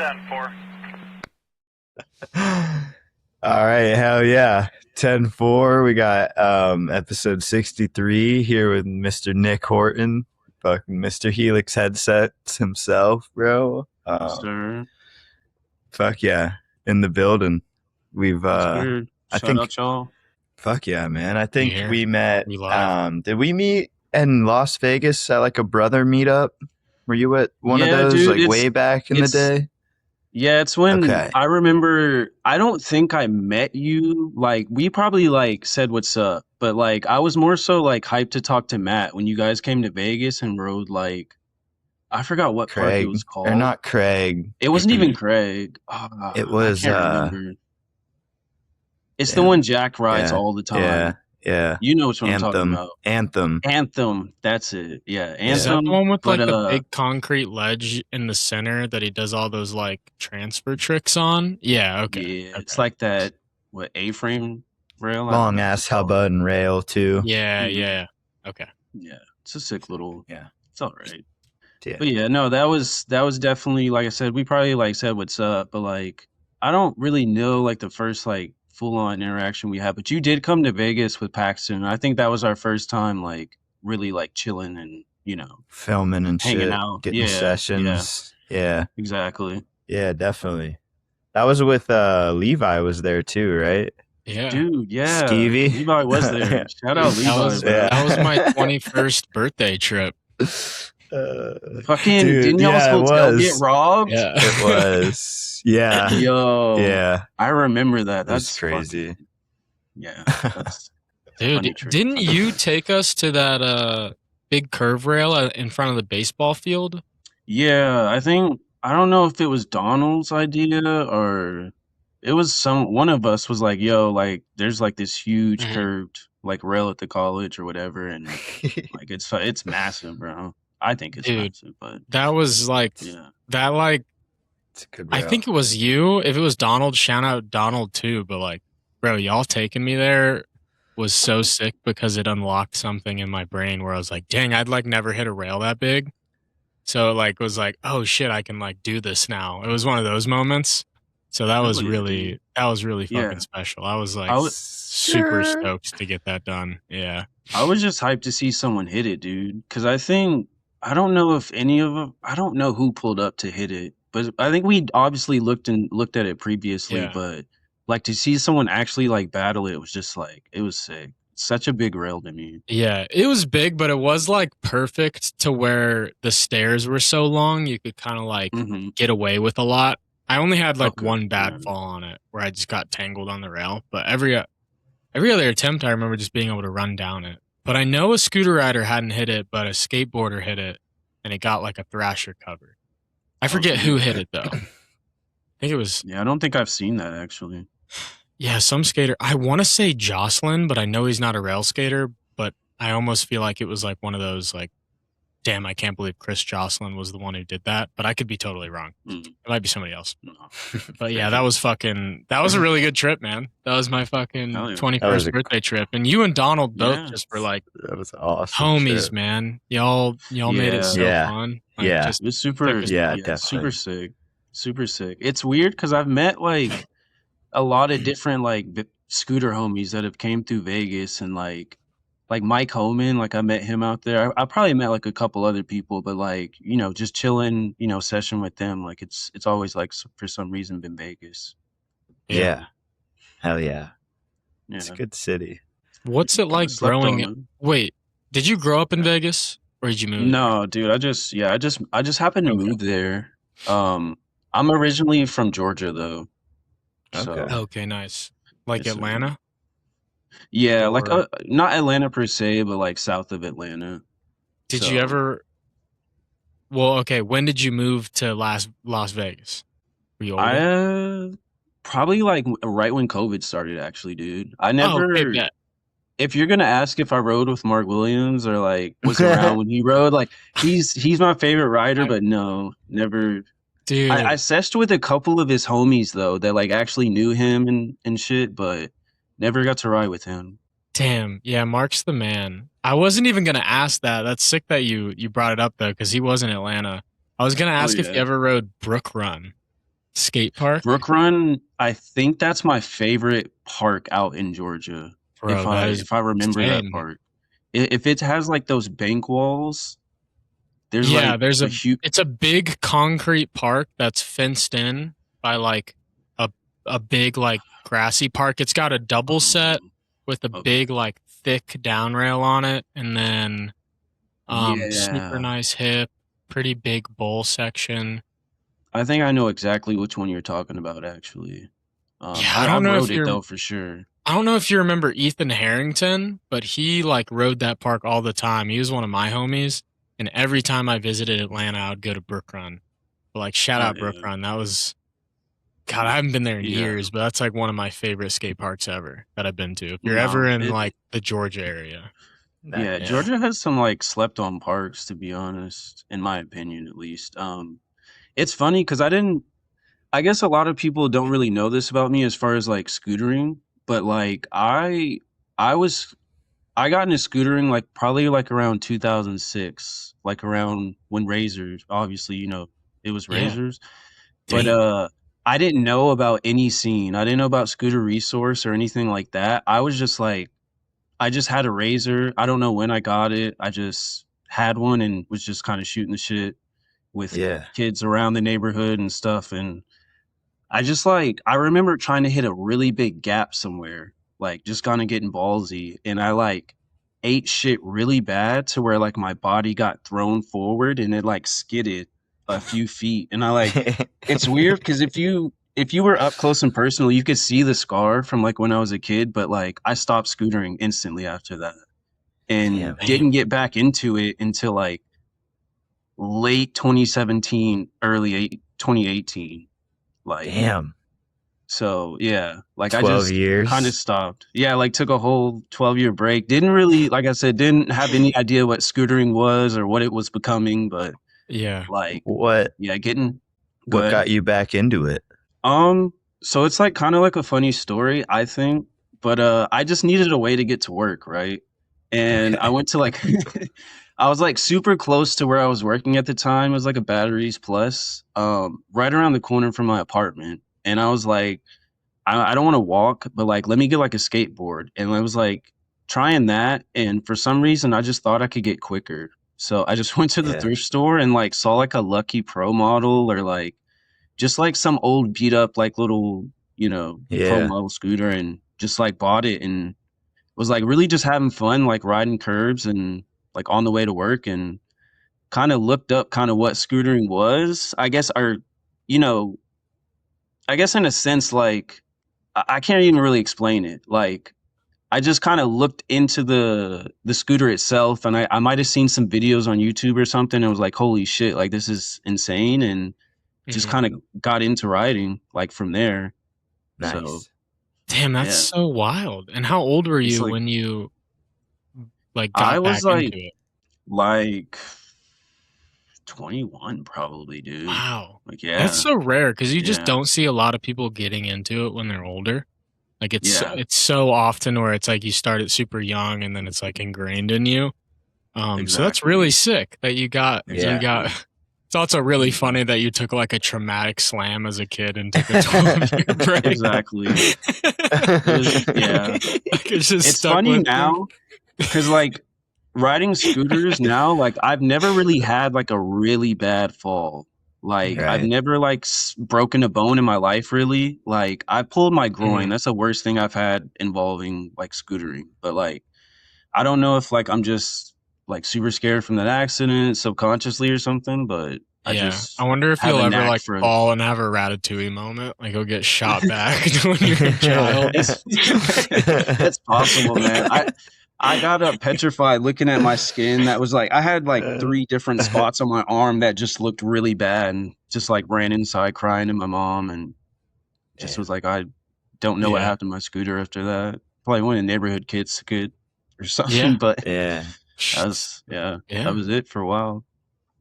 10-4. All right, hell yeah. 10-4. We got episode 63 here with Mr. Nick Horton, fucking Mr. Helix headsets himself, bro. Sir. Fuck yeah. In the building. We've Sir. I Shout think out y'all. fuck yeah, man. I think here. we met We live. did we meet in Las Vegas at like a brother meetup? Were you at one of Yeah, those dude, like it's- way back in the it's- day? Yeah, it's when Okay. I remember, I don't think I met you. Like, we probably like said what's up, but like I was more so like hyped to talk to Matt when you guys came to Vegas and rode like, I forgot what park it Craig. was called. Or not Craig. It wasn't even Craig. It was, I can't remember. It's the damn. one Jack rides Yeah, all the time. Yeah. You know which one I'm talking about. Anthem. That's it. Yeah, Is that Anthem. the one with like but, the big concrete ledge in the center that he does all those like transfer tricks on? Yeah, okay. Yeah, okay. it's like that. What A-frame rail? I don't Long know what ass it's called. hubbub and rail too. Yeah, Mhm. yeah. Okay. Yeah, it's a sick little. Yeah. It's all right. Yeah. But yeah, no, that was definitely, like I said, we probably like said what's up, but like I don't really know like the first like full on interaction we had. But you did come to Vegas with Paxton. I think that was our first time like really like chilling and Filming and hanging shit. out. Getting Yeah, sessions. Yeah. exactly. Yeah, definitely. That was with Levi was there too, right? Yeah. Dude, yeah. Skeevy? Levi was there. Shout out Levi. That was, bro. yeah. that was my 21st birthday trip. Fucking Dude, didn't y'all's yeah, it hotel was. get robbed? Yeah. It was. Yeah. Yo. Yeah. I remember that. It was That's crazy. fucking- yeah. That's Dude, funny trip. didn't you take us to that big curve rail in front of the baseball field? Yeah, I don't know if it was Donald's idea or it was one of us was like, yo, like there's like this huge Mhm. curved like rail at the college or whatever, and like it's massive, bro. I think it's Dude. massive, but That was like yeah. that like It's a good I rail. think it was you. If it was Donald, shout out Donald too. But like, bro, y'all taking me there was so sick because it unlocked something in my brain where I was like, dang, I'd like never hit a rail that big. So it like was like, oh shit, I can like do this now. It was one of those moments. So that was Hell yeah, really dude. fucking Yeah. special. I was like I was- super stoked to get that done. Yeah. I was just hyped to see someone hit it, dude. Because I don't know if any of them. I don't know who pulled up to hit it, but I think we obviously looked at it previously. Yeah. But like to see someone actually like battle it was just like it was sick. Such a big rail to me. Yeah, it was big, but it was like perfect to where the stairs were so long you could kind of like Hmm. get away with a lot. I only had like Okay, one bad yeah. fall on it where I just got tangled on the rail, but every other attempt I remember just being able to run down it. But I know a scooter rider hadn't hit it, but a skateboarder hit it and it got like a thrasher cover. I forget who hit it though. I think it was Yeah, I don't think I've seen that actually. some skater. I want to say Jocelyn, but I know he's not a rail skater, but I almost feel like it was like one of those like, damn, I can't believe Chris Jocelyn was the one who did that, but I could be totally wrong. Mm. It might be somebody else. No. But yeah, that was a really good trip, man. That was my fucking Hell yeah. 21st That was a- birthday trip. And you and Donald both Yeah. just were like That was awesome. homies, shit. man. Y'all made it so Yeah. fun. Like, Yeah. just- It was super. Yeah, Super definitely. sick. Super sick. It's weird because I've met like a lot of different like scooter homies that have came through Vegas and like Mike Homan, like I met him out there. I probably met like a couple other people, but like just chilling, session with them. Like it's always like for some reason been Vegas. Yeah. Hell yeah. Yeah. It's a good city. What's it like Slept growing on up? it. Wait, did you grow up in Vegas or did you move? No, dude. I just happened to Okay. move there. I'm originally from Georgia though. So Okay. Okay, nice. Like Yes, sir. Atlanta? yeah, like Or- not Atlanta per se, but like south of Atlanta. Did So- you ever? Well, okay. When did you move to Las Vegas? Were you older? I probably like right when COVID started, actually, dude. I Oh, never. okay, bet. If you're gonna ask if I rode with Mark Williams or like was around when he rode, like he's my favorite rider, but no, never. Dude, I seshed with a couple of his homies though that like actually knew him and shit, but never got to ride with him. damn. Yeah, Mark's the man. I wasn't even gonna ask that. That's sick that you brought it up though, because he was in Atlanta. I was gonna ask if yeah. you ever rode Brook Run. skate park. Brook Run, I think that's my favorite park out in Georgia. Bro, that is If I remember that insane. park. If it has like those bank walls, there's Yeah, like a huge it's a big concrete park that's fenced in by like a a big like grassy park. It's got a double set with a okay. big like thick down rail on it, and then super Yeah. nice hip, pretty big bowl section. I think I know exactly which one you're talking about actually. Yeah, I've rode it though for sure. I don't know if you remember Ethan Harrington, but he like rode that park all the time. He was one of my homies, and every time I visited Atlanta, I would go to Brook Run. But like shout Oh out Brook yeah. Run. That was God, I haven't been there in Yeah. years, but that's like one of my favorite skate parks ever that I've been to. If you're ever No, in like the Georgia area. yeah, Nice. Yeah. Georgia has some like slept on parks to be honest, in my opinion at least. It's funny cuz I guess a lot of people don't really know this about me as far as like scootering, but like I was I got into scootering like probably like around 2006, like around when Razors, obviously, it was Yeah. Razors. But Damn. I didn't know about any scene. I didn't know about Scooter Resource or anything like that. I was just like I just had a Razor. I don't know when I got it. I just had one and was just kind of shooting the shit with Yeah. kids around the neighborhood and stuff. And I just like I remember trying to hit a really big gap somewhere, like just kind of getting ballsy, and I like ate shit really bad to where like my body got thrown forward and it like skidded a few feet, and I like it's weird because if you were up close and personal, you could see the scar from like when I was a kid, but like I stopped scootering instantly after that and Damn. didn't get back into it until like late 2017, 2018. Like Damn. so yeah, like I 12 just kind of years. stopped. Yeah, like took a whole 12-year break. Didn't really, like I said, didn't have any idea what scootering was or what it was becoming, but Yeah. like What yeah, getting what good. got you back into it? So it's like kind of like a funny story, I think, but I just needed a way to get to work, right? And I Okay. went to like I was like super close to where I was working at the time. It was like a Batteries Plus, right around the corner from my apartment. And I was like, I don't want to walk, but like, let me get like a skateboard. And I was like trying that. And for some reason, I just thought I could get quicker. So I just went to the Yeah. thrift store and like saw like a Lucky Pro model or like just like some old beat up, like little, pro Yeah. model scooter and just like bought it and was like really just having fun, like riding curbs and like on the way to work and kind of looked up kind of what scootering was, I guess, or, you know, I guess in a sense, like, I can't even really explain it. Like I just kind of looked into the scooter itself, and I might have seen some videos on YouTube or something, and was like, "Holy shit! Like this is insane!" And just Mhm. kind of got into riding like from there. So Nice. Damn, that's yeah, so wild. And how old were it's you like when you like I got was back into like it? like 21 probably, dude. Wow. Like That's yeah, so rare because you just yeah, don't see a lot of people getting into it when they're older. Like yeah, it's so often where it's like you start it super young and then it's like ingrained in you. So that's really exactly, sick that you Yeah. got exactly. it's also really Mhm. funny that you took like a traumatic slam as a kid and took a 12-year break. Exactly. It was yeah. Like it's just It's stuck funny with you. now because like riding scooters now, like I've never really had like a really bad fall. Like I've Right. never like broken a bone in my life really. Like I pulled my groin. Mhm. That's the worst thing I've had involving like scootering. But like I don't know if like I'm just like super scared from that accident subconsciously or something, but I Yeah. I just wonder if have you'll a ever knack like for fall and have a Ratatouille moment. Like you'll get shot back to when you're a child. it's it's possible, man. I got up petrified looking at my skin. That was like I had like 3 different spots on my arm that just looked really bad and just like ran inside crying to my mom and just was Damn. like, I don't know what Yeah. happened to my scooter after that. Probably one of the neighborhood kids could or something, Yeah. but Yeah. that was yeah, that Yeah. was it for a while.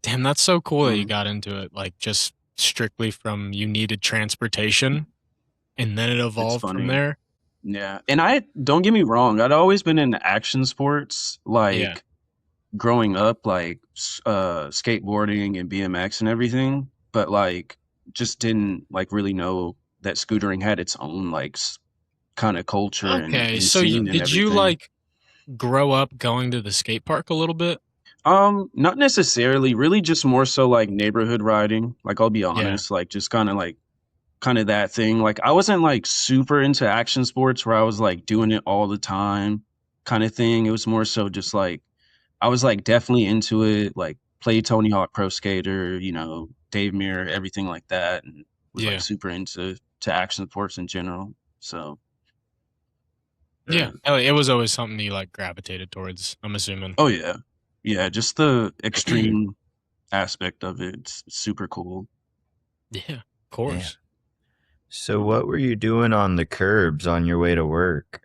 Damn, that's so cool that you Um, got into it, like, just strictly from you needed transportation, and then it it's evolved from funny. there? Yeah. And I don't get me wrong, I'd always been into action sports, Yeah. like growing up, like skateboarding and BMX and everything. But like just didn't like really know that scootering had its own like kind of culture Okay, and so scene and did you everything. like grow up going to the skate park a little bit? Not necessarily, really just more so like neighborhood riding. Like I'll be Yeah. honest, like just kind of that thing. Like I wasn't like super into action sports where I was like doing it all the time kind of thing. It was more so just like I was like definitely into it, like played Tony Hawk Pro Skater, Dave Mirror, everything like that, and was like Yeah. super into action sports in general. So Yeah. uh, It was always something you like gravitated towards, I'm assuming. oh yeah. Yeah, just the extreme aspect of it. It's super cool. Yeah, of course. So what were you doing on the curbs on your way to work?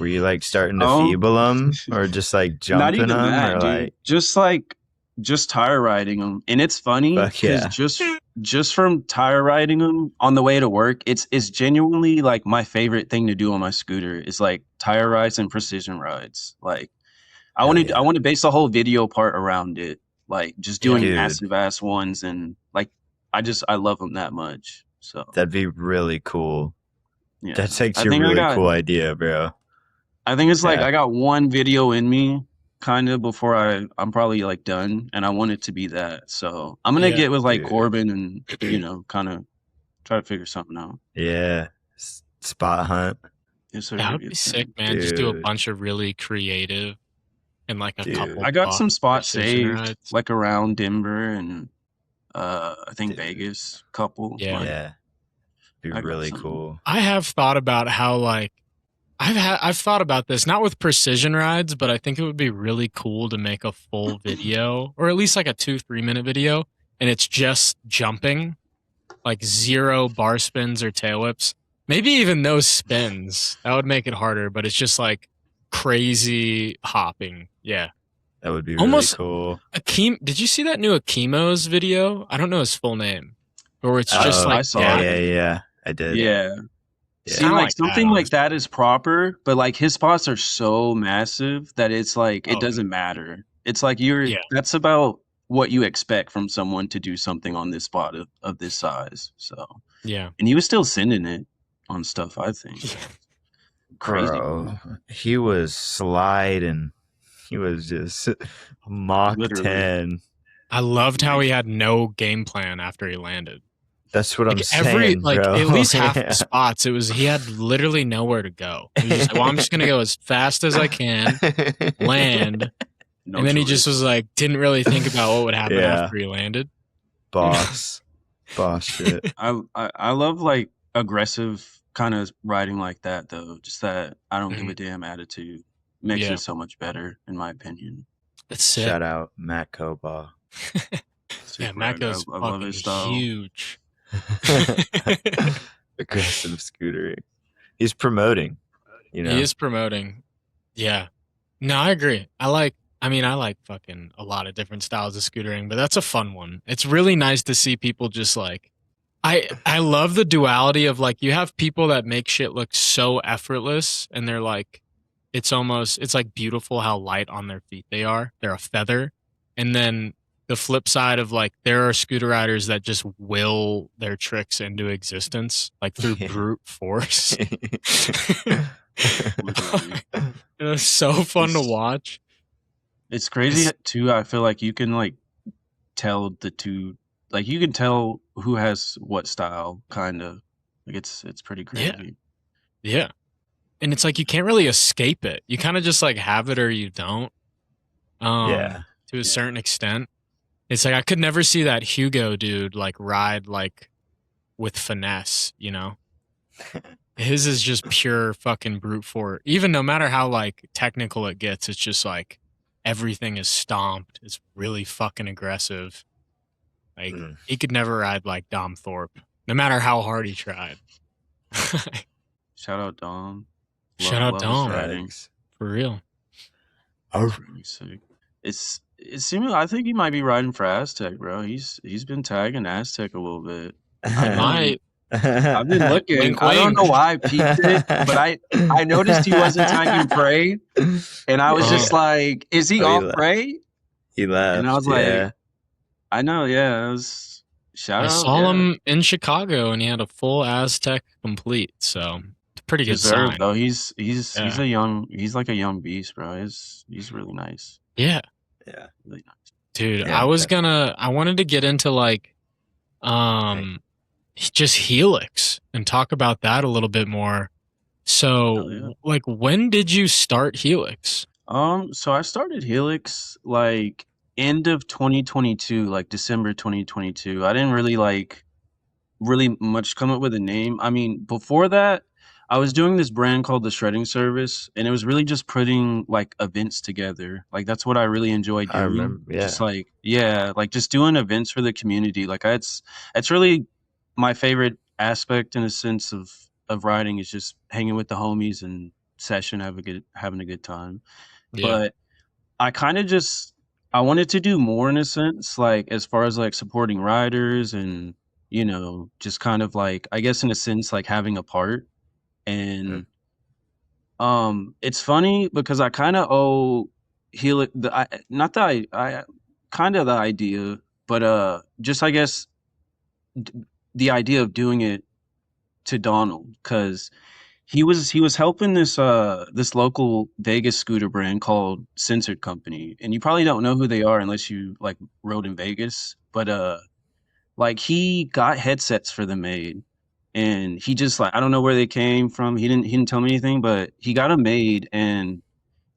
Were you like starting to Um, feeble them, or just like Not jumping even them, that, or dude. like Just tire riding them, and it's funny fuck because yeah, just from tire riding them on the way to work, it's genuinely like my favorite thing to do on my scooter is like tire rides and precision rides. Like I hell wanted I yeah, want to base the whole video part around it, like just Yeah. doing dude, massive ass ones, and like I love them that much. So that'd be really cool. yeah, That's I actually a think I really got cool idea, bro. I think it's like Yeah, I got one video in me kind of before I'm probably like done, and I want it to be that. So I'm gonna Yeah. get with like dude, Corbin and kind of try to figure something out. yeah, spot hunt, Yes, sir. That would be Yes, sir. sick, man. Just do a dude, bunch of really creative and like a couple I got buck some spots precision saved rides. like around Denver and I think dude, Vegas, couple. Yeah. Like yeah, be I got really some. cool. I have thought about how like I've thought about this, not with precision rides, but I think it would be really cool to make a full video, or at least like a 2-3 minute video, and it's just jumping, like 0 bar spins or tail whips. Maybe even no spins. That would make it harder, but it's just like crazy hopping. Yeah. That would be really Almost cool. Did you see that new Akimo's video? I don't know his full name. Or it's just Oh, like I saw yeah, it. yeah, I did. Yeah. Yeah. See, Kinda like like that, something like honestly. that is proper, but like his spots are so massive that it's like it Oh, doesn't matter. It's like yeah. that's about what you expect from someone to do something on this spot of this size. So, Yeah. and he was still sending it on stuff, I think. Crazy. Bro, he was sliding. He was just Mach Literally. 10. I loved how he had no game plan after he landed. That's what I'm Like saying, like bro. at least half Yeah. the spots, he had literally nowhere to go. He was just like, well, I'm just gonna go as fast as I can, land, No and then he choice. just was like, didn't really think about what would happen Yeah. after he landed. Boss shit. I love like aggressive kind of riding like that though. Just that I don't give a damn attitude makes Yeah. it so much better in my opinion. That's sick. Shout out Matt Koba. Yeah, Super, Mako's I love fucking his style. huge. Aggressive scootering. He's promoting, you know. He is promoting. Yeah. No, I agree. I like fucking a lot of different styles of scootering, but that's a fun one. It's really nice to see people just like I love the duality of like you have people that make shit look so effortless and they're like it's like beautiful how light on their feet they are. They're a feather. And then the flip side of like there are scooter riders that just will their tricks into existence like through brute force. It was so fun to watch. It's crazy too. I feel like you can like tell the two, like you can tell who has what style, kind of. Like it's pretty crazy. Yeah. And it's like you can't really escape it. You kind of just like have it or you don't. Yeah. To a certain extent. It's like I could never see that Hugo dude like ride like with finesse, you know? His is just pure fucking brute force. Even no matter how like technical it gets, it's just like everything is stomped. It's really fucking aggressive. Like he could never ride like Dom Thorpe, no matter how hard he tried. Shout out Dom. Shout out love his Dom. riding. For real. Pretty sick. It's seeming. I think he might be riding for Aztec, bro. He's been tagging Aztec a little bit. Might. I've been looking. Wink, I don't wink. know why I peeked it, but I noticed he wasn't tagging Prey, and I was just like, "Is he Oh, he off left. Prey?" He left. And I was yeah. like, "I know, yeah." It was Shout I out, saw yeah. him in Chicago and he had a full Aztec complete, so it's a pretty good Deserved sign. though. He's Yeah. he's like a young beast, bro. He's really nice. Yeah. Yeah. Really nice. Dude, Yeah. I wanted to get into like um just Helix and talk about that a little bit more. Hell yeah. So, like, when did you start Helix? So I started Helix like end of 2022, like December 2022. I didn't really really much come up with a name. I mean, before that, I was doing this brand called the Shredding Service, and it was really just putting like events together. Like that's what I really enjoy I doing. remember. Just Yeah. like yeah, like just doing events for the community. Like it's really my favorite aspect in a sense of writing is just hanging with the homies and session, having a good time. Yeah. But I kind of just I wanted to do more in a sense, like as far as like supporting riders and just kind of like I guess in a sense like having a part. Mm. And it's funny because I kind of owe Helix not that I kind of the idea, but just I guess d- the idea of doing it to Donald because he was helping this local Vegas scooter brand called Censored Company, and you probably don't know who they are unless you like rode in Vegas. But like he got headsets for them made, and he just like I don't know where they came from. He didn't tell me anything, but he got them made, and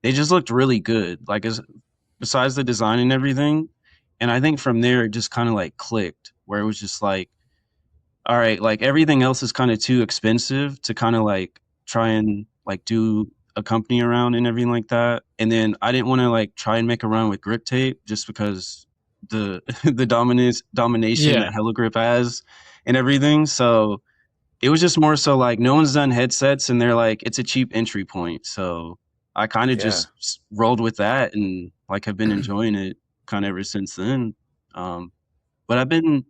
they just looked really good. Like as besides the design and everything, and I think from there it just kind of like clicked, where it was just like all right, like everything else is kind of too expensive to kind of like try and like do a company around and everything like that. And then I didn't want to like try and make a run with grip tape just because the the domination Yeah. that Hello Grip has and everything. So it was just more so like no one's done headsets and they're like it's a cheap entry point. So I kind of Yeah. just rolled with that and like have been enjoying it kind of ever since then. Um, but I've been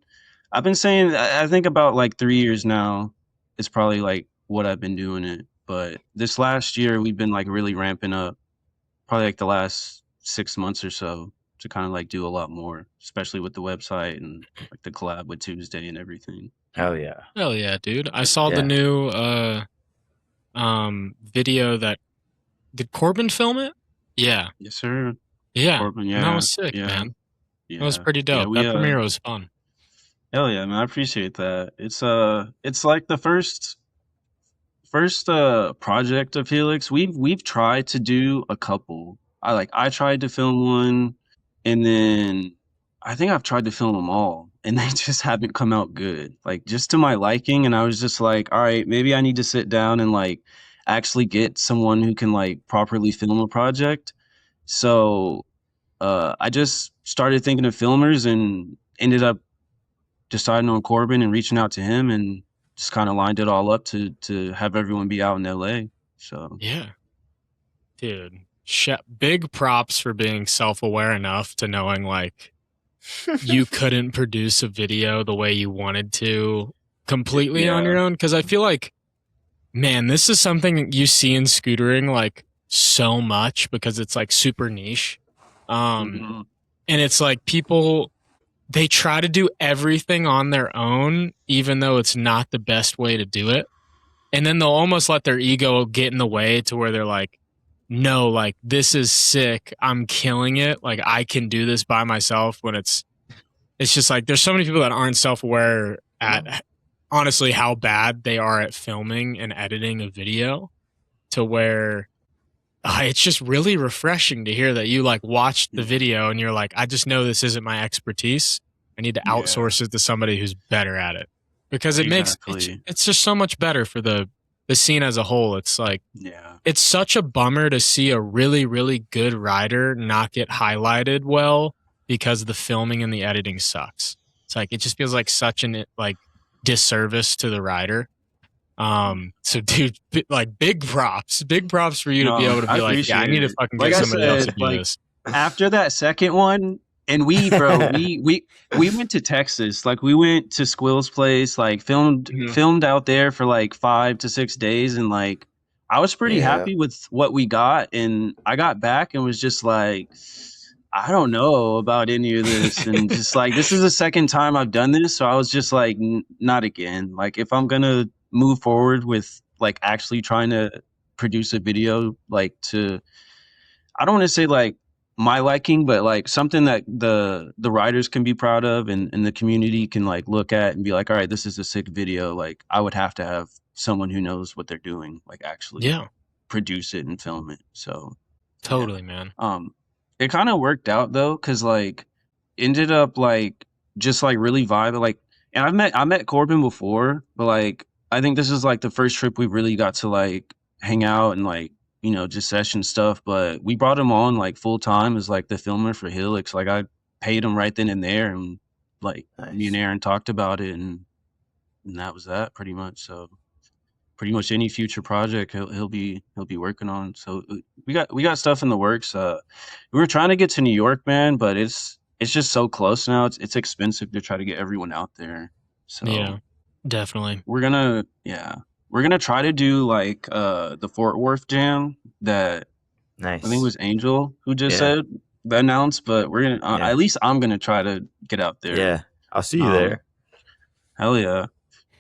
saying I think about like 3 years now is probably like what I've been doing it. But this last year we've been like really ramping up, probably like the last 6 months or so to kind of like do a lot more, especially with the website and like the collab with Tuesday and everything. Hell yeah. Hell yeah, dude. I saw the Yeah. new video that did Corbin film it? Yeah. Yes, sir. Yeah. Corbin, And that yeah, was sick, yeah, man. That was yeah, pretty yeah. dope. That premiere was fun. Hell yeah, man. I appreciate that. It's like the first project of Helix. We've tried to do a couple. I tried to film one, and then I think I've tried to film them all, and they just haven't come out good. Like just to my liking, and I was just like, all right, maybe I need to sit down and like actually get someone who can like properly film a project. So I just started thinking of filmers and ended up deciding on Corbin and reaching out to him and just kind of lined it all up to have everyone be out in LA. So Yeah. Dude. Big props for being self-aware enough to knowing like you couldn't produce a video the way you wanted to completely on your yeah, own, because I feel like, man, this is something you see in scootering like so much because it's like super niche. hmm And it's like people, they try to do everything on their own even though it's not the best way to do it, and then they'll almost let their ego get in the way to where they're like, no, like this is sick, I'm killing it, like I can do this by myself, when it's just like there's so many people that aren't self-aware at honestly how bad they are at filming and editing a video, to where it's just really refreshing to hear that you like watched the yeah, video and you're like, I just know this isn't my expertise, I need to yeah, outsource it to somebody who's better at it, because exactly. it's just so much better for the scene as a whole. It's like, Yeah, it's such a bummer to see a really, really good writer not get highlighted well because the filming and the editing sucks. It's like, it just feels like such an like disservice to the writer. So dude, like big props for you to be no, able to I be like, yeah, I appreciate need to it. fucking Like get I somebody else to said, do like this. after that second one, and we went to Texas. Like we went to Squill's place, like Mhm. filmed out there for like 5 to 6 days, and like I was pretty Yeah. happy with what we got. And I got back and was just like, I don't know about any of this, and just like this is the second time I've done this, so I was just like, not again. Like if I'm gonna move forward with like actually trying to produce a video, like to I don't want to say like my liking, but like something that the writers can be proud of and the community can like look at and be like, all right, this is a sick video. Like I would have to have someone who knows what they're doing, like actually Yeah, produce it and film it. So yeah. totally, man. It kind of worked out though, because like ended up like just like really vibing. Like, and I met Corbin before, but like I think this is like the first trip we really got to like hang out and like just session stuff. But we brought him on like full time as like the filmer for Helix. Like I paid him right then and there, and like me and Nice. Aaron talked about it, and that was that pretty much. So pretty much any future project he'll be working on. So we got stuff in the works. We were trying to get to New York, man, but it's just so close now. It's expensive to try to get everyone out there. Yeah, So definitely. we're gonna try to do like the Fort Worth jam that I think it Nice. was Angel who just Yeah. said announced, but we're gonna Yeah. at least I'm gonna try to get out there. Yeah. I'll see you there. Hell yeah.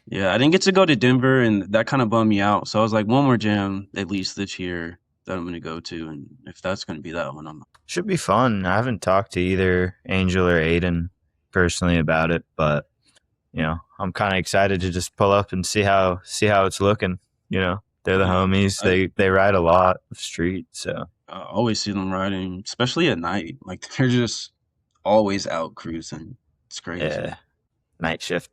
Yeah, I didn't get to go to Denver, and that kind of bummed me out. So I was like, one more jam at least this year that I'm going to go to, and if that's going to be that one, I'm. Should be fun. I haven't talked to either Angel or Aiden personally about it, but I'm kind of excited to just pull up and see how it's looking. They're the homies. They ride a lot of street, so I always see them riding, especially at night. Like they're just always out cruising. It's crazy. yeah, night shift.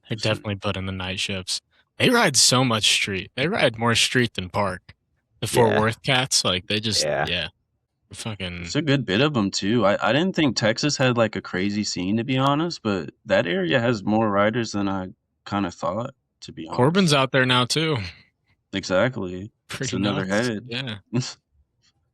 They definitely put in the night shifts. They ride so much street. They ride more street than park. The Fort Yeah. Worth cats, like they just Yeah. fucking. It's a good bit of them too. I didn't think Texas had like a crazy scene, to be honest, but that area has more riders than I kind of thought, to be honest. Corbin's out there now too. Exactly. Pretty It's another nuts. head. Yeah,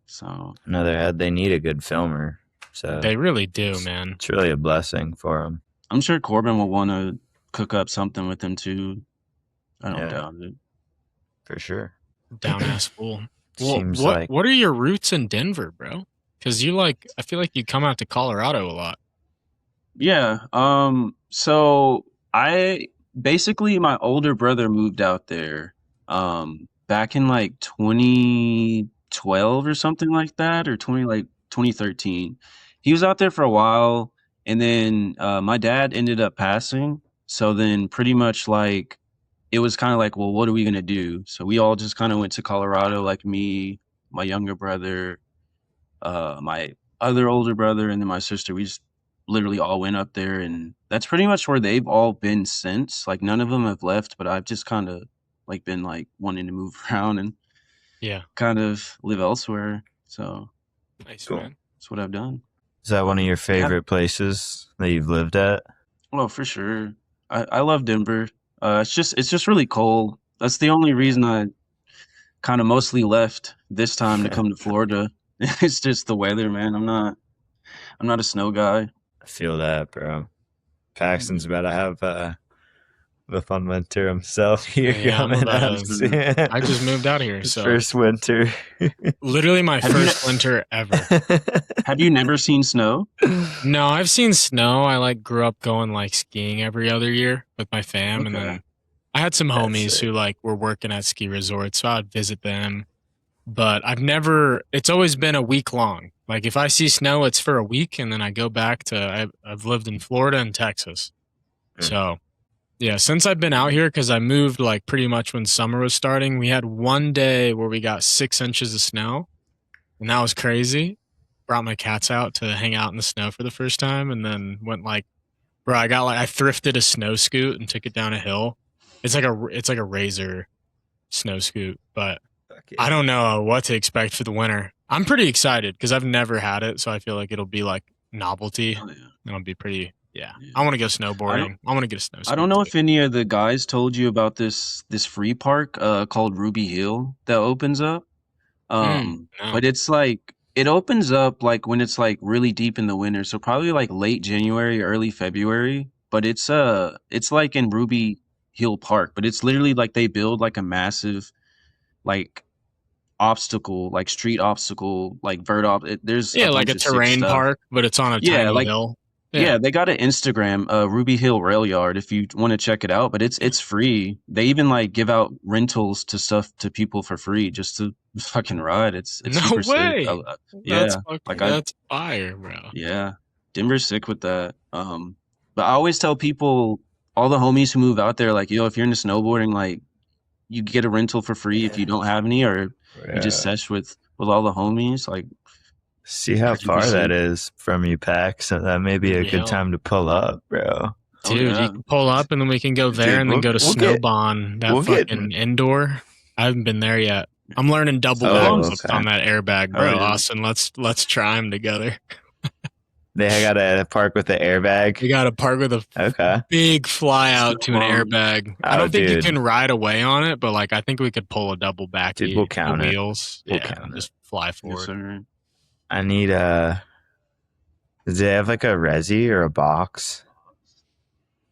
So Another head. They need a good filmer, so they really do, man. it's really a blessing for them. I'm sure Corbin will want to cook up something with him too. I don't Yeah. doubt it. For sure. Down ass fool. Seems what like what are your roots in Denver, bro? Because I feel like you come out to Colorado a lot. Yeah. So I basically my older brother moved out there back in like 2012 or something like that, or 2013. He was out there for a while, and then my dad ended up passing. So then pretty much like it was kind of like, well, what are we gonna do? So we all just kind of went to Colorado, like me, my younger brother, my other older brother, and then my sister. We just literally all went up there, and that's pretty much where they've all been since. Like none of them have left, but I've just kind of like been like wanting to move around and kind of live elsewhere. So Nice, Cool. man. that's what I've done. Is that one of your favorite places that you've lived at? Oh, for sure. I love Denver. It's just really cold. That's the only reason I kind of mostly left this time to come to Florida. It's just the weather, man. I'm not a snow guy. I feel that, bro. Paxton's about to have the fun winter himself here Yeah, I'm coming about up. to- I just moved out here, His so first winter. literally my Have you first winter ever. Have you never seen snow? No, I've seen snow. I like grew up going like skiing every other year with my fam, and Okay. then I had some That's homies sick. who like were working at ski resorts, so I'd visit them. But I've never. It's always been a week long. Like if I see snow, it's for a week, and then I go back to. I've lived in Florida and Texas, Mm. so yeah. Since I've been out here, because I moved like pretty much when summer was starting, we had one day where we got 6 inches of snow, and that was crazy. Brought my cats out to hang out in the snow for the first time, and then went like, bro, I thrifted a snow scoot and took it down a hill. It's like a razor snow scoot, but Fuck I yeah. don't know what to expect for the winter. I'm pretty excited because I've never had it, so I feel like it'll be like novelty. Oh, yeah. It'll be pretty. Yeah, Yeah. I want to go snowboarding. I want to get a snow. I don't know scoot, if any of the guys told you about this free park called Ruby Hill that opens up. no. But it's like it opens up like when it's like really deep in the winter, so probably like late January, early February. But it's like in Ruby Hill Park, but it's literally like they build like a massive like obstacle, like street obstacle, like there's a like bunch a of sick terrain stuff. park, but it's on a Yeah, tiny like hill. yeah, they got an Instagram, Ruby Hill Rail Yard, if you want to check it out. But it's free. They even like give out rentals to people for free just to fucking ride. It's No super sick. way. Yeah, like That's fire, bro. yeah, Denver's sick with that. But I always tell people, all the homies who move out there, like, yo, if you're into snowboarding, like, you get a rental for free if you don't have any, or you just sesh with all the homies. Like, see how super far that sick. is from you, Pax. So that may be a Ruby good Hill. time to pull up, bro. Dude, yeah. you can pull up and then we can go there Dude, and then go to we'll get- Snowbond, that we'll get- fucking indoor. I haven't been there yet. I'm learning double Oh, backflips okay. on that airbag, bro. Oh, yeah. Austin, let's try them together. They got a park with the airbag. We got to park with a Okay. big fly out to an Snowbond. airbag. I Oh, don't think you dude. can ride away on it, but like I think we could pull a double back. Dude, we'll count the it. wheels. We'll Yeah, count and it. just fly Yes, forward. sir. I need does it have like a resi or a box?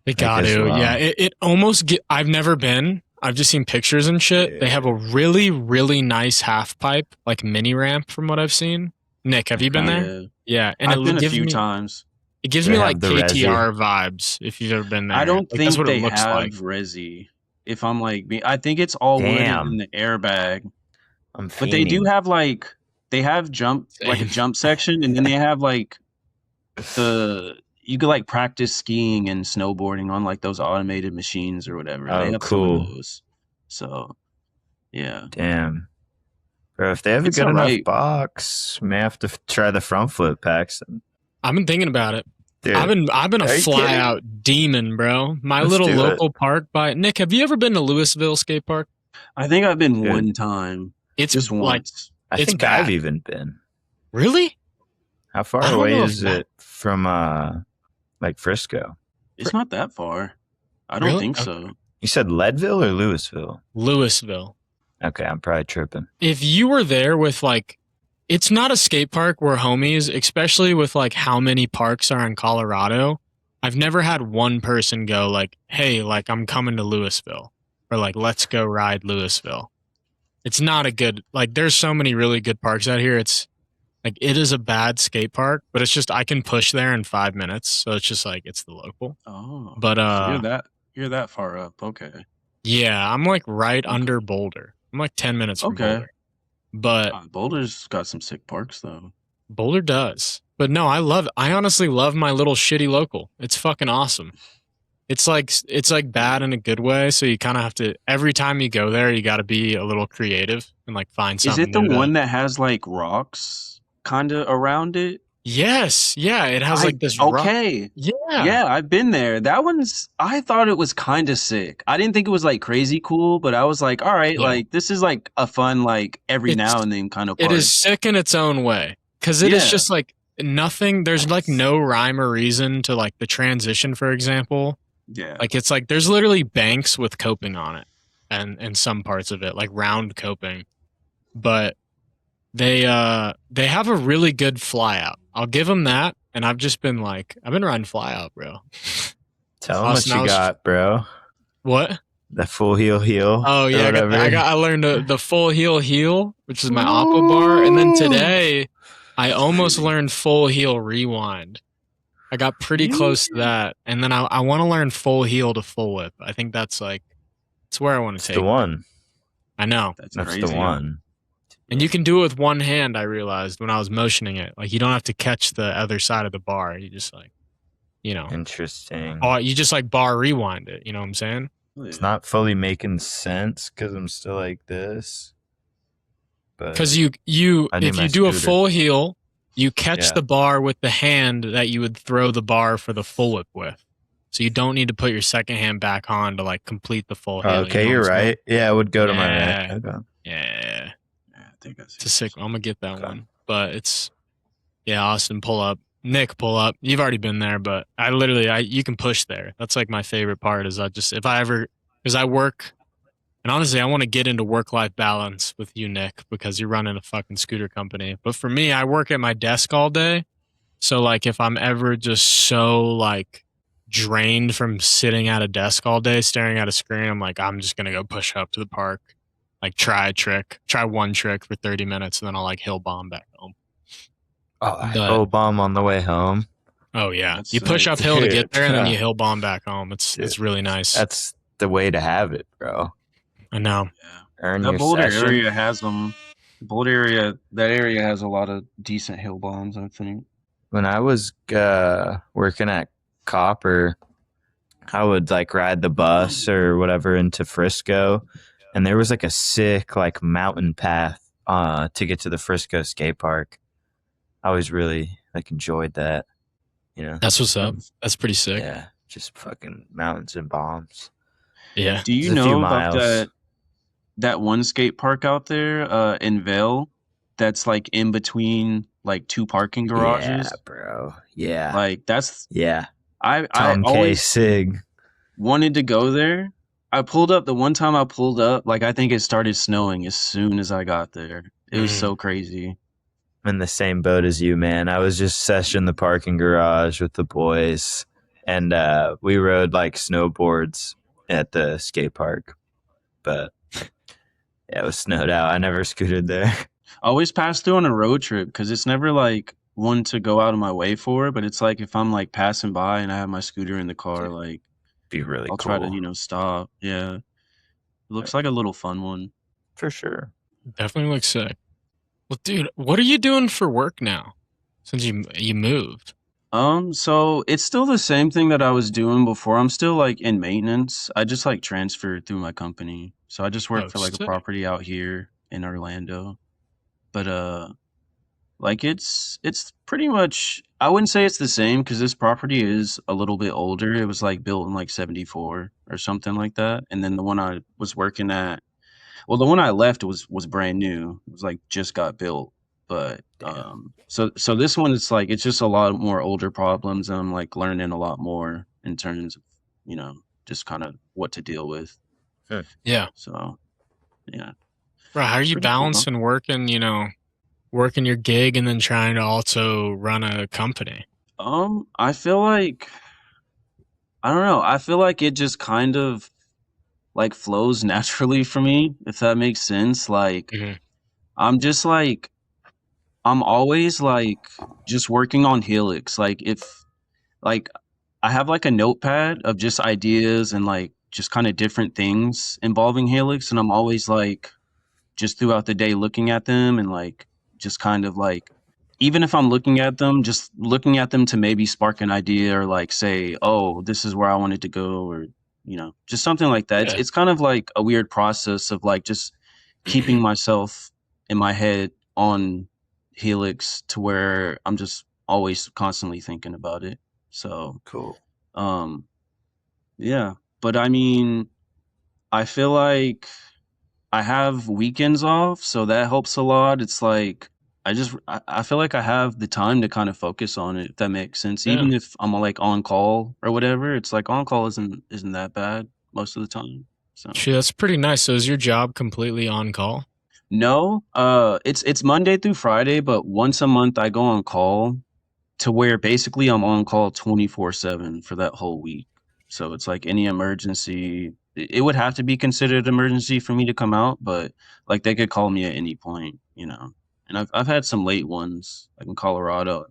They got as to. well. Yeah, it almost get. I've never been. I've just seen pictures and shit. They have a really, really nice half pipe, like mini ramp from what I've seen. Nick, have you been there? Yeah. Yeah, and I've been a gives few me, times. It gives They me have like the resi. KTR vibes. If you've ever been there, I don't like, think that's what they it looks have like. resi. If I'm like, I think it's all wood Damn. in the airbag. I'm But they do fiending. have like a Same. jump section, and then they have like you could like practice skiing and snowboarding on like those automated machines or whatever. Oh, They have cool. some of those. So yeah. Damn. Bro, if they have a It's good enough alright. box, may have to try the front flip packs. I've been thinking about it. Dude, I've been a are you fly kidding? out demon, bro. My Let's little do it. local park by Nick. Have you ever been to Louisville Skate Park? I think I've been Good. one time. It's Just like once. I it's think bad. I've even been. Really? How far I don't away know is if that- it from like Frisco? It's not that far. I don't Really? think Okay. so. You said Leadville or Louisville? Louisville. Okay, I'm probably tripping. If you were there with like, it's not a skate park where homies, especially with like how many parks are in Colorado. I've never had one person go like, hey, like I'm coming to Louisville, or like, let's go ride Louisville. It's not a good, like, there's so many really good parks out here. It's like, it is a bad skate park, but it's just, I can push there in 5 minutes. So it's just like, it's the local. Oh. But, So you're that far up. Okay. yeah, I'm like right under Boulder. I'm like 10 minutes from Okay. Boulder. But Boulder's got some sick parks though. Boulder does. But no, I honestly love my little shitty local. It's fucking awesome. It's like bad in a good way. So you kind of have to, every time you go there, you got to be a little creative and like find Is something. it the new to- one that has like rocks kind of around it? Yes. Yeah. It has like this. Okay. Yeah. Yeah, I've been there. I thought it was kind of sick. I didn't think it was like crazy cool, but I was like, all right, Yeah. like this is like a fun, like every It's- now and then kind of It park. is sick in its own way. Cause it is Yeah. just like nothing. There's like no rhyme or reason to like the transition, for example. Yeah. Like it's like there's literally banks with coping on it, and some parts of it like round coping, but they have a really good fly out. I'll give them that. And I've been riding fly out, bro. Tell them what Austin, I you was- got, bro. What? The full heel. Oh or yeah, whatever. I learned the full heel, which is my oppa bar, and then today I almost Crazy. learned full heel rewind. I got pretty close to that, and then I want to learn full heel to full whip. I think that's like it's where I want to It's take. the one. I know, That's That's crazy. the one. and you can do it with one hand. I realized when I was motioning it, like you don't have to catch the other side of the bar. You just like, Interesting. you just like bar rewind it. You know what I'm saying? It's not fully making sense because I'm still like this. But Because you I need if my you do a scooter. full heel, you catch Yeah. the bar with the hand that you would throw the bar for the full whip with. So you don't need to put your second hand back on to like complete the full heel. okay, you know you're what I'm saying? right. Yeah, it would go to my Yeah. right. Okay. Yeah, Yeah, I think I see it's a sick. I'm gonna get that Okay. one, but it's Austin, pull up. Nick, pull up. You've already been there, but you can push there. That's like my favorite part. Is because I work, and honestly, I want to get into work-life balance with you, Nick, because you're running a fucking scooter company. But for me, I work at my desk all day. So like if I'm ever just so like drained from sitting at a desk all day, staring at a screen, I'm like, I'm just going to go push up to the park like try one trick for 30 minutes, and then I'll like hill bomb back home. Oh, But hill bomb on the way home. oh yeah, That's you push sick. uphill to get Dude, there, and then you hill bomb back home. It's really nice. That's the way to have it, bro. I know. Yeah. Earn That your Boulder session. area has them. Boulder area, that area has a lot of decent hill bombs, I think. When I was working at Copper, I would like ride the bus or whatever into Frisco, and there was like a sick like mountain path to get to the Frisco skate park. I always really like enjoyed that, you know. That's what's up. That's pretty sick. Yeah, just fucking mountains and bombs. Yeah. Do you It's a few know about miles. that one skate park out there in Vail that's like in between like two parking garages? Yeah, bro. Yeah, Like that's yeah. I Tom K. always Sig. wanted to go there. I pulled up the one time I pulled up, like I think it started snowing as soon as I got there. It was so crazy. I'm in the same boat as you, man. I was just session the parking garage with the boys, and we rode like snowboards at the skate park. But yeah, it was snowed out. I never scooted there. I always pass through on a road trip because it's never like one to go out of my way for, but it's like if I'm like passing by and I have my scooter in the car, like Be really I'll cool. try to, stop. Yeah. It looks like a little fun one. For sure. Definitely looks sick. Well, dude, what are you doing for work now? Since you moved. So it's still the same thing that I was doing before. I'm still like in maintenance. I just like transferred through my company. So I just work for like a sick. property out here in Orlando. But like it's pretty much, I wouldn't say it's the same because this property is a little bit older. It was like built in like 74 or something like that. And then the one I was working at, well, the one I left was brand new. It was like just got built. But so this one, it's like it's just a lot more older problems, and I'm like learning a lot more in terms of just kind of what to deal with. Yeah. So yeah. Bro, how are you Pretty cool, huh? balancing working your gig and then trying to also run a company? I feel like, I don't know. I feel like it just kind of like flows naturally for me, if that makes sense. Like Mhm. I'm just like I'm always like just working on Helix. Like if like I have like a notepad of just ideas and like just kind of different things involving Helix, and I'm always like just throughout the day looking at them and like just kind of like, even if I'm looking at them, just looking at them to maybe spark an idea or like say, oh, this is where I wanted to go, or just something like that. It's Yeah. it's kind of like a weird process of like just keeping myself in my head on Helix to where I'm just always constantly thinking about it. So Cool. yeah. But I mean, I feel like I have weekends off, so that helps a lot. It's like I feel like I have the time to kind of focus on it, if that makes sense. Yeah. Even if I'm like on call or whatever, it's like on call isn't that bad most of the time. So Shit, that's pretty nice. So is your job completely on call? no, it's Monday through Friday, but once a month I go on call to where basically I'm on call 24/7 for that whole week. So it's like any emergency, it would have to be considered emergency for me to come out, but like they could call me at any point. And I've had some late ones, like in Colorado,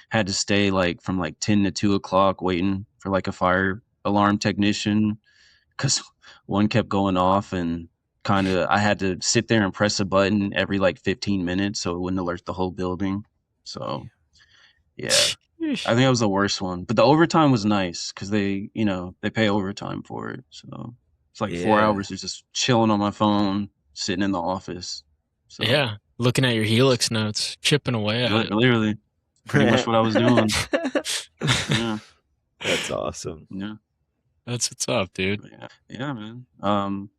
had to stay like from like 10 to 2 o'clock waiting for like a fire alarm technician because one kept going off, and kind of I had to sit there and press a button every like 15 minutes so it wouldn't alert the whole building. So yeah. I think that was the worst one, but the overtime was nice because they pay overtime for it. So it's like 4 hours of just chilling on my phone, sitting in the office. So Yeah. Looking at your Helix notes, chipping away at it. literally, pretty much what I was doing. Yeah, That's awesome. yeah, That's what's up, dude. yeah, man.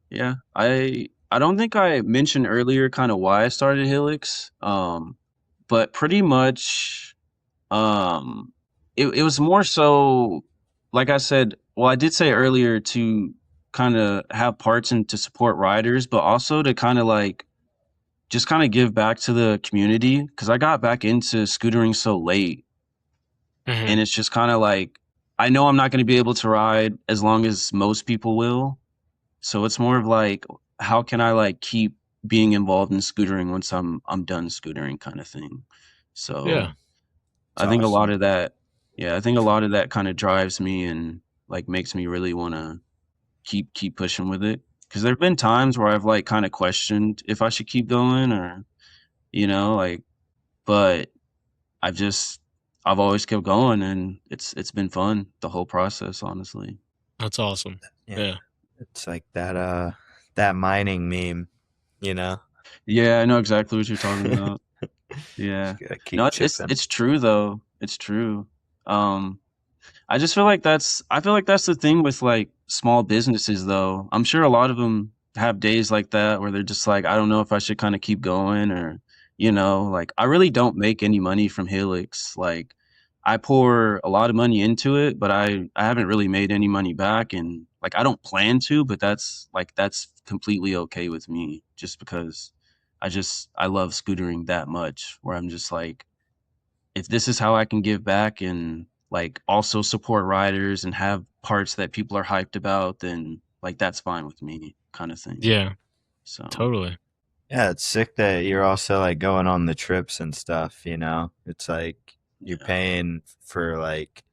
Yeah, I don't think I mentioned earlier kind of why I started Helix. But pretty much. It was more so, like I said, well, I did say earlier to kind of have parts and to support riders, but also to kind of like just kind of give back to the community because I got back into scootering so late, Mhm. and it's just kind of like I know I'm not going to be able to ride as long as most people will. So it's more of like how can I like keep being involved in scootering once I'm done scootering kind of thing. Yeah. So It's I think a lot awesome. of that, yeah, I think a lot of that kind of drives me and like makes me really want to keep pushing with it. Because there've been times where I've like kind of questioned if I should keep going or like, but I've just I've always kept going and it's been fun the whole process, honestly. That's awesome. Yeah. Yeah. It's like that mining meme, you know? Yeah, I know exactly what you're talking about. Yeah. Just gotta No, keep chipping. it's true though. It's true. Um I feel like that's the thing with like small businesses though. I'm sure a lot of them have days like that where they're just like, I don't know if I should kind of keep going or, like I really don't make any money from Helix. Like I pour a lot of money into it, but I haven't really made any money back and like I don't plan to, but that's completely okay with me just because I love scootering that much where I'm just like if this is how I can give back and like also support riders and have parts that people are hyped about, then like that's fine with me, kind of thing. Yeah. So Totally. Yeah, it's sick that you're also like going on the trips and stuff, you know? It's like you're yeah, paying for like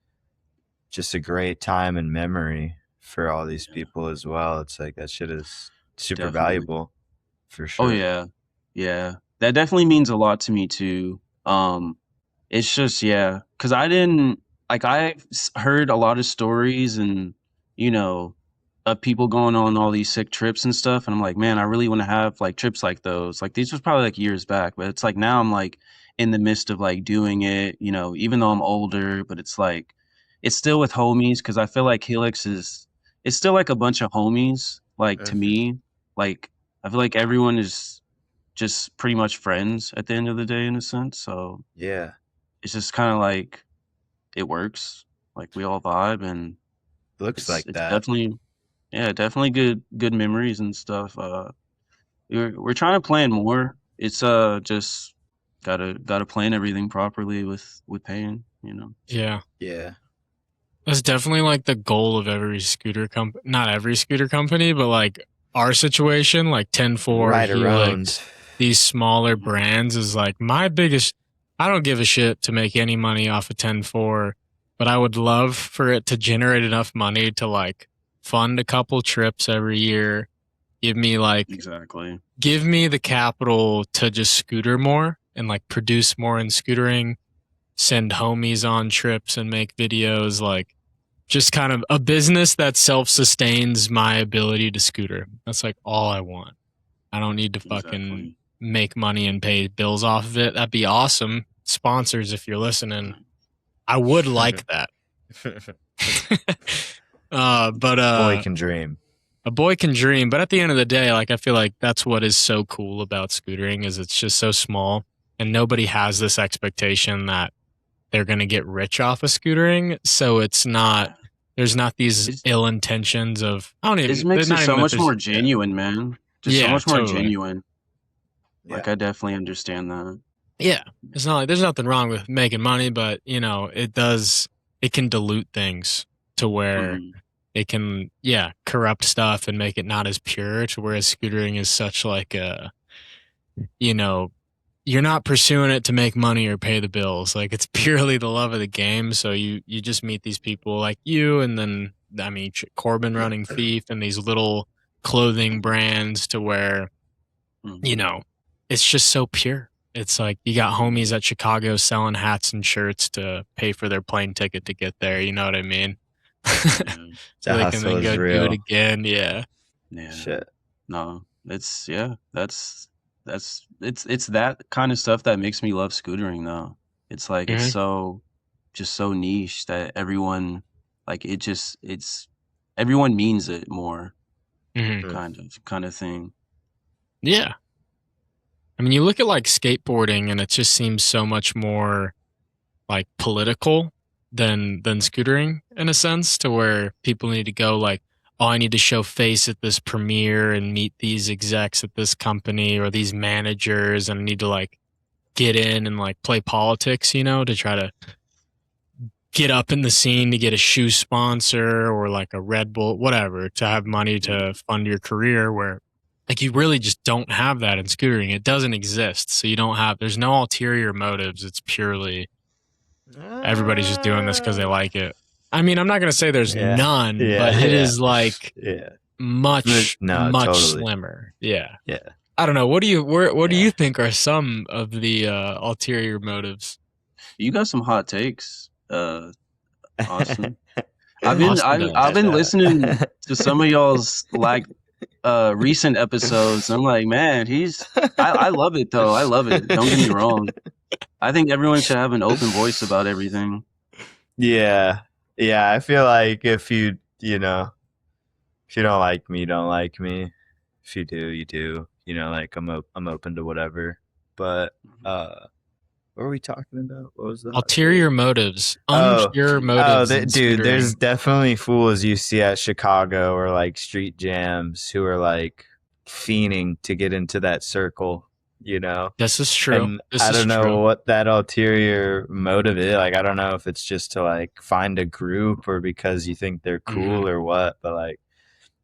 just a great time and memory for all these yeah, people as well. It's like that shit is super definitely. valuable for Oh sure. yeah, yeah. That definitely means a lot to me too. It's just yeah, because I didn't like heard a lot of stories and you know of people going on all these sick trips and stuff, and I'm like, man, I really want to have like trips like those. Like these was probably like years back, but it's like now I'm like in the midst of like doing it. Even though I'm older, but it's like it's still with homies because I feel like Helix is it's still like a bunch of homies. Like to Hmm. me, like I feel like everyone is just pretty much friends at the end of the day in a sense. So Yeah, it's just kind of like it works. Like we all vibe, and looks it's like it's that. definitely yeah, definitely good memories and stuff. We're trying to plan more. It's just gotta plan everything properly with paying. Yeah. Yeah, That's definitely like the goal of every scooter company. Not every scooter company, but like our situation, like TenFour, rider Helix, owned. these smaller Mhm. brands is like my biggest. I don't give a shit to make any money off of TenFour, but I would love for it to generate enough money to like fund a couple trips every year. Give me like, Exactly. give me the capital to just scooter more and like produce more in scootering, send homies on trips and make videos like just kind of a business that self sustains my ability to scooter. That's like all I want. I don't need to fucking Exactly. make money and pay bills off of it. That'd be awesome. Sponsors, if you're listening, Right. I would like that. But Boy can dream. a boy can dream. But at the end of the day, like I feel like that's what is so cool about scootering is it's just so small, and nobody has this expectation that they're going to get rich off of scootering. So it's not, Yeah. there's not these It's ill intentions of, I don't it even, makes it not even so that much there's, more Yeah, genuine, man. Just so yeah, much more totally. genuine. Like yeah. I definitely understand that. Yeah. It's not like there's nothing wrong with making money, but it does, it can dilute things to where Hmm. it can, yeah, corrupt stuff and make it not as pure to whereas scootering is such like a, you know, you're not pursuing it to make money or pay the bills. Like it's purely the love of the game. So you just meet these people like you, and then I mean Corbin running Thief and these little clothing brands to where you Hmm. know it's just so pure. It's like you got Yeah. homies at Chicago selling hats and shirts to pay for their plane ticket to get there. You know what I mean? Yeah. So The they can hustle then is go do it real. again. Yeah. Yeah. Shit. No, it's yeah, it's that kind of stuff that makes me love scootering though. It's like it's Hmm. so just so niche that everyone like it's everyone means it more Hmm. Mm. kind of thing. Yeah. I mean, you look at like skateboarding, and it just seems so much more like political than scootering in a sense to where people need to go like, oh, I need to show face at this premiere and meet these execs at this company or these managers, and I need to like get in and like play politics, to try to get up in the scene to get a shoe sponsor or like a Red Bull, whatever, to have money Yeah. to fund your career. Where like you really just don't have that in scootering. It doesn't exist. So there's no ulterior motives. It's purely everybody's just doing this because they like it. I mean, I'm not going to say there's none, but it is like much totally slimmer. Yeah. Yeah. I don't know. What do you think are some of the ulterior motives? You got some hot takes, Austin. I've been listening to some of y'all's like recent episodes. I'm like, man, I love it though. I love it. Don't get me wrong. I think everyone should have an open voice about everything. Yeah. I feel like if you don't like me, you don't like me. If you do, you do. Like I'm open to whatever. But what were we talking about? What was the ulterior motives? Impure motives. Dude, there's definitely fools you see at Chicago or like street jams who are like fiending to get into that circle. This is true. And I don't know what that ulterior motive is. Like, I don't know if it's just to like find a group or because you think they're cool or what. But like,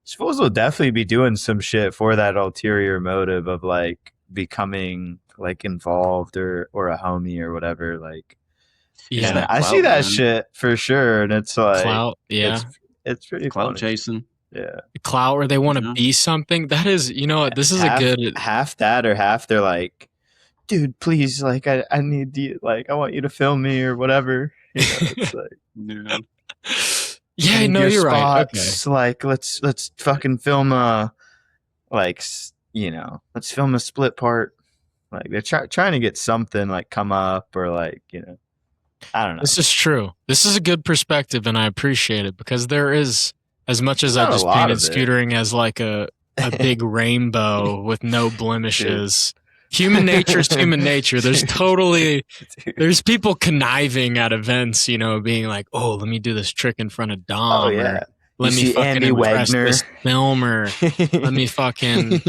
fools will definitely be doing some shit for that ulterior motive of like becoming like involved or a homie or whatever. Like, yeah, I see that shit for sure, and it's like clout. Yeah, it's pretty clout funny. chasing. Yeah, clout where they want to be something. That is, this is a good half that or half they're like, dude, please, like I need you, like I want you to film me or whatever. It's like, yeah, no, you're right. Okay. Like let's fucking film let's film a split part. Like they're trying to get something like come up or like I don't know. This is true. This is a good perspective, and I appreciate it because there is, as much as I just painted scootering as like a big rainbow with no blemishes. Human nature is human nature. There's there's people conniving at events, being like, oh, let me do this trick in front of Dom. Oh, yeah. Or, let me fucking Andy impress Wagner. this filmer. Let me fucking, let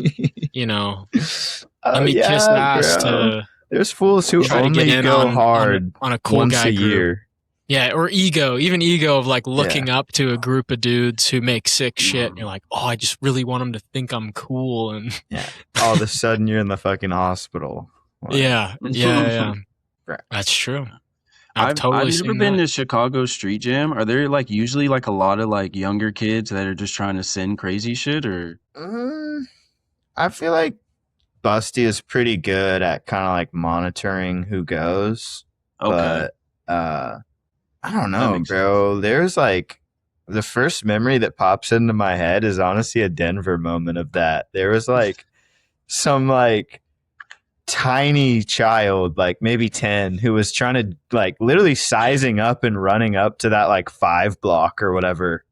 me kiss ass to. There's fools who only go hard on a cool once guy a year. Group. Yeah, or ego of like looking up to a group of dudes who make sick shit. And you're like, oh, I just really want them to think I'm cool. And all of a sudden you're in the fucking hospital. Like, yeah. That's true. I've never been to Chicago Street Jam. Are there like usually like a lot of like younger kids that are just trying to send crazy shit or? I feel like Busty is pretty good at kind of like monitoring who goes. Okay. But I don't know, bro. Sense. There's like the first memory that pops into my head is honestly a Denver moment of that. There was like some like tiny child, like maybe 10, who was trying to like literally sizing up and running up to that like 5 block or whatever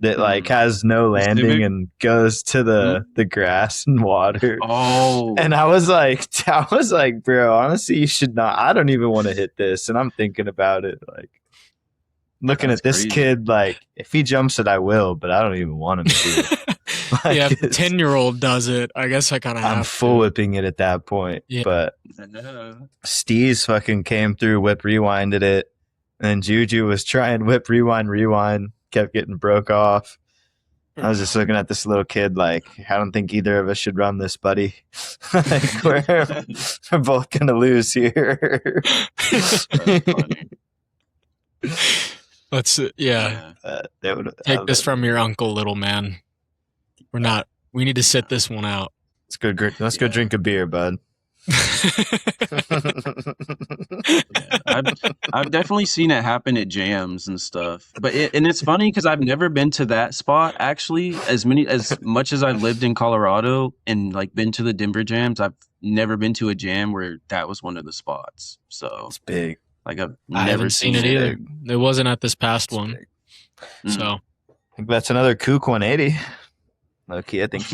that like has no landing and goes to the grass and water. Oh. And I was like, bro, honestly, you should not. I don't even want to hit this. And I'm thinking about it like looking at this kid, like if he jumps it, I will, but I don't even want him to. Like, yeah, if a 10-year-old does it, I guess I kind of have I'm full whipping it at that point. Yeah. But Steez fucking came through, whip rewinded it. And then Juju was trying whip rewind, kept getting broke off. I was just looking at this little kid like, I don't think either of us should run this, buddy. Like we're both going to lose here. Let's take this from your uncle, little man. We need to sit this one out. Let's go drink a beer, bud. I've definitely seen it happen at jams and stuff, but it's funny because I've never been to that spot actually. As much as I've lived in Colorado and like been to the Denver jams, I've never been to a jam where that was one of the spots. So it's big. Like I've never seen it either. It wasn't at this past one. So I think that's another kook 180. Loki, I think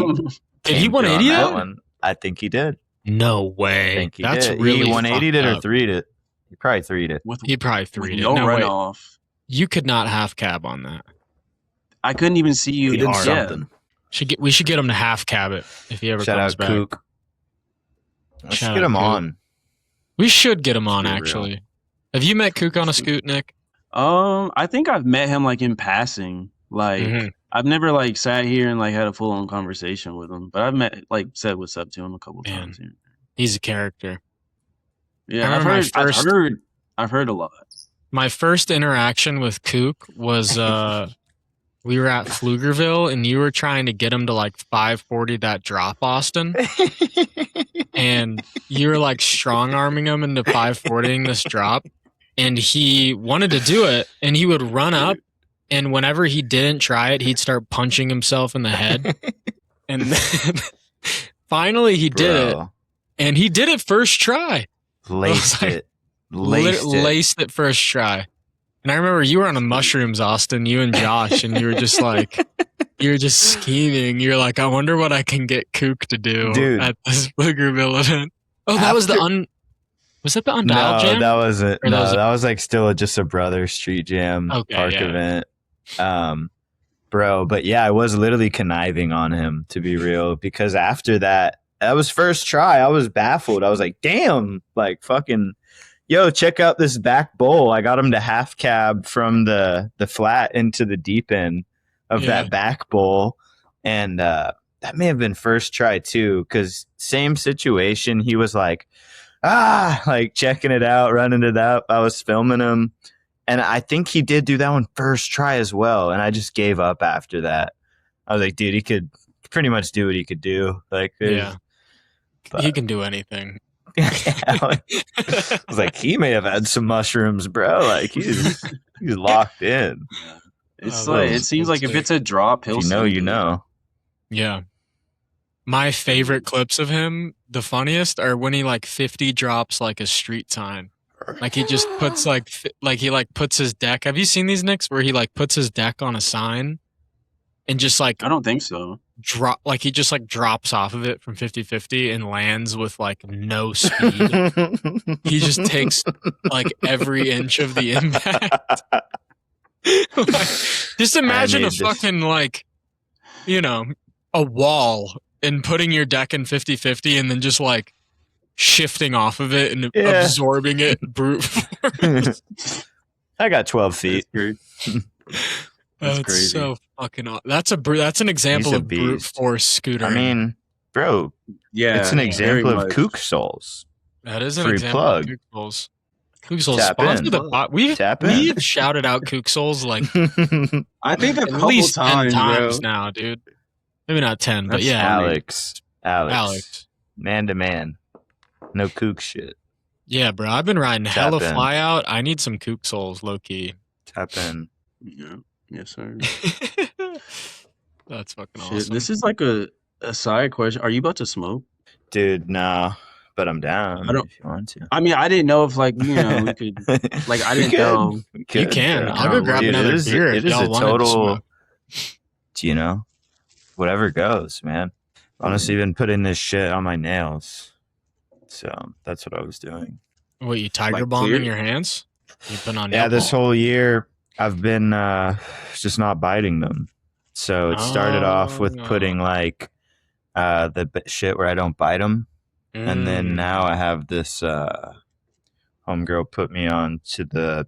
did he 180 that one? I think he did. No way. I think he That's did. really he 180'd it or 3'd it. He probably 3'd it. He probably 3'd it. No runoff. You could not half cab on that. I couldn't even see you. He did something. We should get him to half cab it if he ever comes back. Kook. Let's get him on. We should get him on actually. Real. Have you met Kook on a scoot, Nick? I think I've met him like in passing. Like I've never like sat here and like had a full on conversation with him, but I've met like said what's up to him a couple Man. times here. He's a character. Yeah, I remember I've heard a lot. My first interaction with Kook was we were at Pflugerville and you were trying to get him to like 540 that drop, Austin. And you were like strong arming him into 540ing this drop. And he wanted to do it and he would run up. And whenever he didn't try it, he'd start punching himself in the head. And then finally he did it. And he did it first try. Laced it. Laced it first try. And I remember you were on the mushrooms, Austin, you and Josh, and you were just like, you were just scheming. You're like, I wonder what I can get Kook to do at this Pflugerville event. Oh, that was was that the Undialed Jam? No, that wasn't. That was like still just a brother street jam park event. Bro, but yeah, I was literally conniving on him, to be real, because after that was first try. I was baffled. I was like, damn, like fucking, yo, check out this back bowl. I got him to half cab from the flat into the deep end of that back bowl. And that may have been first try too, because same situation. He was like, like checking it out, running it up. I was filming him. And I think he did do that one first try as well. And I just gave up after that. I was like, dude, he could pretty much do what he could do. Like, he can do anything. I was like, he may have had some mushrooms, bro. Like he's locked in. It's like it seems like if it's a drop, he'll you know. Yeah. My favorite clips of him, the funniest, are when he like 50 drops like a street sign. Like he just puts he puts his deck. Have you seen these Nicks where he like puts his deck on a sign and just like I don't think so. He just like drops off of it from 50-50 and lands with like no speed. He just takes like every inch of the impact. Like, just imagine a fucking like, you know, a wall and putting your deck in 50-50 and then just like shifting off of it and absorbing it brute force. I got 12 feet. That's crazy. So fucking awesome. That's an example of brute force scooter. I mean, bro, it's an example of Kook Souls. That is an example of Kook Souls. Kook Souls sponsored the bot. We've shouted out Kook Souls like I think at least 10 times now, dude. Maybe not 10, but yeah. Alex. Man to man. No Kook shit. Yeah, bro. I've been riding hella fly out. I need some Kook Souls, low key. Tap in. Yeah. Yes, sir. That's fucking awesome. This is like a side question. Are you about to smoke? Dude, no. But I'm down if you want to. I mean, I didn't know if like, you know, we could like I didn't know. You can. I'll go grab another beer if y'all want to smoke. You know, whatever goes, man. Honestly, been putting this shit on my nails. So that's what I was doing. What, you tiger bombing your hands? You put on this whole year I've been just not biting them. So it started off with putting like the shit where I don't bite them. And then now I have this homegirl put me on to the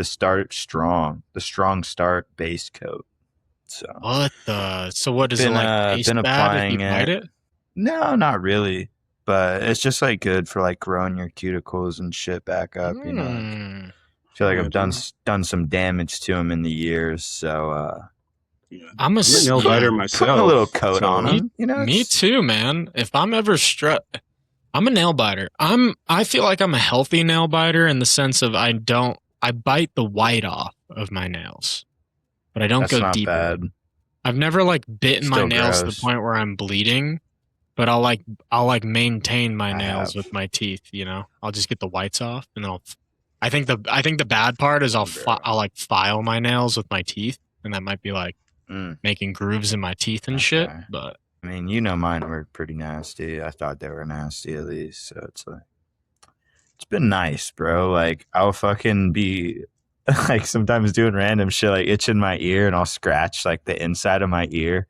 strong start base coat. So what does it like taste been applying bad if you bite it? No, not really. But it's just like good for like growing your cuticles and shit back up, you know. I feel like I've done some damage to them in the years, so I'm a nail biter myself. Putting a little coat on them, you know. Me too, man. If I'm ever I'm a nail biter. I feel like I'm a healthy nail biter in the sense of I bite the white off of my nails, but I don't go deeper. Bad. I've never like bitten my nails to the point where I'm bleeding, but I'll maintain my nails with my teeth. You know, I'll just get the whites off, and then I think the bad part is I'll like file my nails with my teeth, and that might be like making grooves in my teeth and shit, but. I mean, you know, mine were pretty nasty. I thought they were nasty at least. So it's like, it's been nice, bro. Like, I'll fucking be like sometimes doing random shit, like itching my ear, and I'll scratch like the inside of my ear.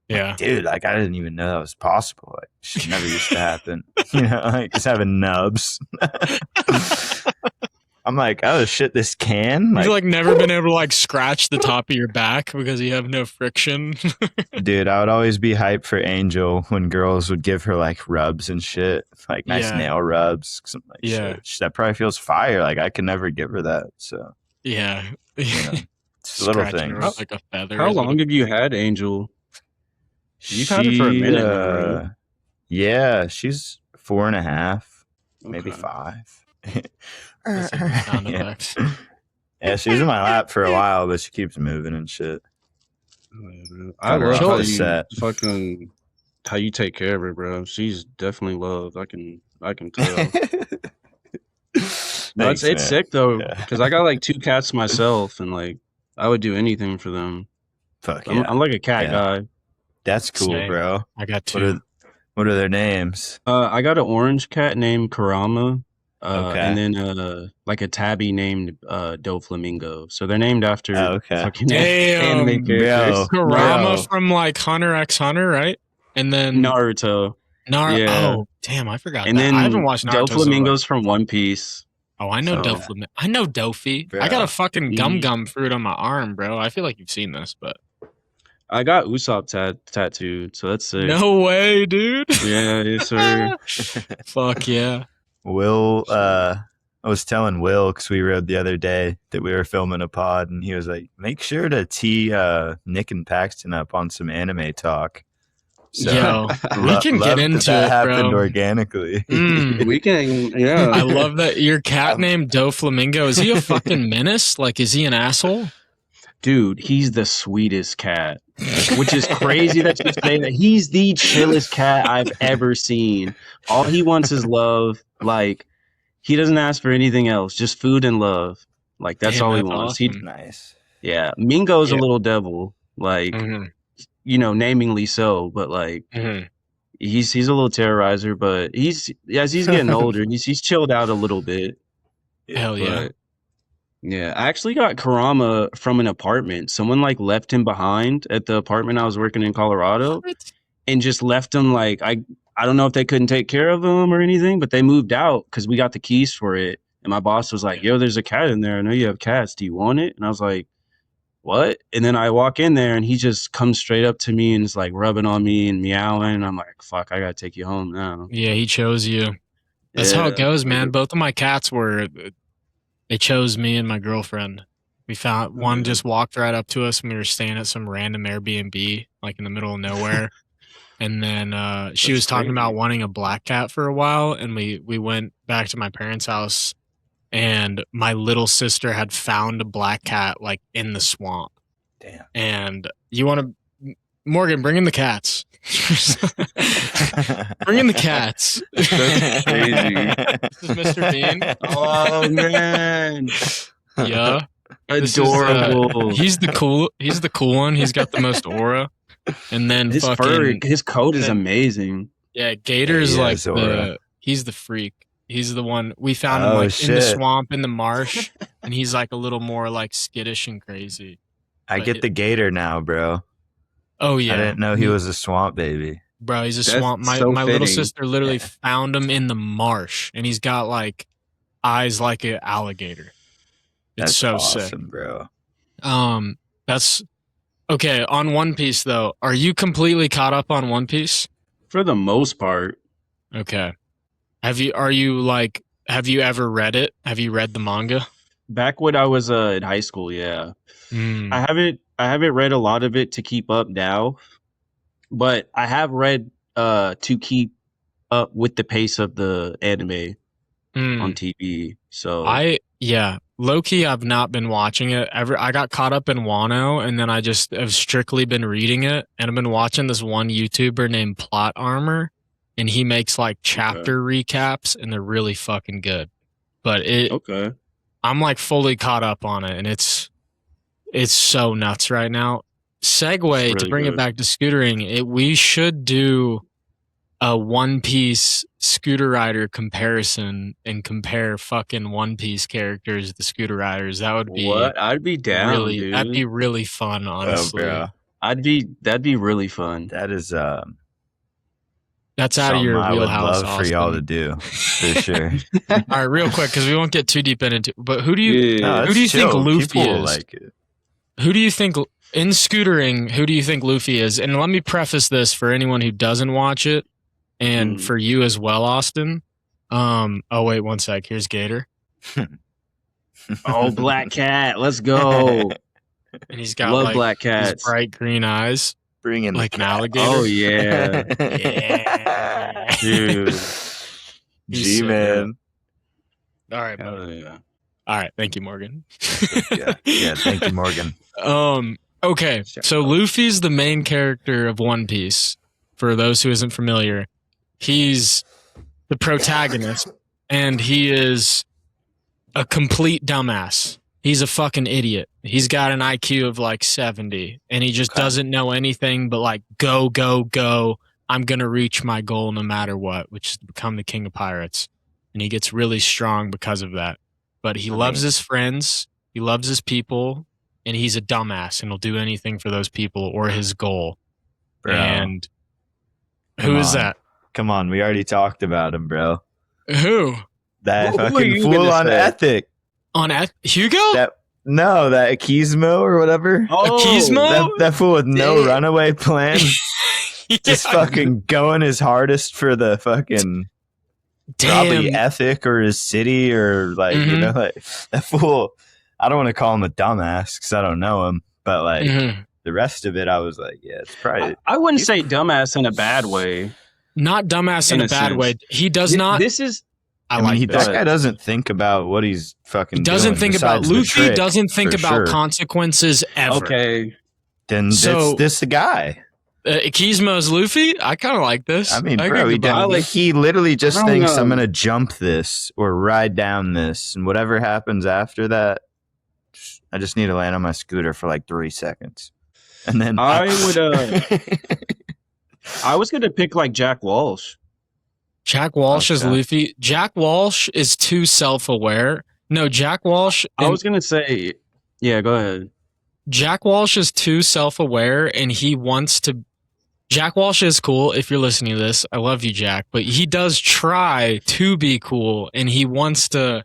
Yeah, like, dude, like I didn't even know that was possible. Like, shit never used to happen. You know, like just having nubs. I'm like, oh shit, this can? You've like never been able to like scratch the top of your back because you have no friction. dude, I would always be hyped for Angel when girls would give her like rubs and shit, like nice Yeah. nail rubs. 'Cause I'm like, Yeah. shit, that probably feels fire. Like I can never give her that. So Yeah. you know, it's little Scratching her things. with, like a feather. How is what long it- have you had Angel? You've had her for a minute now, right? Yeah, she's 4.5, maybe Okay. 5. That's a good sound Yeah. effects. Yeah, she was in my lap for a while, but she keeps moving and shit. I Got her love off how the you set. fucking how you take care of her, bro. She's definitely loved. I can tell. No, Thanks, it's man. sick though, Yeah. because I got like 2 cats myself, and like I would do anything for them. Fuck I'm, yeah. I'm like a cat Yeah. guy. That's cool, Same. bro. I got What are 2. what are their names? I got an orange cat named Karama, Okay. and then like a tabby named Doflamingo. So they're named after Oh, okay. fucking Damn, anime characters. Kurama Bro. from like Hunter x Hunter, right? And then Naruto. Naruto. Yeah. Oh, damn, I forgot And that. I haven't then watched Naruto. So like, Doflamingo's from One Piece. oh, I know So- Doflamingo. I know Dofi. Bro. I got a fucking Mhm. gum fruit on my arm, bro. I feel like you've seen this, but I got Usopp tattooed, so that's sick. no way, dude. Yeah, yes, sir. Fuck yeah. Will, I was telling Will because we rode the other day that we were filming a pod, and he was like, "Make sure to tee Nick and Paxton up on some anime talk." So, Yo, we can get love into that it, happened bro. organically. Mm. We can, yeah. I love that your cat named Doflamingo. Is he a fucking menace? Like, is he an asshole? Dude, he's the sweetest cat, which is crazy that you say that. He's the chillest cat I've ever seen. All he wants is love. Like, he doesn't ask for anything else, just food and love. Like, that's Damn, all he that's wants. awesome. Nice. Yeah, Mingo's a Yeah. little devil, like, Mhm, namingly so, but like, mhm. he's a little terrorizer, but as he's getting older, he's chilled out a little bit. Hell yeah. But yeah, I actually got Karama from an apartment. Someone like left him behind at the apartment I was working in Colorado and just left him like I don't know if they couldn't take care of him or anything, but they moved out because we got the keys for it. And my boss was like, "Yo, there's a cat in there. I know you have cats. Do you want it?" And I was like, "What?" And then I walk in there and he just comes straight up to me and is like rubbing on me and meowing. And I'm like, "Fuck, I gotta take you home now." Yeah, he chose you. That's how it Yeah. goes, man. Both of my cats they chose me and my girlfriend. We found one just walked right up to us when we were staying at some random Airbnb, like in the middle of nowhere. And then she That's was talking about crazy. wanting a black cat for a while, and we went back to my parents' house, and my little sister had found a black cat like in the swamp. Damn. And you want to, Morgan, bring in the cats. Bring in the cats. That's crazy. This is Mr. Bean. Oh man, Yeah. This is, adorable. he's the cool one. He's got the most aura. And then His fucking his coat is then- amazing. yeah, Gator's Yeah, he like has aura. he's the freak. He's the one we found him Oh, like in the shit. swamp in the marsh, and he's like a little more like skittish and crazy. I But get the gator now, bro. Oh yeah, I didn't know he was a swamp baby. bro. He's a That's swamp. My so little fitting. sister literally Yeah. found him in the marsh, and he's got like eyes like an alligator. It's That's so awesome, bro. sick. That's okay. On One Piece though, are you completely caught up on One Piece? For the most part, Okay. Have you ever read it? Have you read the manga? back when I was in high school, yeah. Mm. I haven't read a lot of it to keep up now, but I have read to keep up with the pace of the anime Mm. on TV. So Low key, I've not been watching it ever. I got caught up in Wano, and then I just have strictly been reading it, and I've been watching this one YouTuber named Plot Armor, and he makes like chapter recaps, and they're really fucking good. But okay. I'm like fully caught up on it, and it's so nuts right now. Segue It's to really bring it good. back to scootering. We should do a One Piece scooter rider comparison and compare fucking One Piece characters to scooter riders. That would be What? I'd be down, really dude. that'd be really fun, honestly. bro. That'd be really fun. That is That's out of your I would wheelhouse. love for y'all to do, for sure. All right, real quick, because we won't get too deep into. But who do you Yeah. who do you think Luffy People will is? like it. Who do you think in scootering? Who do you think Luffy is? And let me preface this for anyone who doesn't watch it, and for you as well, Austin. Oh wait, one sec. Here's Gator. Oh, Black Cat, let's go. And he's got Love like Black these Cats. bright green eyes, Bring in like the an cat. alligator. Oh yeah, Yeah. dude. He's so G-Man. All right, buddy. Hell yeah. All right, thank you, Morgan. Yeah, thank you, Morgan. Okay, so Luffy's the main character of One Piece. For those who isn't familiar, he's the protagonist, and he is a complete dumbass. He's a fucking idiot. He's got an IQ of like 70, and he just doesn't know anything but like go, go, go. I'm gonna reach my goal no matter what, which is to become the king of pirates. And he gets really strong because of that. But he loves his friends, he loves his people, and he's a dumbass and will do anything for those people or his goal. Bro. And Come who is on. that? Come on, we already talked about him, bro. Who? That Who are fucking you fool gonna on say? ethic. On Hugo? That Akizmo or whatever. Akizmo? That fool with no Damn. runaway plan. Just Yeah. fucking going his hardest for the fucking probably Damn. ethic or his city or like you know like that fool. I don't want to call him a dumbass because I don't know him, but like the rest of it, I was like, yeah, it's probably. I wouldn't say dumbass in a bad way. Not dumbass in In a a bad sense. way. He does not. This is I I mean, like that this. guy doesn't think about what he's fucking. He doesn't doing think about besides the Luffy. trick, Doesn't think for about sure. consequences ever. okay. Then So- this the guy. Akizmo's Luffy. I kind of like this. I mean, I bro, could buy it. he literally just I don't thinks know. I'm gonna jump this or ride down this, and whatever happens after that, I just need to land on my scooter for like 3 seconds, and then I would. I was gonna pick like Jack Walsh. Jack Walsh is Okay. Luffy. Jack Walsh is too self-aware. No, Jack Walsh. I was gonna say, yeah. Go ahead. Jack Walsh is too self-aware, and he wants to. Jack Walsh is cool. If you're listening to this, I love you, Jack. But he does try to be cool, and he wants to.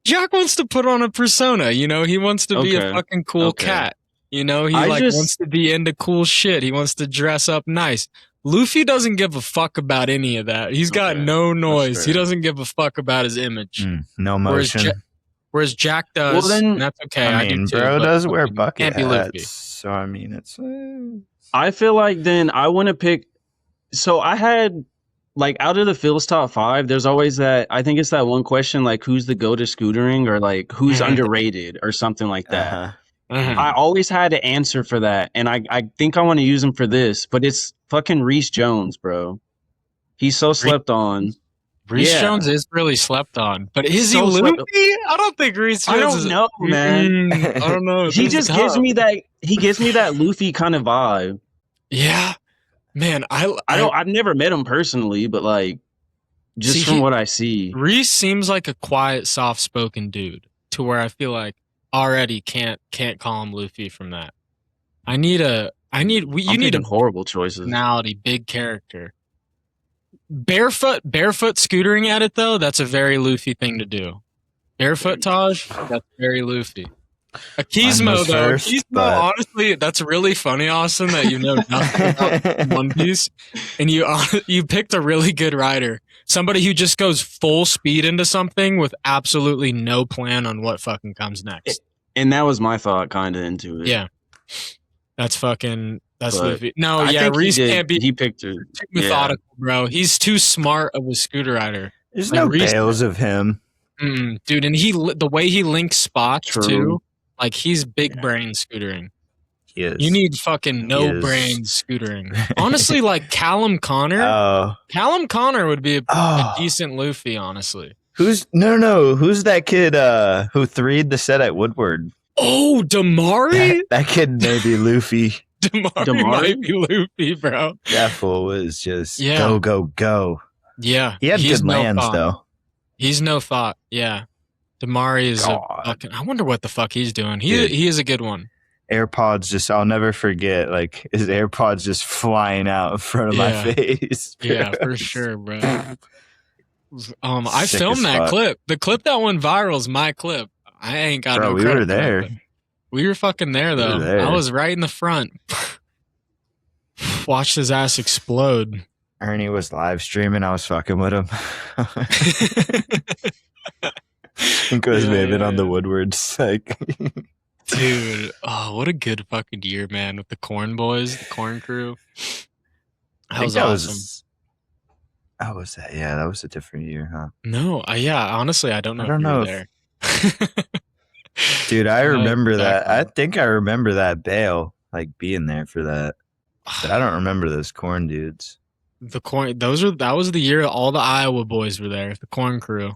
Jack wants to put on a persona. You know, he wants to be a Okay. fucking cool Okay. cat. You know, he I like just- wants to be into cool shit. He wants to dress up nice. Luffy doesn't give a fuck about any of that. He's got Okay. no noise. That's He fair. doesn't give a fuck about his image. no Whereas motion. Whereas Jack does. Well, then- and that's okay. I do mean, too, bro but does wear fucking bucket can't be Luffy. hats, so I mean, it's. I feel like then I want to pick. So I had like out of the Phil's top 5, there's always that. I think it's that one question like who's the go to scootering or like who's underrated or something like that. Uh-huh. Mhm. I always had an answer for that, and I think I want to use him for this, but it's fucking Reese Jones, bro. He's so slept on. Reese Yeah. Jones is really slept on, but is So he slept- Luffy? I don't think Reese Jones. I don't is, know, man. I don't know. He This is just gives tough. me that. He gives me that Luffy kind of vibe. Yeah, man. I've never met him personally, but like just See, from what I see. Reese seems like a quiet, soft-spoken dude, to where I feel like already can't call him Luffy from that. You need a I'm picking horrible choices. personality, big character. Barefoot scootering at it though, that's a very Luffy thing to do. Barefoot Taj, that's very Luffy. Akizmo Mine was though, first, Akizmo, but- honestly, that's really funny, Austin, that you know nothing about One Piece, and you picked a really good rider, somebody who just goes full speed into something with absolutely no plan on what fucking comes next. And that was my thought kind of into it. Yeah, that's But Luffy. No, I yeah, think Reese he did. can't be He picked it. too methodical, bro. He's too smart of a scooter rider. There's Like no Reese- bales of him. Dude, and the way he links spots True. too, like he's big brain scootering. He is. You need fucking He no is. brain scootering. Honestly, like Callum Connor Oh, would be a oh. decent Luffy. Honestly, Who's Who's that kid who threed the set at Woodward? oh Damari, That kid may be Luffy. Damari might be Luffy, bro. That fool was just Yeah. go, go, go. Yeah, He had he's good no lands thought. though. He's no thought. Yeah, Damari is God. I wonder what the fuck he's doing. Dude. He is a good one. AirPods just, I'll never forget, like, his AirPods just flying out in front of my Yeah. face. Yeah, for sure, bro. I Sick filmed as that fuck. clip. The clip that went viral is my clip. I ain't got Bro, no we credit were for that, there. but we were fucking there, We were though. there. I was right in the front. Watched his ass explode. Ernie was live streaming. I was fucking with him. I think it was maybe on the Woodwards. Like, dude, oh, what a good fucking year, man, with the Corn Boys, the Corn Crew. That was awesome. How was that? Yeah, that was a different year, huh? No, yeah, honestly, I don't know I don't if you know were if- there. Dude, I remember that. I Exactly. think I remember that bail, like being there for that. But I don't remember those corn dudes. The corn, that was the year all the Iowa boys were there, the Corn Crew.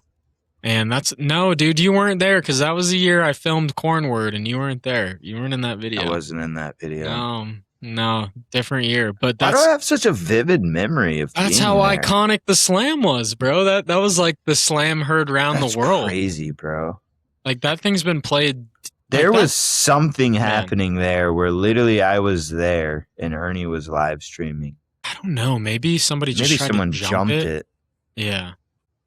And no, dude, you weren't there because that was the year I filmed Corn Word and you weren't there. You weren't in that video. I wasn't in that video. No, different year. But Why do I have such a vivid memory of that's being how there? iconic the slam was, bro. That was like the slam heard around the world. Crazy, bro. Like that thing's been played. There was something happening there where literally I was there and Ernie was live streaming. I don't know. Maybe somebody just tried someone to jumped it. Yeah.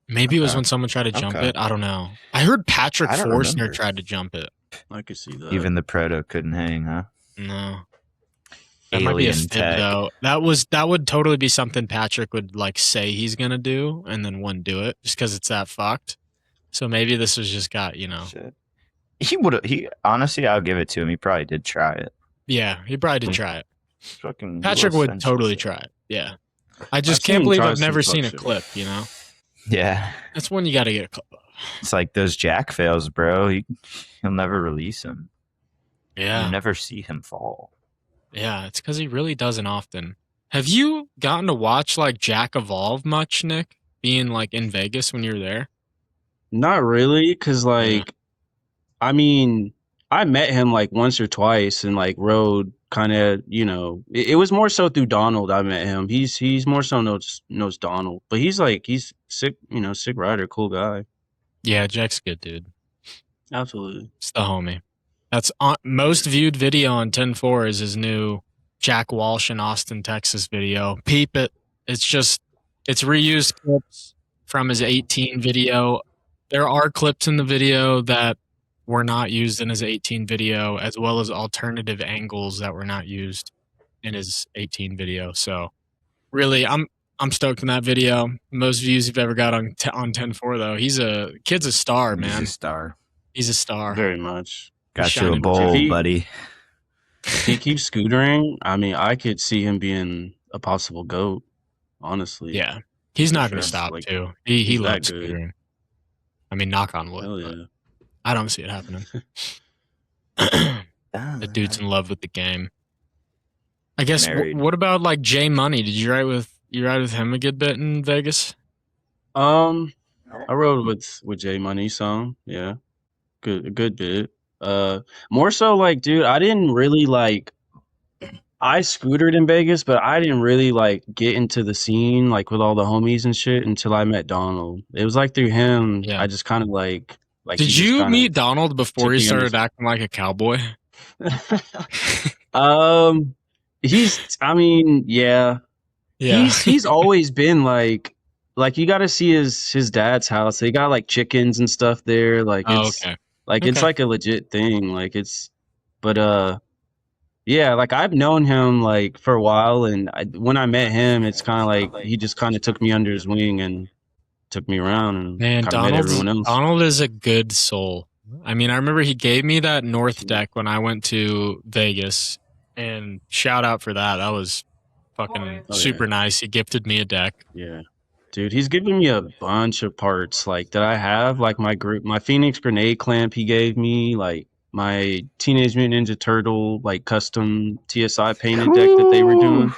Maybe it was when someone tried to jump it. I don't know. I heard Patrick Forstner tried to jump it. I could see that. Even the proto couldn't hang, huh? No. That might be a fib, though. That would totally be something Patrick would like say he's gonna do and then wouldn't do it just because it's that fucked. So maybe this was just got, Shit. He would have. Honestly, I'll give it to him. He probably did try it. Yeah, he probably did try it. Fucking Patrick would totally try it. Yeah. I just can't believe I've never seen a clip, Yeah. That's one you got to get a clip of. It's like those Jack fails, bro. He'll never release him. Yeah. You never see him fall. Yeah, it's because he really doesn't often. Have you gotten to watch like Jack evolve much, Nick? Being like in Vegas when you were there? Not really, because like, I mean, I met him like once or twice and like rode kind of, it was more so through Donald. I met him. He's more so knows Donald, but he's sick, sick rider, cool guy. Yeah, Jack's good, dude. Absolutely. It's the homie. That's most viewed video on TenFour is his new Jack Walsh in Austin, Texas video. Peep it. It's reused clips from his 18 video. There are clips in the video that were not used in his 18 video, as well as alternative angles that were not used in his 18 video. So really, I'm stoked in that video. Most views you've ever got on TenFour, though. Kid's a star, man. He's a star. He's a star. Very much. Got you a bowl, buddy. If he keeps scootering, I mean, I could see him being a possible GOAT, honestly. Yeah. He's not going to stop, too. He loves scootering. I mean, knock on wood. Hell yeah. I don't see it happening. The dude's in love with the game. I guess, what about, like, J Money? Did you ride with him a good bit in Vegas? I rode with J Money some, yeah. A good bit. More so like, dude, I didn't really like. I scootered in Vegas, but I didn't really like get into the scene like with all the homies and shit until I met Donald. It was like through him, I just kind of like. Did you meet Donald before he started acting like a cowboy? I mean, yeah. He's always been like you got to see his dad's house. They got like chickens and stuff there. Like it's it's like a legit thing. Like yeah, like I've known him like for a while, and when I met him, it's kind of like he just kind of took me under his wing and took me around and met everyone else. Donald is a good soul. I mean, I remember he gave me that North deck when I went to Vegas, and shout out for that. That was fucking super nice. He gifted me a deck. Yeah. Dude, he's given me a bunch of parts like that I have, like my Phoenix grenade clamp he gave me, like my Teenage Mutant Ninja Turtle like custom TSI painted deck that they were doing.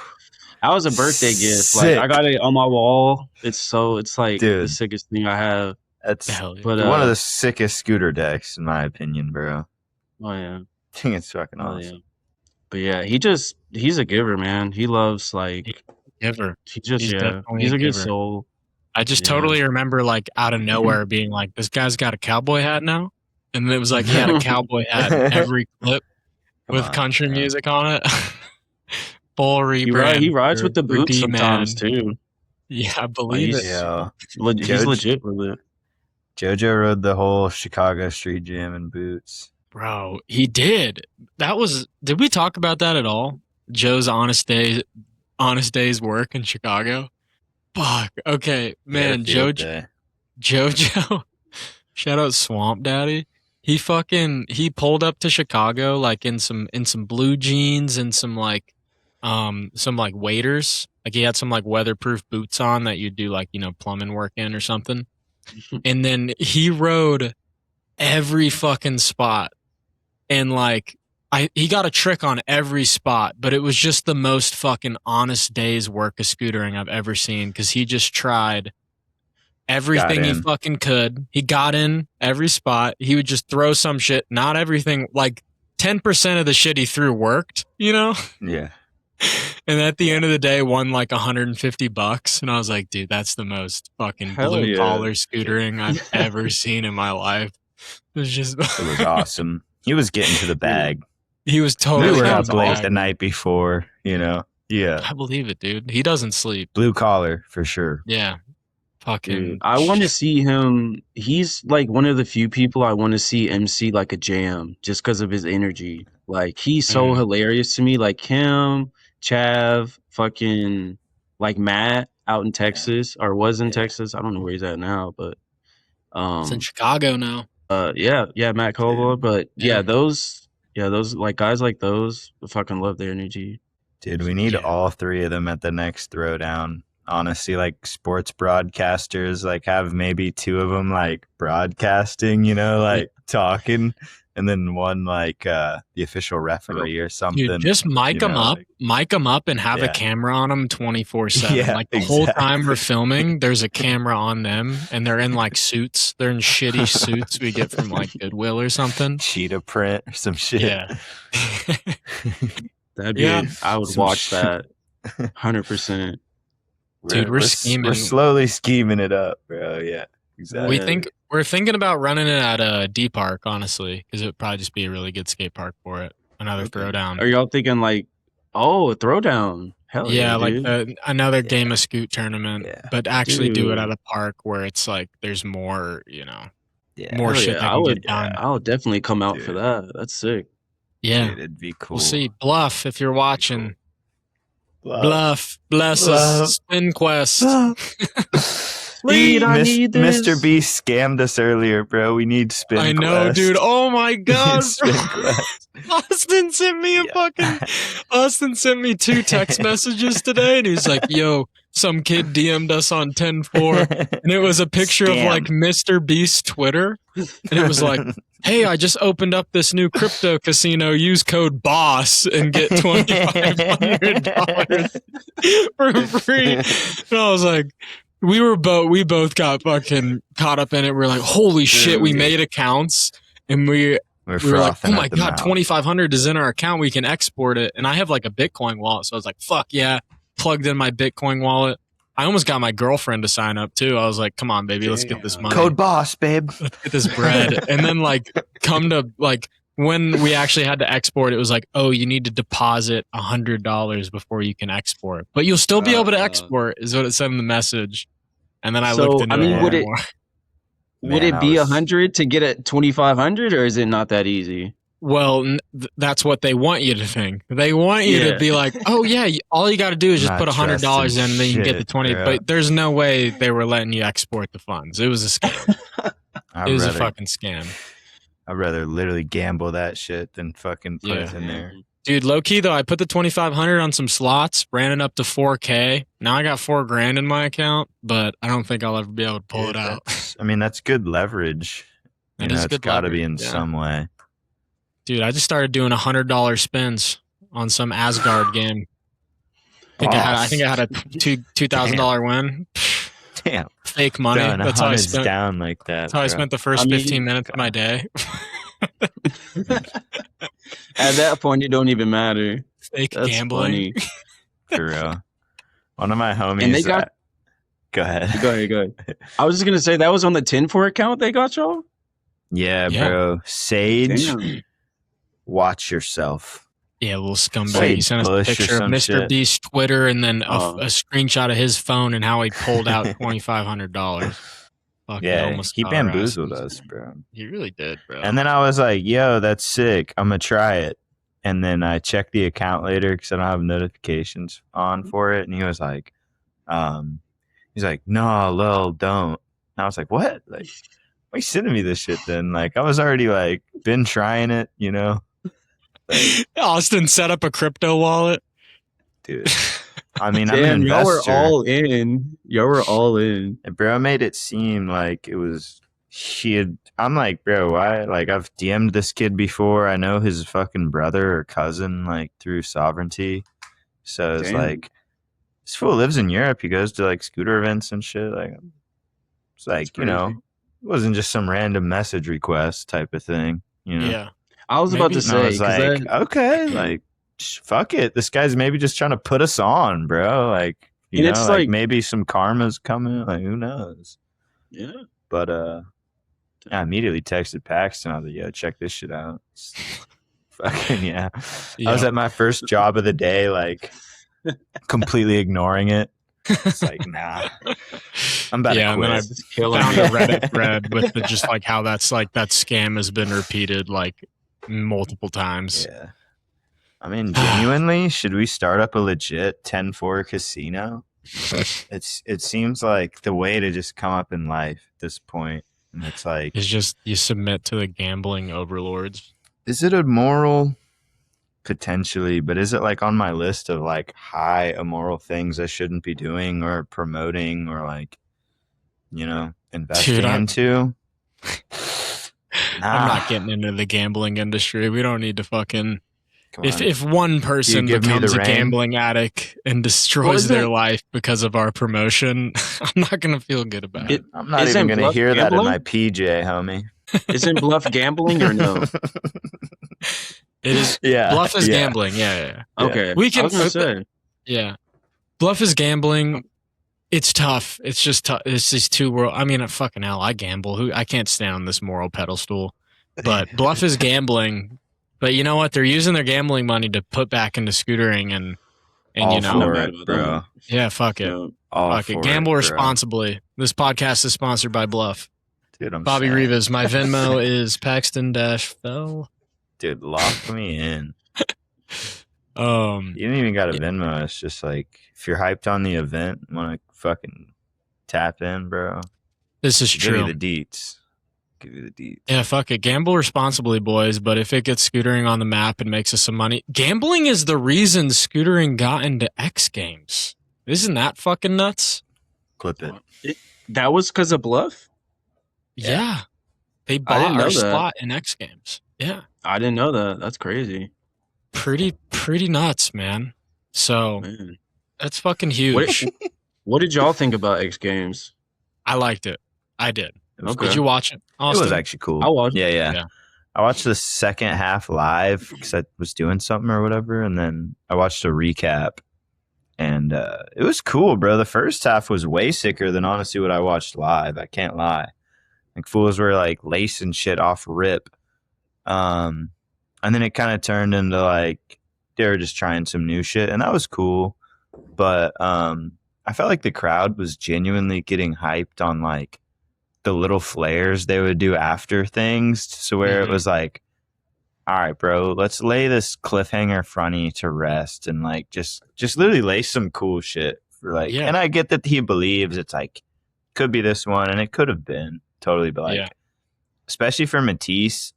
That was a birthday gift. Like I got it on my wall. It's like the sickest thing I have. That's one of the sickest scooter decks in my opinion, bro. Oh yeah. I think it's fucking awesome. Yeah. But yeah, he's a giver, man. He loves like giver. He's a good soul. I just totally remember like out of nowhere being like, this guy's got a cowboy hat now. And it was like he had a cowboy hat in every clip. with country bro. music on it. Full He rebrand. rides with the for boots sometimes D-Man. too. Yeah, I Like, believe it. Yeah, he's legit with it. JoJo rode the whole Chicago street jam in boots. Bro, he did. Did we talk about that at all? Joe's honest day's work in Chicago? Fuck. Okay, He had a man, field day. JoJo. Shout out Swamp Daddy. He pulled up to Chicago like in some blue jeans and some like waders. Like he had some like weatherproof boots on that you do like, plumbing work in or something. And then he rode every fucking spot. And like he got a trick on every spot, but it was just the most fucking honest day's work of scootering I've ever seen because he just tried everything he fucking could. He got in every spot. He would just throw some shit. Not everything, like 10% of the shit he threw worked, Yeah. And at the end of the day, won like $150. And I was like, dude, that's the most fucking blue collar scootering I've ever seen in my life. It was awesome. He was getting to the bag. He was totally. We were up late the night before, Yeah. I believe it, dude. He doesn't sleep. Blue collar for sure. Yeah. Fucking. Dude, I want to see him. He's like one of the few people I want to see MC like a jam just because of his energy. Like he's so hilarious to me. Like him, Chav, fucking like Matt out in Texas or was in Texas. I don't know where he's at now, but it's in Chicago now. Yeah, Matt Caldwell. But those like guys like those, I fucking love their energy. Dude, we need all three of them at the next throwdown. Honestly, like sports broadcasters, like have maybe two of them like broadcasting, like talking, and then one like the official referee or something. Dude, just mic them up, and have a camera on them 24/7. Yeah, like the whole time we're filming, there's a camera on them, and they're in like suits. They're in shitty suits we get from like Goodwill or something. Cheetah print or some shit. Yeah. That'd be. I would watch that. 100%. Dude, we're scheming. We're slowly scheming it up, bro. Yeah, exactly. We're thinking about running it at a D Park, honestly, because it would probably just be a really good skate park for it. Another throwdown. Are y'all thinking like, a throwdown? Hell yeah, like another game of scoot tournament, but actually do it at a park where it's like there's more, more shit that can get done. I'll definitely come out for that. That's sick. Yeah, dude, it'd be cool. We'll see. Bluff, if you're watching. Bluff, bless us, Spin Quest. Lead, I need this. Mr. Beast scammed us earlier, bro. We need Spin Quest. I know, dude. Oh my god, Austin sent me Austin sent me 2 text messages today, and he's like, "Yo, some kid DM'd us on TenFour, and it was a picture of like Mr. Beast's Twitter, and it was like." Hey, I just opened up this new crypto casino. Use code BOSS and get $2,500 for free. And I was like, we both got fucking caught up in it. We're like, holy shit, we made accounts, and we were like, oh my god, 2,500 is in our account. We can export it, and I have like a Bitcoin wallet, so I was like, fuck yeah, plugged in my Bitcoin wallet. I almost got my girlfriend to sign up too. I was like, come on, baby, let's get this money. Code boss, babe. Let's get this bread. And then like come to like when we actually had to export, it was like, oh, you need to deposit $100 before you can export. But you'll still be able to export, is what it said in the message. And then I looked into it. Would it be 100 to get at 2,500, or is it not that easy? Well, that's what they want you to think. They want you to be like, oh yeah, all you got to do is just put $100 in, and then you can get the 20. Bro. But there's no way they were letting you export the funds. It was a scam. It was a fucking scam. I'd rather literally gamble that shit than fucking put it in there. Dude, low key though, I put the 2,500 on some slots, ran it up to 4K. Now I got $4,000 in my account, but I don't think I'll ever be able to pull it out. I mean, that's good leverage. It's got to be in some way. Dude, I just started doing $100 spins on some Asgard game. I think I had a $2,000 win. Damn. Fake money. That's how I spent. Down like that. That's how I spent the first 15 minutes of my day. At that point, it don't even matter. Fake gambling. For real. One of my homies. And they got. Go ahead. Go ahead. I was just gonna say that was on the TenFour account they got y'all. Yeah, bro. Sage. Damn. watch yourself. Yeah, little scumbag. Say He sent us a Bush or picture of some Mr. shit. Beast's Twitter and then a Oh. screenshot of his phone and how he pulled out $2,500. Fucking Yeah, almost he got our bamboozled asses. us, bro. He really did, bro. And then I was like, yo, that's sick. I'm going to try it. And then I checked the account later because I don't have notifications on for it. And he was like, no, Lil, don't. And I was like, what? Like, why are you sending me this shit then? Like, I was already like, been trying it, you know? Like, Austin set up a crypto wallet. dude. I mean, I'm an Damn, y'all were investor. all in. Y'all were all in. And bro made it seem like it was I'm like, bro, why? Like, I've DM'd this kid before. I know his fucking brother or cousin, like, through Sovereignty. So it's Damn. like, this fool lives in Europe. He goes to like scooter events and shit. Like, it's like, you know, it wasn't just some random message request type of thing, you know? Yeah. I was about to And I say, was like, okay, like, fuck it. This guy's maybe just trying to put us on, bro. Like, you And know, it's like, like- maybe some karma's coming. Like, who knows? yeah. But I immediately texted Paxton. I was like, yo, check this shit out. Fucking yeah. I was at my first job of the day, like, completely ignoring it. It's like, nah. I'm about to and then I quit. found a Reddit thread with just like how that's like that scam has been repeated like multiple times. Yeah. I mean, genuinely, should we start up a legit TenFour casino? It seems like the way to just come up in life at this point. And it's like, It's just you submit to the gambling overlords. is it immoral? Potentially, but is it like on my list of like high immoral things I shouldn't be doing or promoting or like, you know, investing into? I'm not getting into the gambling industry. We don't need to fucking. Come on. If one person give me becomes the a rein? gambling addict and destroys their life because of our promotion, I'm not gonna feel good about it. I'm not Isn't even going to bluff hear that in gambling? my PJ, homie. Isn't bluff gambling or no? It is. Yeah. Bluff is yeah. gambling. Yeah. Okay. We can- I was gonna say. Yeah. Bluff is gambling. It's tough. It's just tough. It's these two world. I mean, fucking hell, I gamble. I can't stand on this moral pedestal. But bluff is gambling. But you know what? They're using their gambling money to put back into scootering and All you know, for Not it, bad, bro. yeah, fuck it. No. All Fuck it. for Gamble bro. responsibly. This podcast is sponsored by Bluff. Dude, I'm Bobby saying. Rivas. My Venmo is Paxton-Fell. Dude, lock me in. Um, You don't even got a Venmo. It's just like, if you're hyped on the event, want to fucking tap in, bro. this is Give true. you the deets. Give you the deets. Yeah, fuck it. Gamble responsibly, boys. But if it gets scootering on the map and makes us some money, gambling is the reason scootering got into X Games. Isn't that fucking nuts? Clip it. That was because of bluff? Yeah. They I didn't bought know our that. spot in X Games. Yeah. I didn't know that. That's crazy. Pretty nuts, man. So Man. that's fucking huge. What did y'all think about X Games? I liked it. I did. It was Okay. Did you watch it? It Austin? was actually cool. I watched. Yeah. Yeah. I watched the second half live because I was doing something or whatever, and then I watched a recap, and it was cool, bro. The first half was way sicker than honestly what I watched live. I can't lie. Like, fools were like lacing shit off rip, and then it kind of turned into like they were just trying some new shit, and that was cool. But I felt like the crowd was genuinely getting hyped on like the little flares they would do after things. So where it was like, all right, bro, let's lay this cliffhanger fronty to rest and like just literally lay some cool shit for like, Yeah. and I get that he believes it's like, could be this one and it could have been totally, but like, Yeah. especially for Matisse,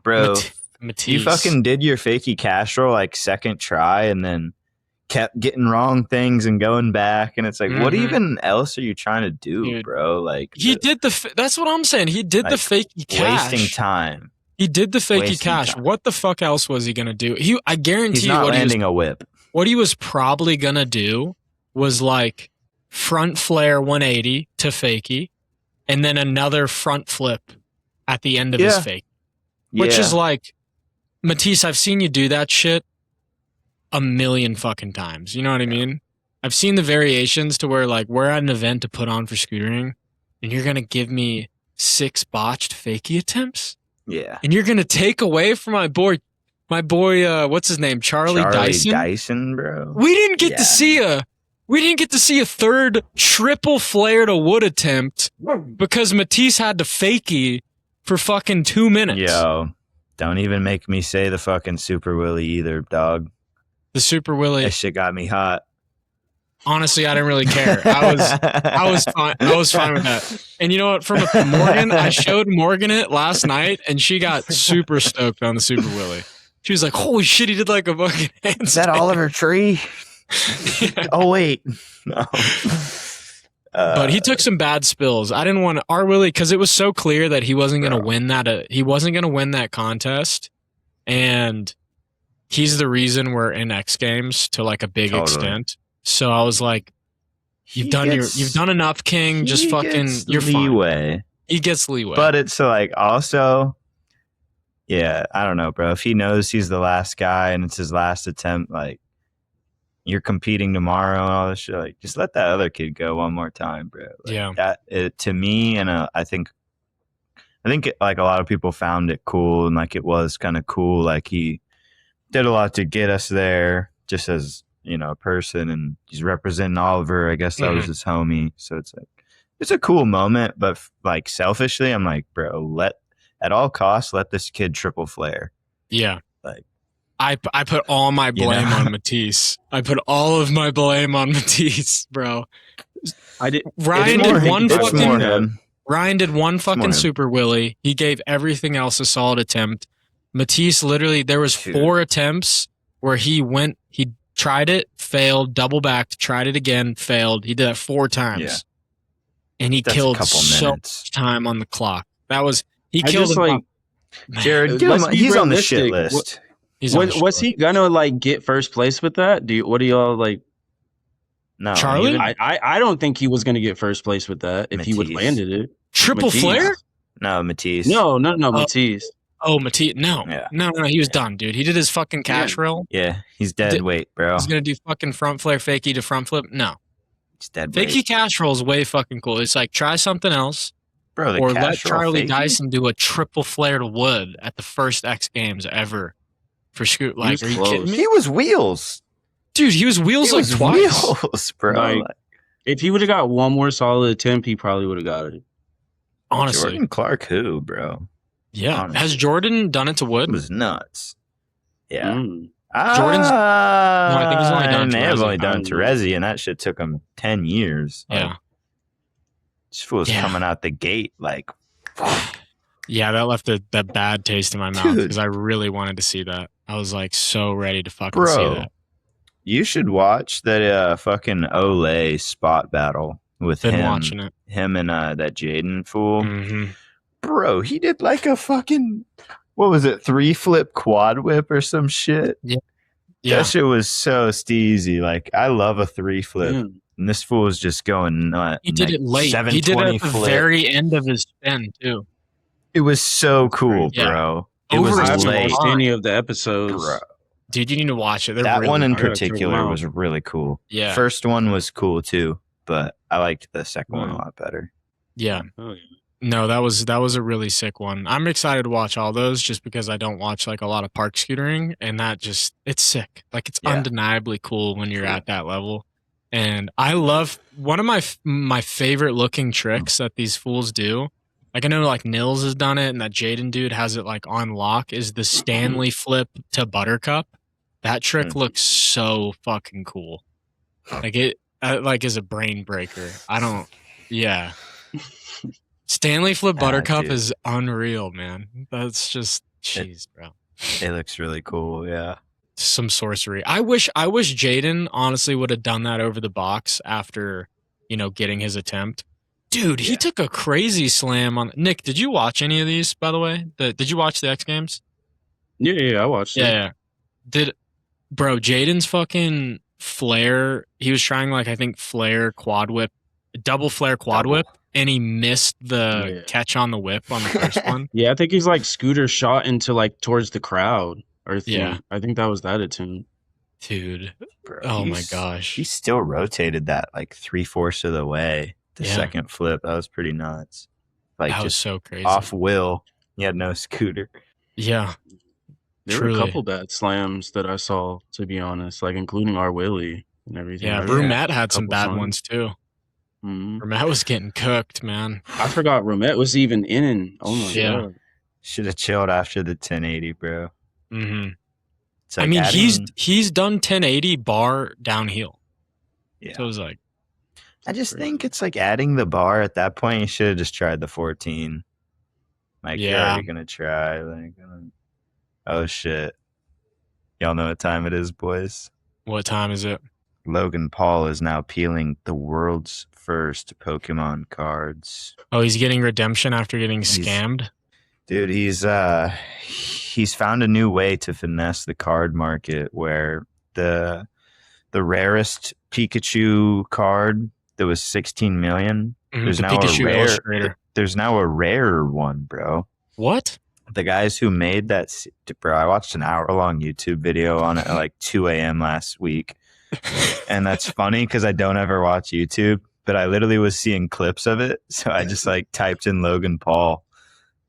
bro, Matisse. you fucking did your fakey cash roll like second try and then kept getting wrong things and going back, and it's like, what Mhm. even else are you trying to do, Dude. bro? Like, He did that's what I'm saying. He did the Like, fakey cash. wasting time. He did the fakey Wasting cash. time. What the fuck else was he gonna do? I guarantee He's you not what landing a whip. what he was probably gonna do was like front flare 180 to fakey, and then another front flip at the end of his Yeah. fake. Which is like, Matisse, I've seen you do that shit a million fucking times. You know what I mean? I've seen the variations to where like we're at an event to put on for scootering, and you're gonna give me 6 botched fakey attempts, yeah. and you're gonna take away from my board. My boy, what's his name? Charlie Dyson. bro. We didn't get to see a third triple flare to wood attempt because Matisse had to fakie for fucking 2 minutes. Yo, don't even make me say the fucking Super Willy either, dog. The Super Willy. That shit got me hot. Honestly, I didn't really care. I was fine. I was fine with that. And you know what? From Morgan, I showed Morgan it last night, and she got super stoked on the Super Willy. She was like, "Holy shit, he did like a fucking handstand." Is that Oliver Tree? Yeah. Oh wait, no. But he took some bad spills. I didn't want our Willy because it was so clear that he wasn't going to win that. He wasn't going to win that contest, and he's the reason we're in X Games to like a big extent. So I was like, "You've done enough, King. Just fucking, you're leeway. Fine." He gets leeway, but it's like also, yeah, I don't know, bro. If he knows he's the last guy and it's his last attempt, like you're competing tomorrow and all this shit, like just let that other kid go one more time, bro. Like, that to me, and I think like a lot of people found it cool and like it was kind of cool. Like he did a lot to get us there, just as a person, and he's representing Oliver. I guess that was his homie, so it's like it's a cool moment. But like selfishly, I'm like, bro, at all costs, let this kid triple flare. Yeah, like I put all my blame on Matisse. I put all of my blame on Matisse, bro. Ryan did one fucking Super Willy. He gave everything else a solid attempt. Matisse literally, there was 4 attempts where he tried it, failed, double backed, tried it again, failed. He did that 4 times. Yeah. And he killed so much time on the clock. He killed him. Jared, he's on the shit list. Was he gonna like get first place with that? What do y'all like? No, Charlie. I don't think he was gonna get first place with that if he would have landed it. Triple flare? No, Matisse. No, Matisse. Oh, Matisse. No. He was done, dude. He did his fucking cash roll. Yeah, he's dead weight, bro. He's gonna do fucking front flare fakie to front flip. No, he's dead fakie weight. Cash roll is way fucking cool. It's like try something else, bro. Or let Charlie Dyson do a triple flare to wood at the first X Games ever for Scoot. Like, are you kidding me? He was wheels, dude. He was wheels like twice, wheels, bro. Like, if he would have got one more solid attempt, he probably would have got it. Honestly, Jordan Clark, who, bro? Yeah, honestly. Has Jordan done it to wood? It was nuts. Yeah, Jordan's. No, I think he's only done. They have only done Terezi, and that shit took him 10 years. Yeah, this fool's coming out the gate like. Yeah, that left that bad taste in my mouth because I really wanted to see that. I was like so ready to fucking see that. You should watch that fucking Olay spot battle with him. Watching it. Him and that Jaden fool. Mm-hmm. Bro, he did like a fucking, what was it, 3-flip quad whip or some shit? Yeah. That shit was so steezy. Like, I love a 3-flip. And this fool was just going nuts. He did it late. He did it at the very end of his spin, too. It was so cool, bro. It was late. Any of the episodes. Bro. Dude, you need to watch it. That really one in particular was really cool. Yeah. First one was cool, too. But I liked the second one a lot better. Yeah. No, that was a really sick one. I'm excited to watch all those just because I don't watch like a lot of park scootering, and it's sick. Like it's undeniably cool when you're at that level. And I love one of my favorite looking tricks that these fools do. Like I know like Nils has done it and that Jaden dude has it like on lock is the Stanley flip to Buttercup. That trick looks so fucking cool. Like it is a brain breaker. Stanley flip Buttercup is unreal, man. That's just jeez, bro. It looks really cool, yeah. Some sorcery. I wish Jaden honestly would have done that over the box after, getting his attempt. Dude, he took a crazy slam on Nick. Did you watch any of these, by the way? Did you watch the X Games? Yeah, I watched it. Yeah. Bro, Jaden's fucking flare, he was trying like I think flare quad whip, double flare quad whip. And he missed the catch on the whip on the first one. Yeah, I think he's like scooter shot into like towards the crowd. I think that was that attempt. Dude. Bro, oh my gosh. He still rotated that like 3/4 of the way. The second flip. That was pretty nuts. Like that just was so crazy. Off will. He had no scooter. Yeah. There were a Truly. couple bad slams that I saw, to be honest, like including our Willie and everything. Yeah, I remember Brumette had some couple bad slams. ones too. Mhm. Brumette was getting cooked, man. I forgot Romette was even in. Oh my Yeah. god. Should have chilled after the 1080, bro. Mm-hmm. It's I like mean, adding, he's done 1080 bar downhill. yeah. So it was like, I just think it's like adding the bar at that point. You should have just tried the 14. Like you're Yeah. already gonna try. Like, oh shit, y'all know what time it is, boys. what time is it? Logan Paul is now peeling the world's first Pokemon cards. Oh, he's getting redemption after getting He's- scammed. Dude, he's found a new way to finesse the card market where the rarest Pikachu card that was 16 million. There's The now Pikachu a rare. illustrator. There's now a rarer one, bro. What? The guys who made that, bro. I watched an hour-long YouTube video on it at like 2 a.m. last week, and that's funny because I don't ever watch YouTube, but I literally was seeing clips of it, so I just like typed in Logan Paul.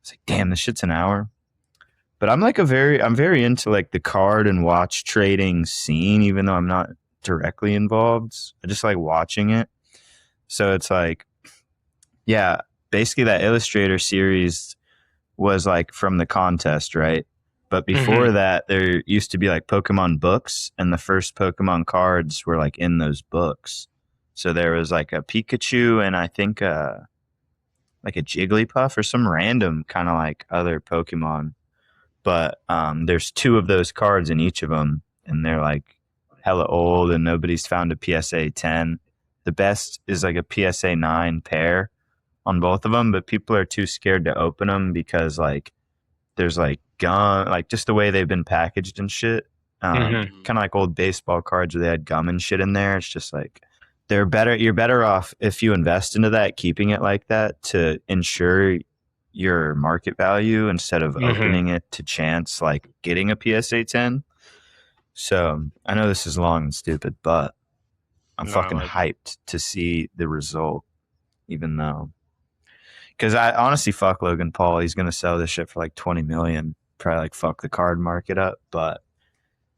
It's like, damn, this shit's an hour. But I'm very into like the card and watch trading scene, even though I'm not directly involved. I just like watching it. So it's like, yeah, basically that Illustrator series was like from the contest, right? But before that, there used to be like Pokemon books, and the first Pokemon cards were like in those books. So there was like a Pikachu and I think like a Jigglypuff or some random kind of like other Pokemon. But there's 2 of those cards in each of them, and they're like hella old, and nobody's found a PSA 10. The best is like a PSA 9 pair on both of them, but people are too scared to open them because like there's like gum, like just the way they've been packaged and shit. Kind of like old baseball cards where they had gum and shit in there. It's just like you're better off if you invest into that, keeping it like that to ensure your market value instead of opening it to chance like getting a PSA 10. So I know this is long and stupid, but I'm fucking hyped to see the result, even though, because I honestly fuck Logan Paul. He's gonna sell this shit for like 20 million, probably like fuck the card market up. But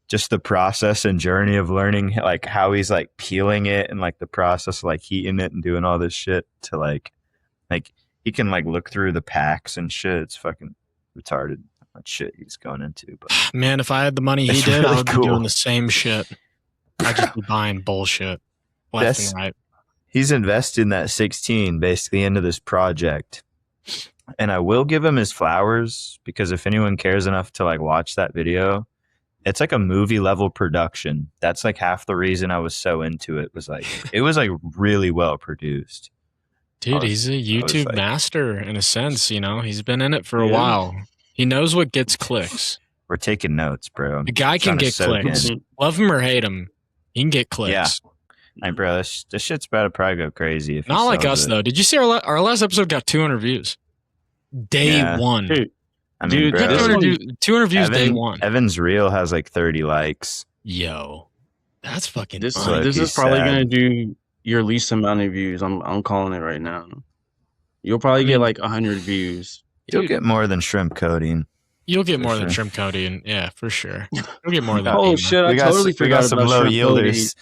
just the process and journey of learning like how he's like peeling it and like the process of like heating it and doing all this shit to like he can like look through the packs and shit. It's fucking retarded what shit he's going into. But man, if I had the money he It's did, really I would cool. be doing the same shit. I'd just be buying bullshit left and right. He's invested that 16 basically into this project. And I will give him his flowers because if anyone cares enough to like watch that video, it's like a movie level production. That's like half the reason I was so into it. It was like really well produced. Dude, he's a YouTube like, master in a sense, you know. He's been in it for a while. He knows what gets clicks. We're taking notes, bro. The guy can get clicks. Love him or hate him, he can get clicks. Yeah. Hey, bro, this shit's about to probably go crazy. If Not like us, though. Did you see our last episode got 200 views? Day one. Dude, I mean, bro, 200 views day one. Evan's reel has like 30 likes. Yo, that's fucking This fun. is probably going to do your least amount of views. I'm calling it right now. You'll probably get like 100 views. You'll get more than shrimp coating. You'll get more than shrimp coating. Yeah, for sure. You'll get more than Oh, shit. I totally forgot some about low shrimp yielders.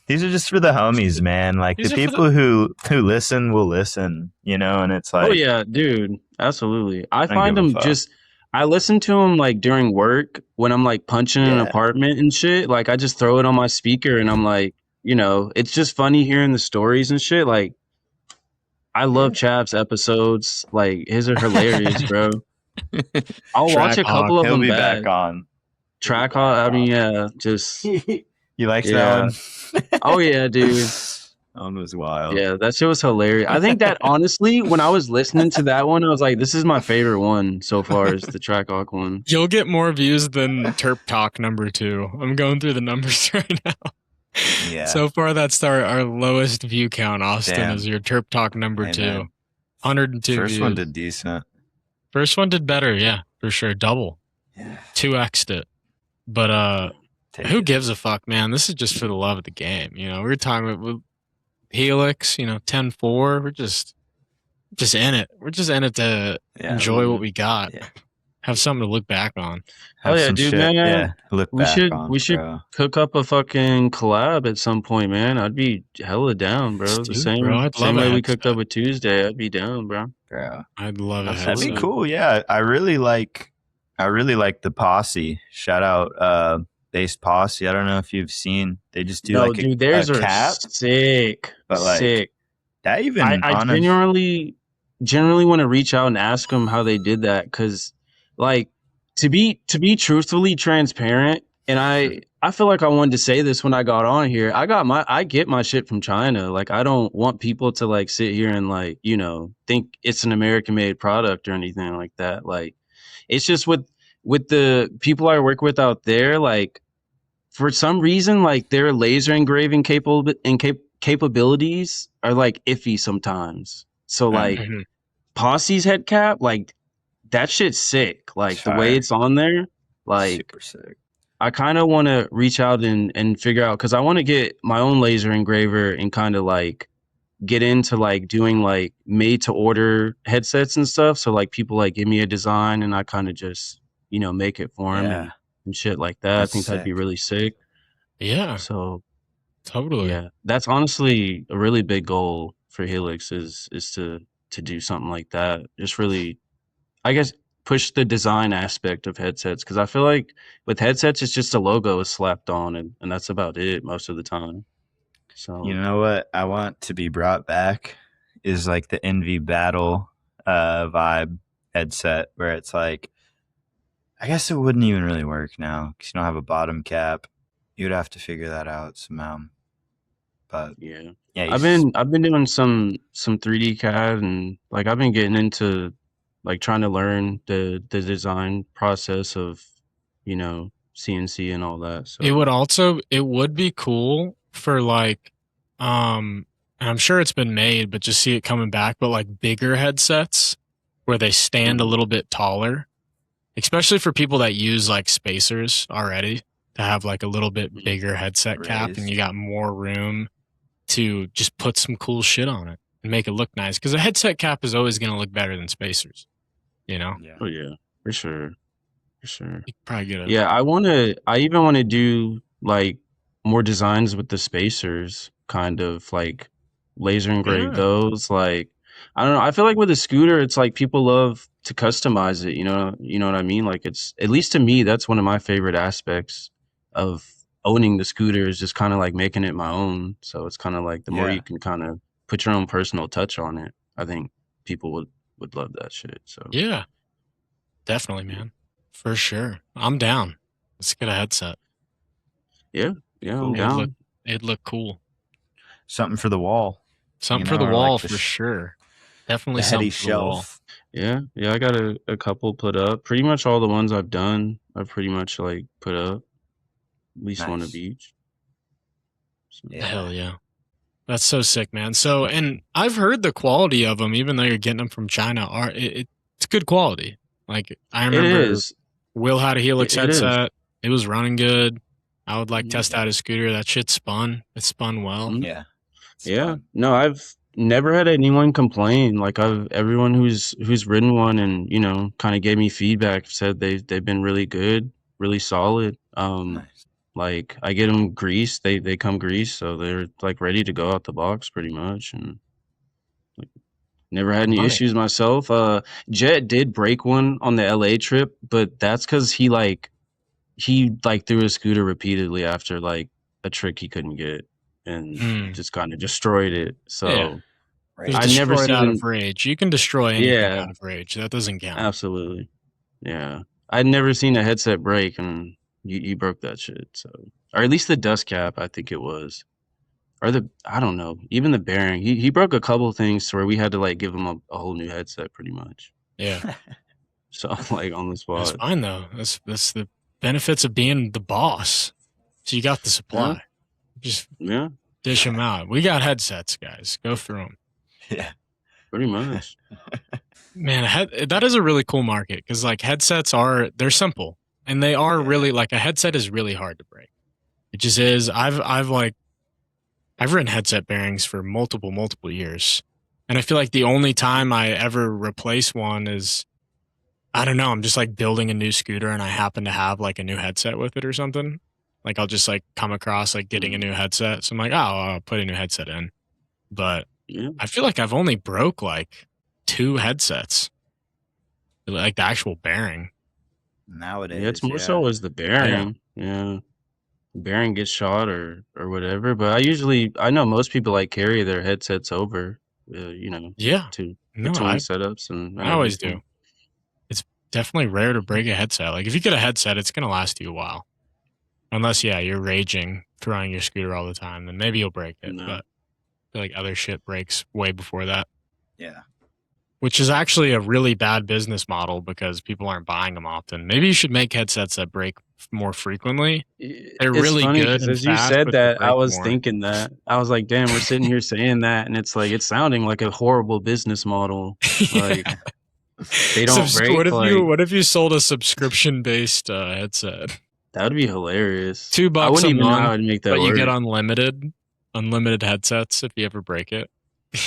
These are just for the homies, man. Like the people who listen will listen, you know, and it's like, oh yeah, dude, absolutely. I find them I listen to them like during work when I'm like punching an apartment and shit. Like I just throw it on my speaker and I'm like, you know, it's just funny hearing the stories and shit. Like I love Chav's episodes. Like his are hilarious, bro. I'll watch a couple of them. He'll be back on Track Hawk. I mean, yeah, just. You liked that one? Oh yeah, dude. That one was wild. Yeah, that shit was hilarious. I think that honestly, when I was listening to that one, I was like, this is my favorite one so far, is the Track Hawk one. You'll get more views than Terp Talk number 2. I'm going through the numbers right now. Yeah. So far, that's our lowest view count, Austin, is your Terp Talk number 2. 102 First views. one did decent. First one did better, yeah, for sure. Double. Yeah. 2x'd it. But who gives a fuck, man? This is just for the love of the game. You know, we were talking about Helix, you know, TenFour. We're just in it. We're just in it to enjoy what we got. Yeah. have something to look back on. Have Oh yeah, some dude, shit. man. Yeah, look back on, We should bro. cook up a fucking collab at some point, man. I'd be hella down, bro. Let's The do it, bro. I'd love same a way we cooked up headset. with Tuesday. I'd be down, bro. Bro, I'd love a that'd be headset. cool. Yeah, I really like the Posse. Shout out Based Posse. I don't know if you've seen. They just do No, like dude, a theirs are cap, sick, but like sick. that even I on a genuinely want to reach out and ask them how they did that, because like to be truthfully transparent, and I feel like I wanted to say this when I got on here. I get my shit from China. Like, I don't want people to like sit here and like, you know, think it's an American made product or anything like that. Like, it's just with the people I work with out there, like for some reason, like their laser engraving capabilities are like iffy sometimes. So like Mhm. Posse's head cap, like that shit's sick. Like the way Fire. it's on there, like super sick. I kind of want to reach out and figure out, because I want to get my own laser engraver and kind of like get into like doing like made to order headsets and stuff. So like people like give me a design and I kind of just, you know, make it for them Yeah, and shit like that. that's I think that'd be sick. really sick. Yeah, So totally. yeah, that's honestly a really big goal for Helix is to do something like that. Just really, I guess, push the design aspect of headsets, because I feel like with headsets it's just a logo is slapped on, and that's about it most of the time. So You know what I want to be brought back is like the Envy Battle vibe headset, where it's like, I guess it wouldn't even really work now because you don't have a bottom cap. You'd have to figure that out somehow. But yeah. yeah, I've been doing some 3D CAD, and like I've been getting into like trying to learn the design process of, you know, CNC and all that. So It would be cool for like, and I'm sure it's been made, but just see it coming back, but like bigger headsets where they stand a Mhm. little bit taller, especially for people that use like spacers already, to have like a little bit Mhm. bigger headset cap and Raised. you got more room to just put some cool shit on it and make it look nice. Because a headset cap is always going to look better than spacers, you know? Yeah. Oh yeah, for sure, for sure. You could probably get a Yeah, I even want to do like more designs with the spacers, kind of like laser engrave Yeah. those. Like, I don't know. I feel like with a scooter, it's like people love to customize it. You know what I mean? Like, it's, at least to me, that's one of my favorite aspects of owning the scooter, is just kind of like making it my own. So it's kind of like the more Yeah. you can kind of put your own personal touch on it, I think people would love that shit. So Yeah, definitely, man. For sure. I'm down. Let's get a headset. yeah, yeah, I'm Cool. down. It'd look cool. Something for the wall. Something You for the know, or wall like the for sure. Definitely the heady something for the wall. shelf. Yeah, I got a couple put up. Pretty much all the ones I've done, I've pretty much like put up at least one of Nice. each. So, Yeah. Hell yeah. That's so sick, man. So, and I've heard the quality of them, even though you're getting them from China, it's good quality. Like, I it remember is. Will had a Helix It is. headset. It was running good. I would like Mhm. test out his scooter. That shit spun. It spun well. Mhm. Yeah. It's Yeah. fun. No, I've never had anyone complain. Like, everyone who's ridden one and, you know, kind of gave me feedback said they've been really good, really solid. Nice. Like I get them greased, they come greased, so they're like ready to go out the box pretty much, and never had any Love it. issues myself. Jet did break one on the LA trip, but that's because he threw his scooter repeatedly after like a trick he couldn't get, and just kind of destroyed it. So Yeah. It was I'd never destroyed out seen. of rage. You can destroy anything Yeah, out of rage. That doesn't count. absolutely. Yeah, I'd never seen a headset break, and you broke that shit. So, or at least the dust cap, I think it was. Or I don't know, even the bearing. He broke a couple things to where we had to like give him a whole new headset pretty much. Yeah. So like on the That's spot. fine though. That's the benefits of being the boss. So you got the supply. Just Yeah, dish them out. We got headsets, guys. Go through them. Yeah. pretty much. Man, that is a really cool market because like headsets they're simple and they are really like a headset is really hard to break. It just is. I've written headset bearings for multiple years, and I feel like the only time I ever replace one is I don't know, I'm just like building a new scooter and I happen to have like a new headset with it or something. Like I'll just like come across like getting a new headset. So I'm like, oh, I'll put a new headset in. But Yeah. I feel like I've only broke like 2 headsets, like the actual bearing. Nowadays, Yeah, it's more so as the bearing. Yeah. Bearing gets shot or whatever. But I know most people like carry their headsets over, you know, Yeah. to No, between setups and I always do. everything. It's definitely rare to break a headset. Like if you get a headset, it's gonna last you a while. Unless you're raging, throwing your scooter all the time, then maybe you'll break it. No. But I feel like other shit breaks way before that. Yeah. Which is actually a really bad business model because people aren't buying them often. Maybe you should make headsets that break more frequently. They're It's really funny good because and as you fast, said but they that, I break was more. thinking that. I was like, damn, we're sitting here saying that, and it's like it's sounding like a horrible business model. Like they don't break. What if you sold a subscription based headset? That would be hilarious. $2 I wouldn't a even know how month, to make that but work. you get unlimited headsets if you ever break it.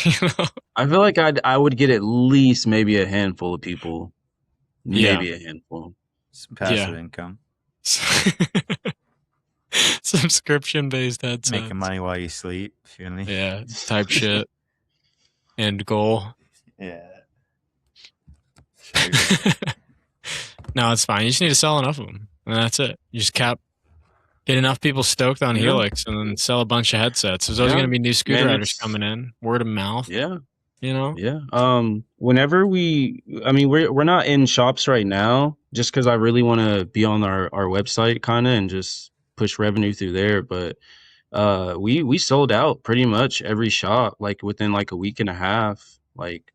You know? I feel like I would get at least maybe a handful of people. Yeah. Maybe a handful. Some passive income. Subscription based headsets. Making money while you sleep. Feeling. Yeah, type shit. End goal. Yeah. No, it's fine. You just need to sell enough of them, and that's it. You just get enough people stoked on Helix, and then sell a bunch of headsets. There's always going to be new scooter riders coming in, word of mouth. Yeah, you know. Yeah. Whenever we're not in shops right now, just because I really want to be on our website kind of and just push revenue through there. But we sold out pretty much every shop like within like a week and a half. Like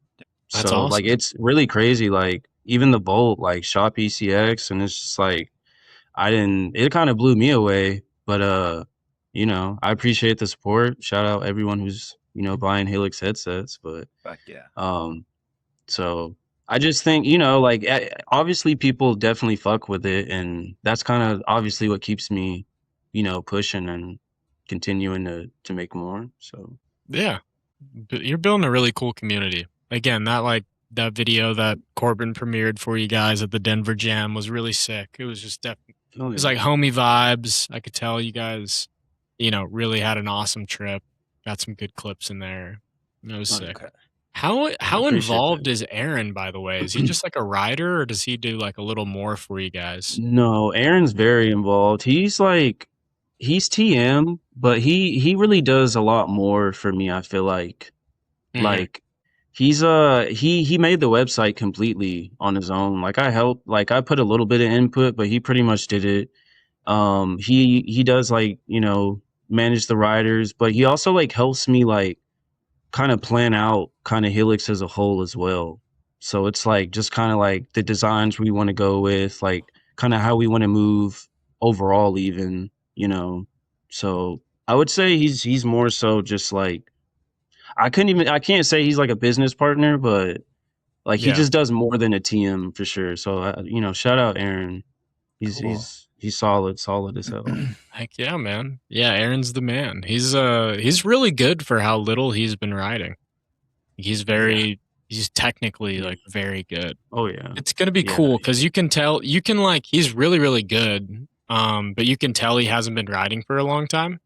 that's so awesome. like it's really crazy. Like even the Bolt, like Shop ECX, and it's just like it kind of blew me away. But you know, I appreciate the support. Shout out everyone who's, you know, buying Helix headsets. But fuck yeah. So I just think, you know, like obviously people definitely fuck with it, and that's kind of obviously what keeps me, you know, pushing and continuing to make more. So yeah, you're building a really cool community. Again, that video that Corbin premiered for you guys at the Denver Jam was really sick. It was just definitely, it was like homie vibes. I could tell you guys, you know, really had an awesome trip. Got some good clips in there. It was sick. Okay. How involved is Aaron, by the way? Is he just like a rider, or does he do like a little more for you guys? No, Aaron's very involved. He's TM, but he really does a lot more for me, I feel like. Mm-hmm. Like he made the website completely on his own. Like I helped, like I put a little bit of input, but he pretty much did it. He does like, you know, manage the riders, but he also like helps me like kind of plan out kind of Helix as a whole as well. So it's like just kind of like the designs we want to go with, like kind of how we want to move overall even, you know. So I would say he's more so just like I can't say he's like a business partner, but like he just does more than a TM for sure. So you know, shout out Aaron. He's solid as hell. Heck yeah, man. Yeah, Aaron's the man. He's really good for how little he's been riding. He's technically like very good. Oh yeah. It's gonna be cool because he's really, really good. But you can tell he hasn't been riding for a long time.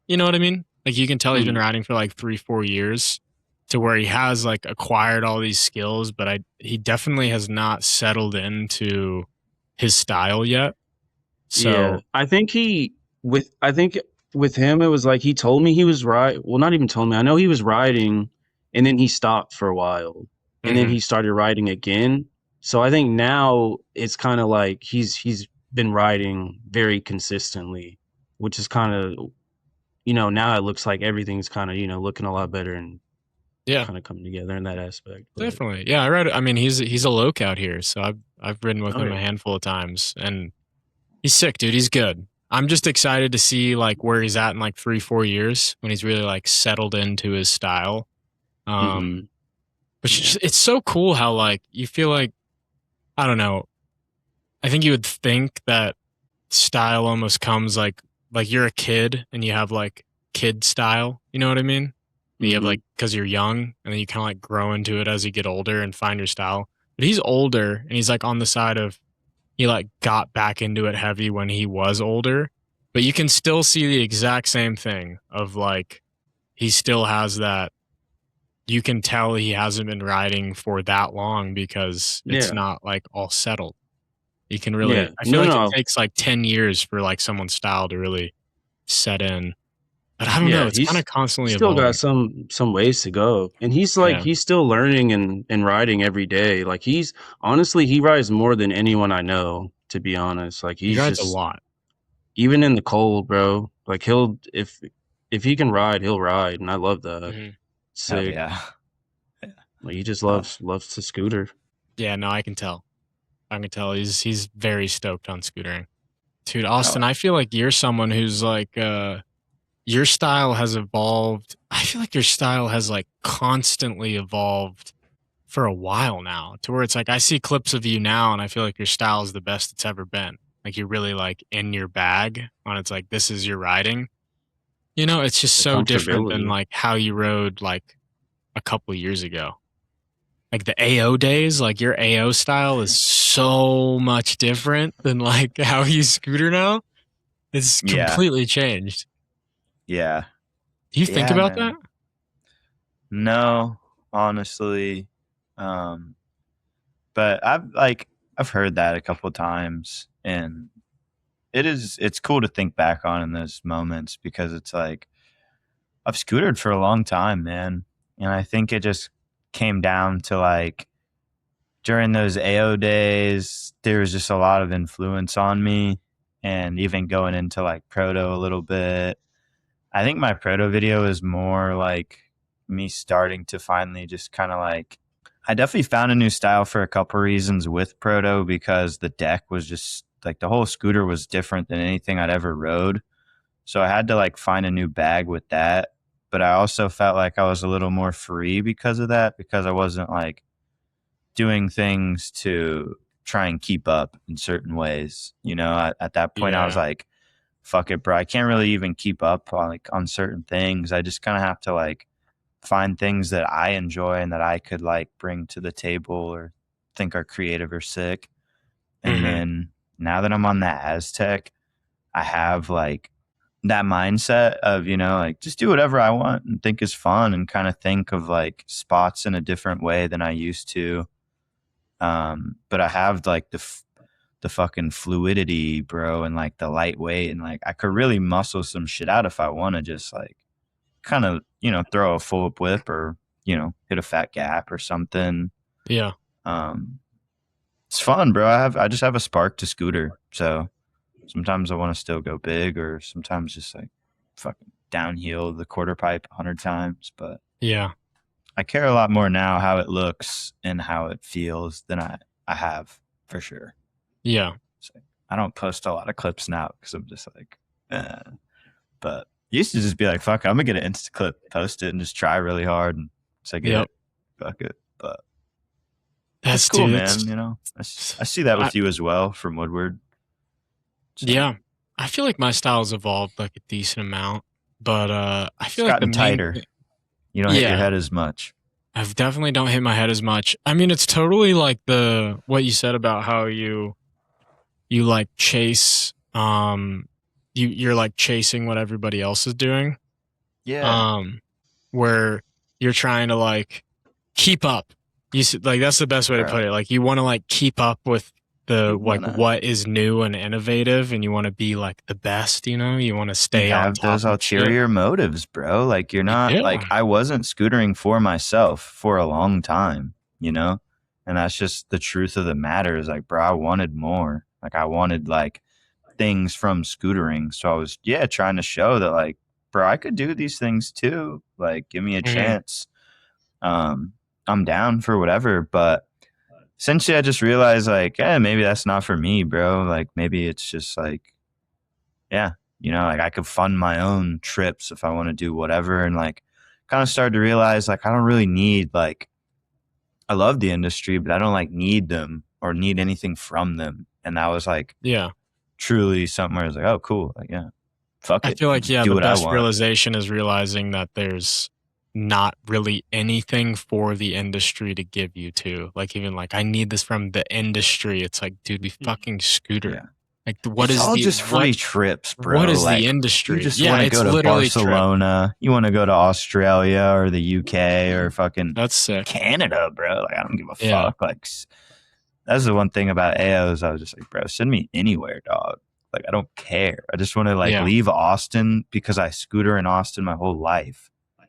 You know what I mean? Like you can tell he's been riding for like 3-4 years, to where he has like acquired all these skills, but he definitely has not settled into his style yet. So yeah, I think with him it was like he told me he was not even told me. I know he was riding, and then he stopped for a while, and then he started riding again. So I think now it's kind of like he's been riding very consistently, which is kind of, you know, now it looks like everything's kind of, you know, looking a lot better and kind of coming together in that aspect. But definitely, yeah. I mean, he's a loc out here, so I've ridden with him a handful of times, and he's sick, dude. He's good. I'm just excited to see like where he's at in like 3-4 years when he's really like settled into his style. But it's so cool how like you feel like, I don't know. I think you would think that style almost comes like you're a kid and you have like kid style. You know what I mean? You have like, because you're young, and then you kind of like grow into it as you get older and find your style. but he's older and he's like on the side of he like got back into it heavy when he was older, but you can still see the exact same thing of like he still has that. You can tell he hasn't been riding for that long because it's not like all settled. You can really, I feel like it takes like 10 years for like someone's style to really set in. But I don't know. It's kind of constantly still evolving. got some ways to go, and he's like he's still learning and riding every day. Like he's honestly he rides more than anyone I know. To be honest, like he rides a lot, even in the cold, bro. Like he'll if he can ride, he'll ride, and I love that. Mm-hmm. Sick. Yeah. Like he just loves to scooter. Yeah, no, I can tell. He's very stoked on scootering. Dude, Austin, I feel like you're someone who's like your style has evolved. I feel like your style has like constantly evolved for a while now, to where it's like I see clips of you now and I feel like your style is the best it's ever been. Like you're really like in your bag on it's like this is your riding. You know, it's just so different than like how you rode like a couple years ago. Like the AO days, like your AO style is so much different than like how you scooter now. It's completely changed. Yeah. Do you think about that? No, honestly. But I've heard that a couple of times, and it's cool to think back on in those moments because it's like I've scootered for a long time, man. And I think it just came down to like during those AO days, there was just a lot of influence on me, and even going into like proto a little bit. I think my proto video is more like me starting to finally just kind of like, I definitely found a new style for a couple reasons with proto because the deck was just like the whole scooter was different than anything I'd ever rode. So I had to like find a new bag with that. But I also felt like I was a little more free because of that, because I wasn't like doing things to try and keep up in certain ways. You know, at that point I was like, fuck it, bro. I can't really even keep up on certain things. I just kind of have to like find things that I enjoy and that I could like bring to the table or think are creative or sick. And then now that I'm on that Aztec, I have like that mindset of, you know, like just do whatever I want and think is fun and kind of think of like spots in a different way than I used to. But I have like the fucking fluidity, bro, and like the lightweight, and like I could really muscle some shit out if I want to just like kind of, you know, throw a full whip or, you know, hit a fat gap or something. Yeah. It's fun, bro. I just have a spark to scooter. So sometimes I want to still go big, or sometimes just like fucking downhill the quarter pipe 100 times. But yeah, I care a lot more now how it looks and how it feels than I have for sure. Yeah. So I don't post a lot of clips now because I'm just like, but used to just be like, fuck, I'm gonna get an Insta clip, post it, and just try really hard and say, fuck it. But that's cool, man. You know, I see that with you as well from Woodward. So. Yeah, I feel like my style's evolved like a decent amount, but I feel like gotten tighter. You don't hit your head as much. I've definitely don't hit my head as much. I mean, it's totally like what you said about how you like chase, you're like chasing what everybody else is doing. Yeah. Where you're trying to like keep up. Like that's the best way to put it. Like you want to like keep up with what is new and innovative, and you want to be like the best, you know, you want to stay on top. Those ulterior motives, bro. Like you're not like, I wasn't scootering for myself for a long time, you know, and that's just the truth of the matter is like, bro, I wanted more. Like I wanted like things from scootering. So I was, trying to show that like, bro, I could do these things too. Like, give me a chance. I'm down for whatever, but essentially I just realized like, maybe that's not for me, bro. Like maybe it's just like, you know, like I could fund my own trips if I want to do whatever. And like kind of started to realize like, I don't really need like, I love the industry, but I don't like need them or need anything from them. And that was like, truly something where I was like, oh, cool. Like, fuck it. I feel like, the best realization is realizing that there's not really anything for the industry to give you too. Like even like I need this from the industry. It's like, dude, we fucking scooter. Yeah. Like what It's is all the just free trips, bro. what is like, the industry? You just Yeah, want to it's go to literally Barcelona. You want to go to Australia or the UK or fucking That's sick. Canada, bro. Like I don't give a Yeah. fuck. Like that's the one thing about AOs. I was just like, bro, send me anywhere, dog. Like I don't care. I just want to like leave Austin because I scooter in Austin my whole life.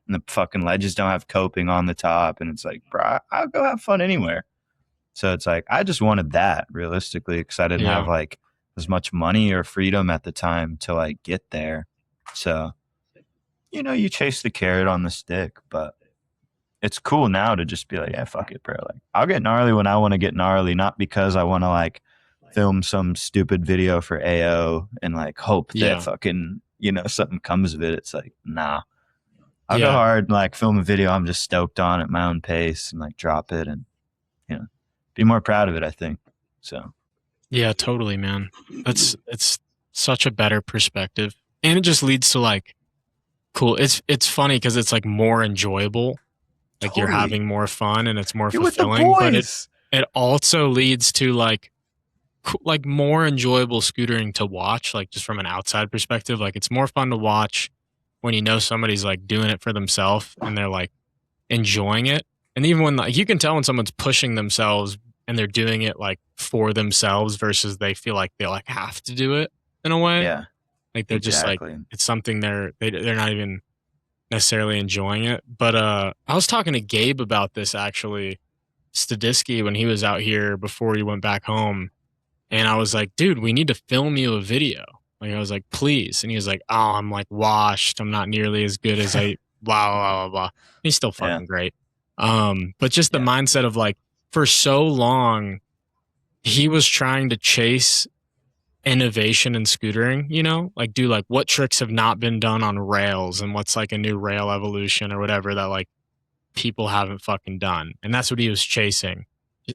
And the fucking ledges don't have coping on the top. And it's like, bro, I'll go have fun anywhere. So it's like, I just wanted that realistically because I didn't have like as much money or freedom at the time to like get there. So, you know, you chase the carrot on the stick, but it's cool now to just be like, yeah, fuck it, bro. Like I'll get gnarly when I want to get gnarly, not because I want to like film some stupid video for AO and like hope that fucking, you know, something comes of it. It's like, nah. I'll go hard and like film a video I'm just stoked on at my own pace and like drop it and, you know, be more proud of it, I think. So yeah, totally, man. It's such a better perspective. And it just leads to like cool. It's funny because it's like more enjoyable. Like you're having more fun and it's more fulfilling. But it also leads to like more enjoyable scootering to watch, like just from an outside perspective. Like it's more fun to watch when you know somebody's like doing it for themselves and they're like enjoying it. And even when like you can tell when someone's pushing themselves and they're doing it like for themselves versus they feel like they like have to do it in a way. Yeah. Like they're just like it's something they're not even necessarily enjoying it. But I was talking to Gabe about this actually, Stadisky, when he was out here before he went back home. And I was like, dude, we need to film you a video. Like I was like, please. And he was like, oh, I'm like washed. I'm not nearly as good as I blah blah blah blah. He's still fucking great. But just the mindset of like for so long he was trying to chase innovation in scootering, you know, like do like what tricks have not been done on rails and what's like a new rail evolution or whatever that like people haven't fucking done. And that's what he was chasing.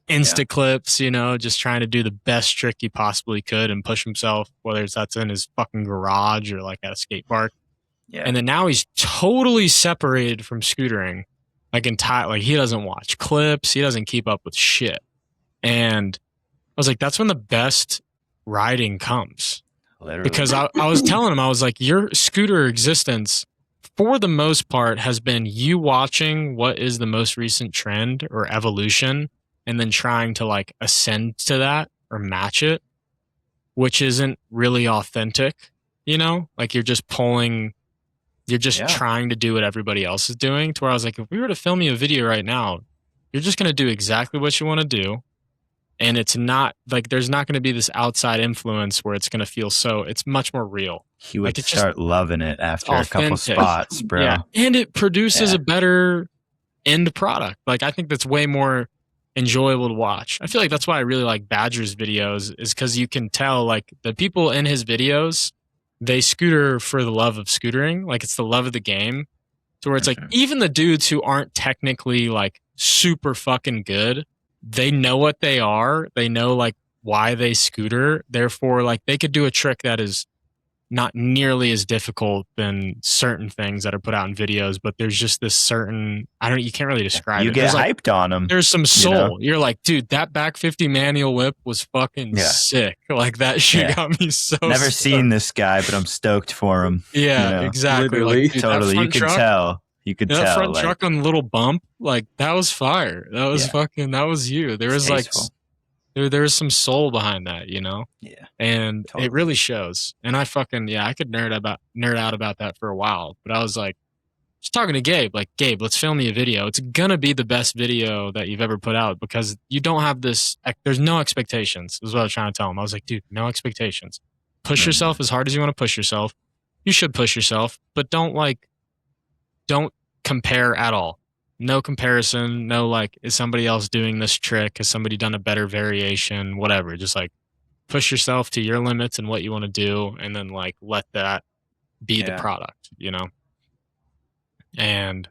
Insta clips, you know, just trying to do the best trick he possibly could and push himself, whether that's in his fucking garage or like at a skate park. Yeah. And then now he's totally separated from scootering, like like he doesn't watch clips, he doesn't keep up with shit. And I was like, that's when the best riding comes. Literally. Because I was telling him, I was like, your scooter existence for the most part has been you watching what is the most recent trend or evolution and then trying to like ascend to that or match it, which isn't really authentic, you know? Like you're just trying to do what everybody else is doing. To where I was like, if we were to film you a video right now, you're just going to do exactly what you want to do. And it's not like there's not going to be this outside influence where it's going to feel so. It's much more real. He would start loving it after a couple spots, bro. Yeah, and it produces a better end product. Like I think that's way more enjoyable to watch. I feel like that's why I really like Badger's videos, is because you can tell like the people in his videos, they scooter for the love of scootering. Like it's the love of the game. To where it's like even the dudes who aren't technically like super fucking good, they know what they are. They know like why they scooter. Therefore, like they could do a trick that is not nearly as difficult than certain things that are put out in videos, but there's just this certain, you can't really describe it. You get hyped on them. There's some soul. You know? You're like, dude, that back 50 manual whip was fucking sick. Like that shit got me so Never stoked. Seen this guy, but I'm stoked for him. Yeah, you know? exactly. Like, dude, totally. You can tell. You could tell. That front truck on the little bump, like that was fire. That was fucking, that was you. There was tasteful. There was some soul behind that, you know? Yeah. And it really shows. And I fucking, I could nerd out about that for a while. But I was like, just talking to Gabe, like, Gabe, let's film me a video. It's going to be the best video that you've ever put out because you don't have this, there's no expectations, is what I was trying to tell him. I was like, dude, no expectations. Push yourself as hard as you want to push yourself. You should push yourself, but don't compare at all. No comparison, no like, is somebody else doing this trick? Has somebody done a better variation? Whatever. Just like push yourself to your limits and what you want to do, and then like let that be the product, you know? And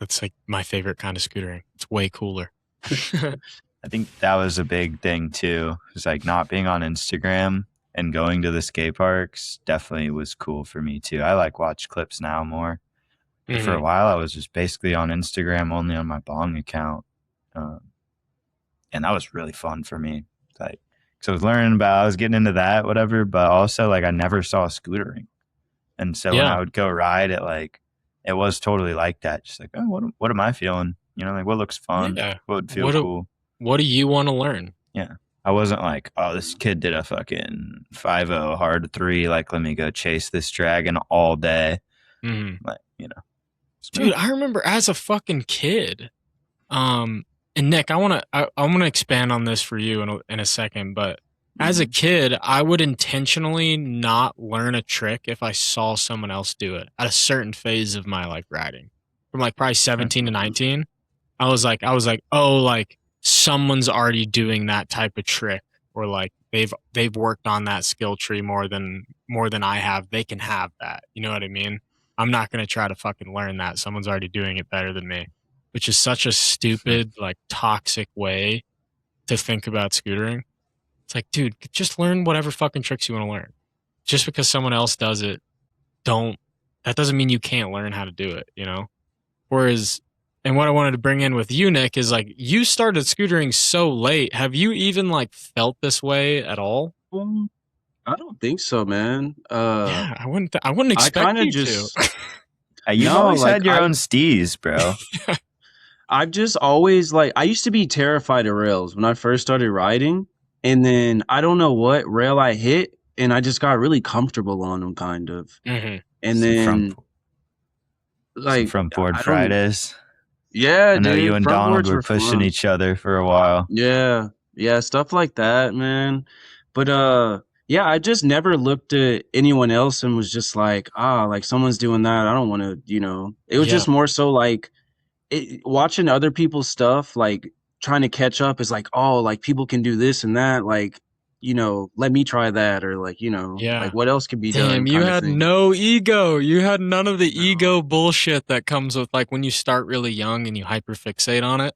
that's like my favorite kind of scootering. It's way cooler. I think that was a big thing too. It's like not being on Instagram and going to the skate parks definitely was cool for me too. I like watch clips now more. For a while, I was just basically on Instagram only on my Bong account. And that was really fun for me. Like, so I was learning about, I was getting into that, whatever, but also like I never saw scootering. And so when I would go ride it, like it was totally like that. Just like, oh, what am I feeling? You know, like what looks fun? Yeah. What would feel cool? What do you want to learn? Yeah. I wasn't like, oh, this kid did a fucking 5-0 hard 3. Like, let me go chase this dragon all day. Like, you know. Dude, I remember as a fucking kid, and Nick, I want to expand on this for you in a second, but as a kid, I would intentionally not learn a trick if I saw someone else do it at a certain phase of my like riding. From like probably 17 to 19, I was like, oh, like someone's already doing that type of trick, or like they've worked on that skill tree more than I have. They can have that. You know what I mean? I'm not going to try to fucking learn that. Someone's already doing it better than me, which is such a stupid, like toxic way to think about scootering. It's like, dude, just learn whatever fucking tricks you want to learn. Just because someone else does it, that doesn't mean you can't learn how to do it, you know? Whereas, and what I wanted to bring in with you, Nick, is like, you started scootering so late. Have you even like felt this way at all? I don't think so, man. Yeah, I wouldn't expect you to. You've always had your own steez, bro. I've just always like, I used to be terrified of rails when I first started riding, and then I don't know what rail I hit, and I just got really comfortable on them, kind of. And then like front board Fridays. Yeah, I know dude, you and Donald were pushing each other for a while. Yeah, stuff like that, man. But yeah, I just never looked at anyone else and was just like, like someone's doing that. I don't want to, you know. It was just more so like watching other people's stuff, like trying to catch up is like, oh, like people can do this and that, like, you know, let me try that, or like, you know, like what else can be done. Damn, you had no ego. You had none of the ego bullshit that comes with like when you start really young and you hyperfixate on it,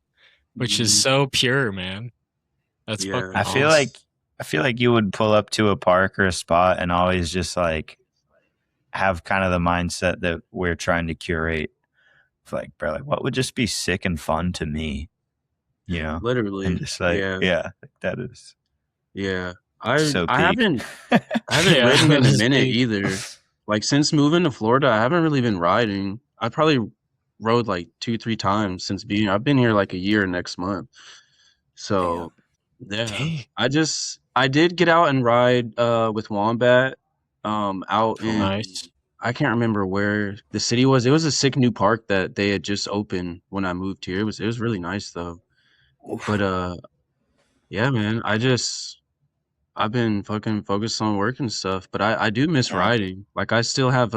which is so pure, man. That's fucking awesome. I feel like you would pull up to a park or a spot and always just like have kind of the mindset that we're trying to curate. It's like, bro, like what would just be sick and fun to me? You know? Literally. And just like, like that is. Yeah. I haven't ridden in a minute either. Like since moving to Florida, I haven't really been riding. I probably rode like 2-3 times since I've been here like a year next month. So I did get out and ride with Wombat out in I can't remember where the city was. It was a sick new park that they had just opened when I moved here. It was really nice though. But yeah, man, I've been fucking focused on work and stuff, but I do miss riding. Like I still have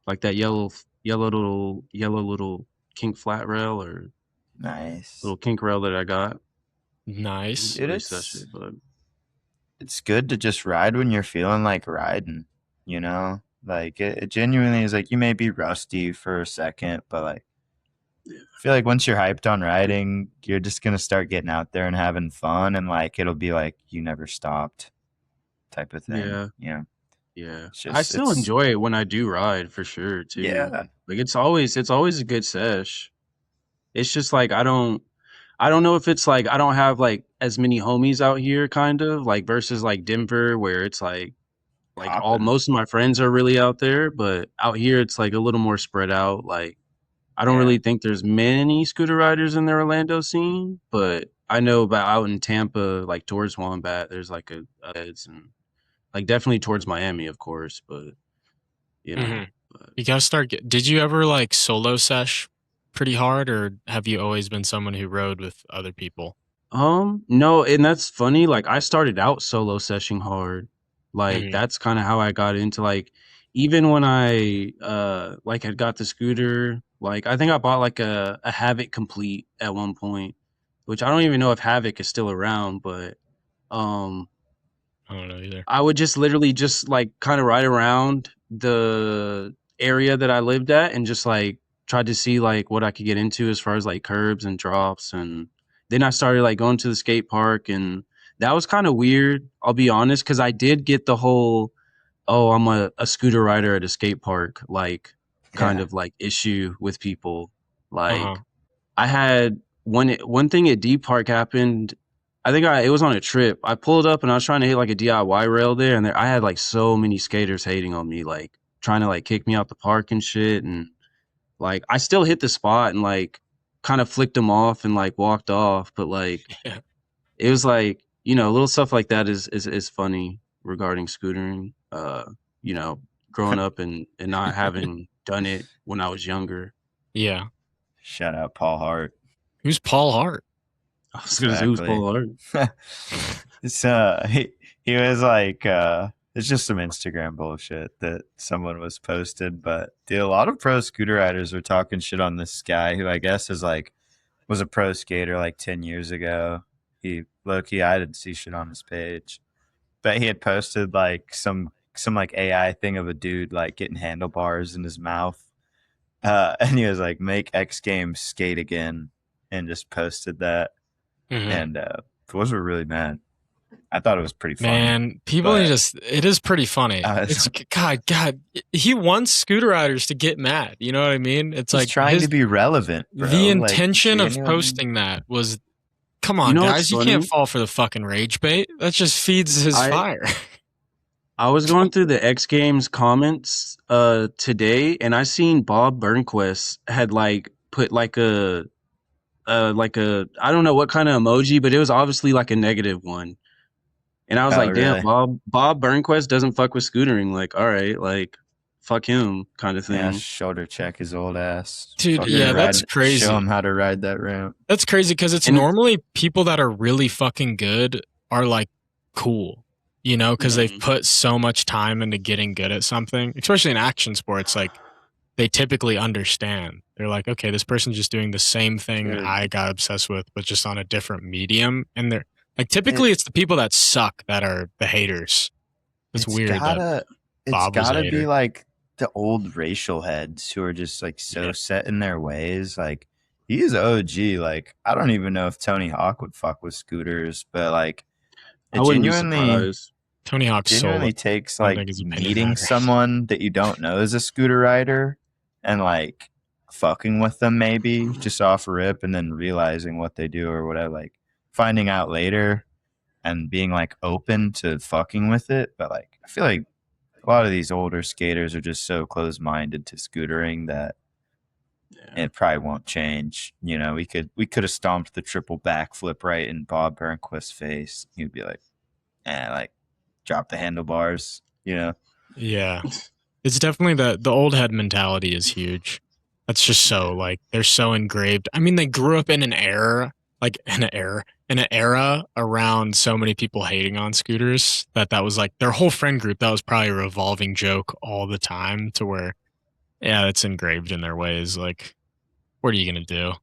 like that yellow little kink flat rail or little kink rail that I got. Nice. It's good to just ride when you're feeling like riding, you know? Like it genuinely is like you may be rusty for a second, but like I feel like once you're hyped on riding, you're just gonna start getting out there and having fun, and like it'll be like you never stopped, type of thing. Yeah. I still enjoy it when I do ride for sure too. Yeah, like it's always a good sesh. It's just like I don't know if it's like I don't have like as many homies out here, kind of like versus like Denver, where it's like most of my friends are really out there, but out here it's like a little more spread out. Like I don't really think there's many scooter riders in the Orlando scene, but I know about out in Tampa, like towards Wombat, there's like a heads and like definitely towards Miami, of course, but you know. You gotta start. Did you ever like solo sesh pretty hard, or have you always been someone who rode with other people? No, and that's funny. Like I started out solo seshing hard. Like that's kind of how I got into like even when I like had got the scooter, like I think I bought like a Havoc Complete at one point, which I don't even know if Havoc is still around, but I don't know either. I would just literally just like kind of ride around the area that I lived at and just like tried to see like what I could get into as far as like curbs and drops, and then I started like going to the skate park, and that was kind of weird, I'll be honest, because I did get the whole, oh, I'm a scooter rider at a skate park, like kind Yeah. of like issue with people. Uh-huh. Like I had one thing at D Park happened. I think it was on a trip. I pulled up and I was trying to hit like a DIY rail there, and I had like so many skaters hating on me, like trying to like kick me out the park and shit. And like I still hit the spot and like kind of flicked them off and like walked off, but like Yeah. it was like, little stuff like that is funny regarding scootering. Growing up and not having done it when I was younger. Yeah. Shout out Paul Hart. Who's Paul Hart? I was gonna say who's Exactly. Paul Hart. It's he was like it's just some Instagram bullshit that someone was posted, but dude, a lot of pro scooter riders were talking shit on this guy who I guess was a pro skater like 10 years ago. He low-key, I didn't see shit on his page, but he had posted like some like AI thing of a dude like getting handlebars in his mouth, and he was like, "Make X Games skate again," and just posted that. Mhm. And those were really mad. I thought it was pretty funny. Man, people but- it is pretty funny. It's God, he wants scooter riders to get mad. You know what I mean? It's He's like trying to be relevant. Bro. the Like, intention of genuinely- posting that was, come on, what's guys, you funny? can't fall for the fucking rage bait. That just feeds his fire. I was going through the X Games comments today, and I seen Bob Burnquist had like put like a I don't know what kind of emoji, but it was obviously like a negative one. And I was like, really? damn, Bob Burnquist doesn't fuck with scootering. Like, all right, like fuck him kind of thing. Yeah, shoulder check his old ass. Dude, Fucking yeah, that's crazy. Show him how to ride that ramp. That's crazy because it's And- normally people that are really fucking good are like cool, because they've put so much time into getting good at something, especially in action sports. Like they typically understand. They're like, okay, this person's just doing the same thing Dude. I got obsessed with, but just on a different medium. And they're like, typically it's the people that suck that are the haters. It's weird. It's Bob was a gotta be hater. like the old racial heads who are just like so set in their ways. Like he's OG. Like I don't even know if Tony Hawk would fuck with scooters, but like I it wouldn't be genuinely surprised. Tony Hawk's soul. genuinely takes I don't like think his opinion meeting matters. someone that you don't know is a scooter rider and like fucking with them maybe just off rip and then realizing what they do or whatever, like finding out later and being like open to fucking with it. But like I feel like a lot of these older skaters are just so close-minded to scootering that it probably won't change. We could have stomped the triple backflip right in Bob Burnquist's face. He'd be like, like drop the handlebars, Yeah. It's definitely the old head mentality is huge. That's just so like they're so engraved. I mean, they grew up in an era around so many people hating on scooters that was like their whole friend group. That was probably a revolving joke all the time to where, yeah, it's engraved in their ways. Like, what are you going to do?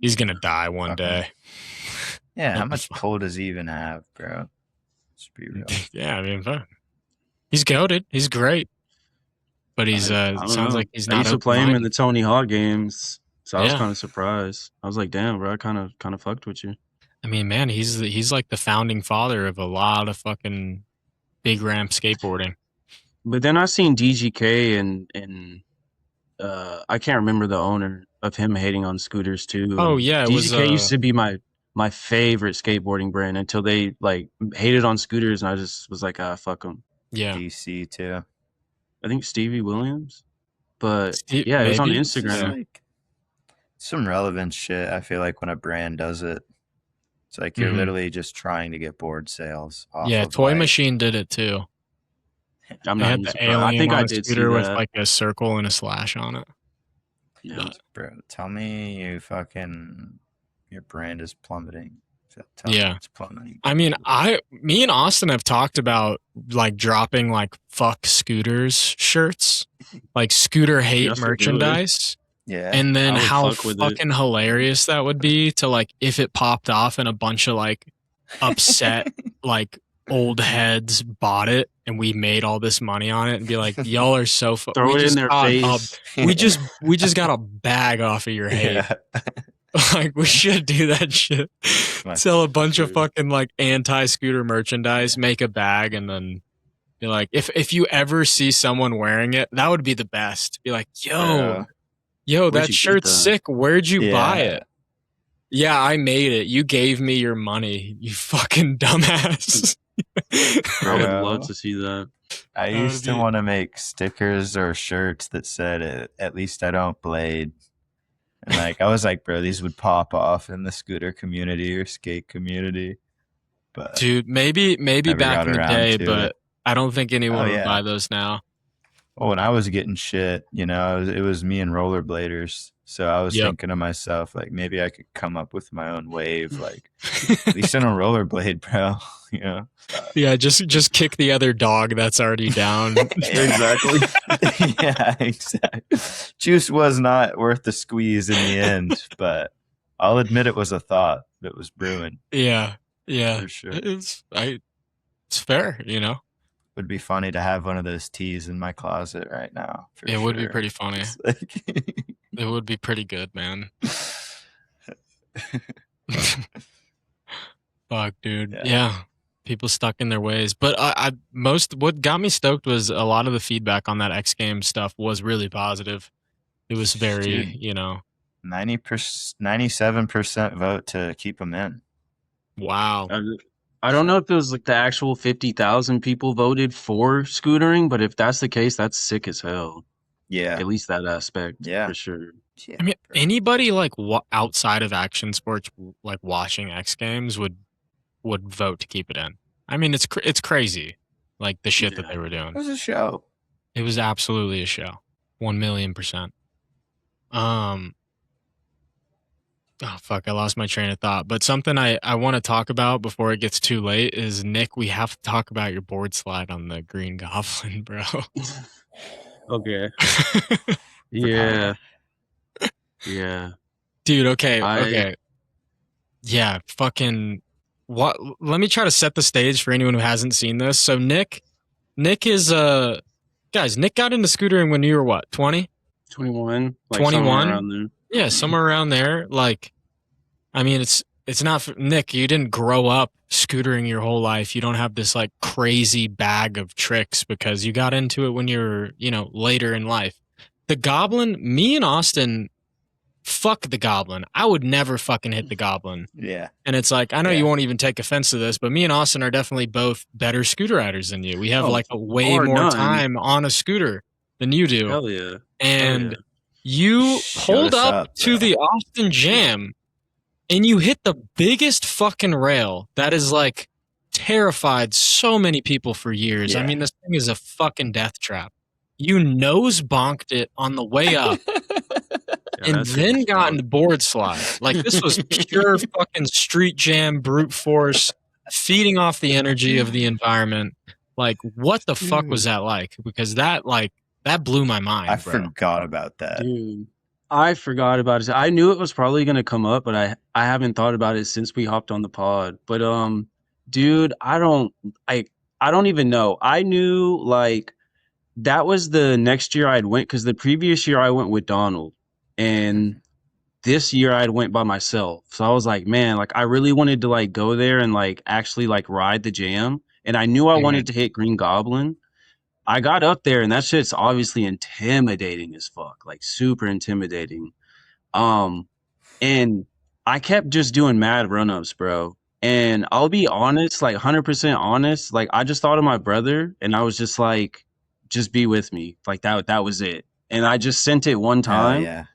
He's going to die one day. Yeah, how much pull does he even have, bro? Let's be real. Yeah, I mean, he's goated. He's great. But he's I don't sounds know. like he's I not used to play him in open-minded. the Tony Hawk games, so I was Yeah. kind of surprised. I was like, damn, bro, I kind of fucked with you. I mean, man, he's like the founding father of a lot of fucking big ramp skateboarding. But then I seen DGK and I can't remember the owner of him hating on scooters too. Oh, And yeah, it DGK was, used to be my favorite skateboarding brand until they like hated on scooters, and I just was like, fuck them. Yeah. DC too. I think Stevie Williams, but Steve- yeah, it was on maybe? It's just, Instagram. like some relevant shit. I feel like when a brand does it, it's like you're Mhm. literally just trying to get board sales. Off Yeah, of, Toy like- Machine did it too. I'm They not had even the surprised. alien I think on I a did see scooter with that. like a circle and a slash on it. Yeah. Bro, tell me your brand is plummeting. Tell Yeah. me it's plummeting. I mean, me and Austin have talked about like dropping like fuck scooters shirts, like scooter hate Just to do it. merchandise. Yeah. And then I would how fuck with it. fucking hilarious that would be to like if it popped off and a bunch of like upset like old heads bought it and we made all this money on it and be like, y'all are so Throw it in their face. we just got a bag off of your hate. Yeah. Like we should do that shit. My Sell a bunch of dude. fucking like anti-scooter merchandise, make a bag, and then Be like, if you ever see someone wearing it, that would be the best. Be like, Bro. yo, Where'd that you get shirt's that? sick. Where'd you buy Yeah. it? Yeah, I made it. You gave me your money, you fucking dumbass. I would Bro. love to see that. I That would used to be- want to make stickers or shirts that said, "At least I don't blade." And like I was like, bro, these would pop off in the scooter community or skate community. But Dude, maybe never back got in the around day, to but it. I don't think anyone Oh would buy yeah. those now. Well, when I was getting shit, it was me and rollerbladers. So I was Yep. thinking to myself, like, maybe I could come up with my own wave. Like, at least I don't rollerblade, bro. You know? Yeah, just kick the other dog that's already down. Exactly. Yeah, exactly. Juice was not worth the squeeze in the end, but I'll admit it was a thought that was brewing. Yeah. For sure. It's fair, you know. Would be funny to have one of those tees in my closet right now. It would be sure. pretty funny. It's like- It would be pretty good, man. Fuck, dude. Yeah. People stuck in their ways. But what got me stoked was a lot of the feedback on that X Games stuff was really positive. It was very, Dude. 97% vote to keep them in. Wow. I don't know if it was like the actual 50,000 people voted for scootering, but if that's the case, that's sick as hell. Yeah. At least that aspect, Yeah. for sure. Yeah, I mean, bro. anybody like outside of action sports, like watching X Games, would vote to keep it in. I mean, it's crazy, like the shit that they were doing. It was a show. It was absolutely a show, 1,000,000%. Oh fuck, I lost my train of thought. But something I want to talk about before it gets too late is, Nick, we have to talk about your board slide on the Green Goblin, bro. Okay. Yeah. Yeah. Dude, okay. Yeah, fucking what? Let me try to set the stage for anyone who hasn't seen this. So Nick is guys, Nick got into scootering when you were what, 20? 21. Like 21? somewhere around there. Yeah, somewhere around there. Like, I mean, it's not Nick, you didn't grow up scootering your whole life. You don't have this like crazy bag of tricks because you got into it when you were, later in life. The Goblin, me and Austin, fuck the Goblin. I would never fucking hit the Goblin. Yeah. And it's like, I know you won't even take offense to this, but me and Austin are definitely both better scooter riders than you. We have like a way more time on a scooter than you do. Hell yeah. And you pulled up to the Austin Jam and you hit the biggest fucking rail that is like terrified so many people for years. I mean, this thing is a fucking death trap. You nose bonked it on the way up. And then got into board slide. Like, this was pure fucking street jam, brute force, feeding off the energy of the environment. Like, what the fuck was that like? Because that blew my mind. I forgot about that. Dude, I forgot about it. I knew it was probably gonna come up, but I haven't thought about it since we hopped on the pod. But dude, I don't even know. I knew like that was the next year I'd went, because the previous year I went with Donald. And this year I went by myself. So I was like, man, like I really wanted to like go there and like actually like ride the jam. And I knew I wanted to hit Green Goblin. I got up there and that shit's obviously intimidating as fuck, like super intimidating. And I kept just doing mad run-ups, bro. And I'll be honest, like 100% honest, like I just thought of my brother and I was just like, just be with me. Like that was it. And I just sent it one time.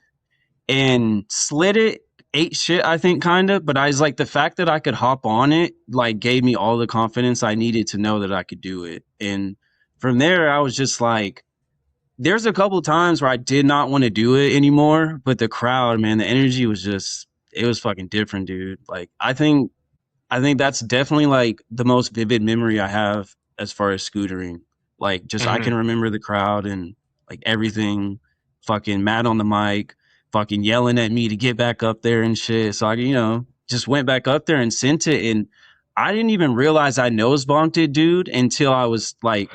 And slid it, ate shit, I think, kind of. But I was like, the fact that I could hop on it, like, gave me all the confidence I needed to know that I could do it. And from there, I was just like, there's a couple times where I did not want to do it anymore. But the crowd, man, the energy was just, it was fucking different, dude. Like, I think that's definitely like the most vivid memory I have as far as scootering. Like, just I can remember the crowd and like everything, fucking mad on the mic, fucking yelling at me to get back up there and shit. So I, just went back up there and sent it. And I didn't even realize I nose bonked it, dude, until I was like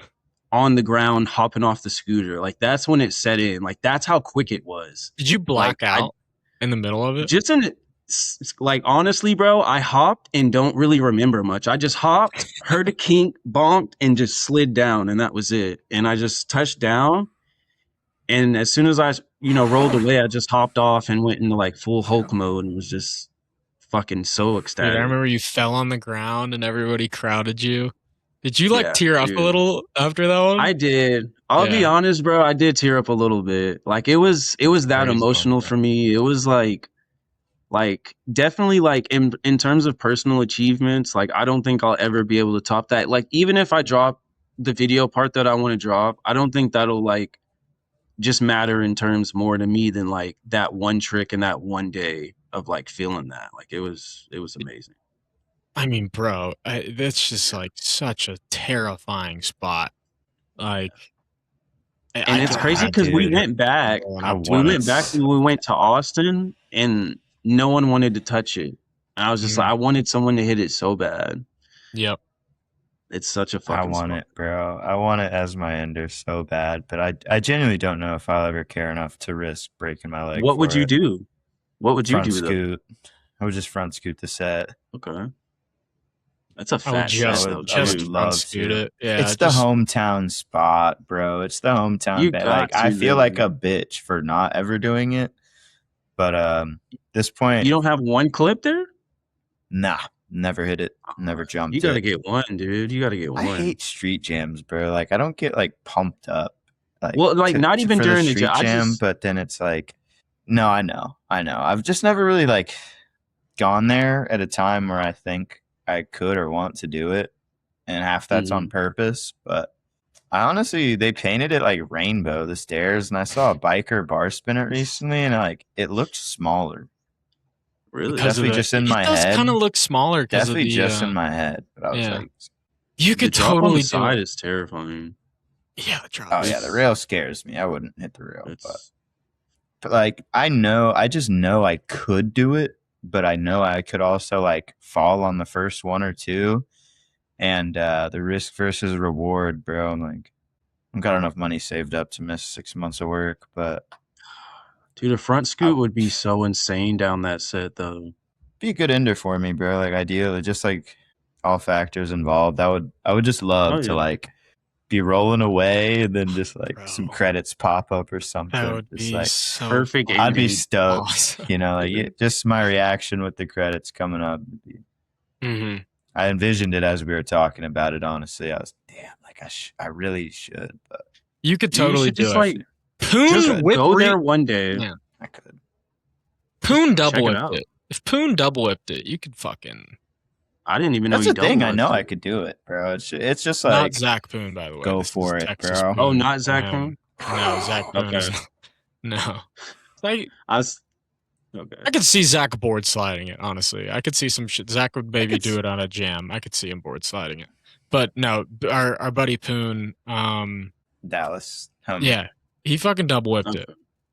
on the ground hopping off the scooter. Like that's when it set in. Like that's how quick it was. Did you black out in the middle of it? like honestly, bro, I hopped and don't really remember much. I just hopped, heard a kink, bonked, and just slid down, and that was it. And I just touched down, and as soon as I, rolled away, I just hopped off and went into like full Hulk mode and was just fucking so Dude, I ecstatic. remember you fell on the ground and everybody crowded you. Did you like Yeah, tear up dude. a little after that one? I did. I'll be Yeah. honest, bro. I did tear up a little bit. Like it was that Crazy, emotional bro. for me. It was like definitely like in terms of personal achievements, like I don't think I'll ever be able to top that. Like even if I drop the video part that I want to drop, I don't think that'll like just matter in terms more to me than like that one trick and that one day of like feeling that. Like it was amazing. I mean, bro, that's just like such a terrifying spot. Like, And it's crazy because we went back. We went back and we went to Austin, and no one wanted to touch it. And I was just like, I wanted someone to hit it so bad. Yep. It's such a fucking I want spot. it, bro. I want it as my ender so bad, but I genuinely don't know if I'll ever care enough to risk breaking my leg. What would you do? What would you Front do? scoot. I would just front scoot the set. Okay. That's a I would fat just, set, though, just too. front scoot it. Yeah, It's the hometown spot, bro. It's the hometown. You bet. got Like I to, feel though. like a bitch for not ever doing it, but this point, You don't have one clip there? nah, never hit it, never jumped. You got to get one, dude. You got to get one. I hate street jams, bro. Like I don't get like pumped up. Like, well, like not even for during the street jam, just, but then it's like, no, I know. I've just never really like gone there at a time where I think I could or want to do it, and half that's on purpose. But I honestly, they painted it like rainbow, the stairs, and I saw a biker bar spin it recently, and like it looked smaller. really? Definitely just in my It does head. kind of look smaller because of Definitely the, just in my head. But I was yeah. like, you could the drop on totally the do side it. is terrifying. Yeah, the drop. oh yeah, the rail scares me. I wouldn't hit the rail, It's, but like I just know I could do it, but I know I could also like fall on the first one or two, and the risk versus reward, bro. I'm like, I've got enough money saved up to miss 6 months of work, but dude, a front scoot would be so insane down that set, though. be a good ender for me, bro. Like ideally, just like all factors involved. I would just love to like be rolling away and then just like some credits pop up or something. That would just be like so perfect. I'd be stoked. awesome. You know, like just my reaction with the credits coming up. Mm-hmm. I envisioned it as we were talking about it. Honestly, I was damn like I really should, but You could totally do just it. like Poon just whip go there one day. Yeah. I could. Poon double Check it whipped out. it. If Poon double whipped it, you could fucking. I didn't even know That's you the thing. double I know whipped I it. could do it, bro. It's just Not like Zach Poon, by the way. go This for is it, Texas bro. Poon. Oh, not Zach Poon? No, Zach Poon Okay. is no. Like, Okay. I could see Zach board sliding it. Honestly, I could see some shit. Zach would maybe do it on a jam. I could see him board sliding it. But no, our buddy Poon, Dallas. Homie. yeah, he fucking double whipped it.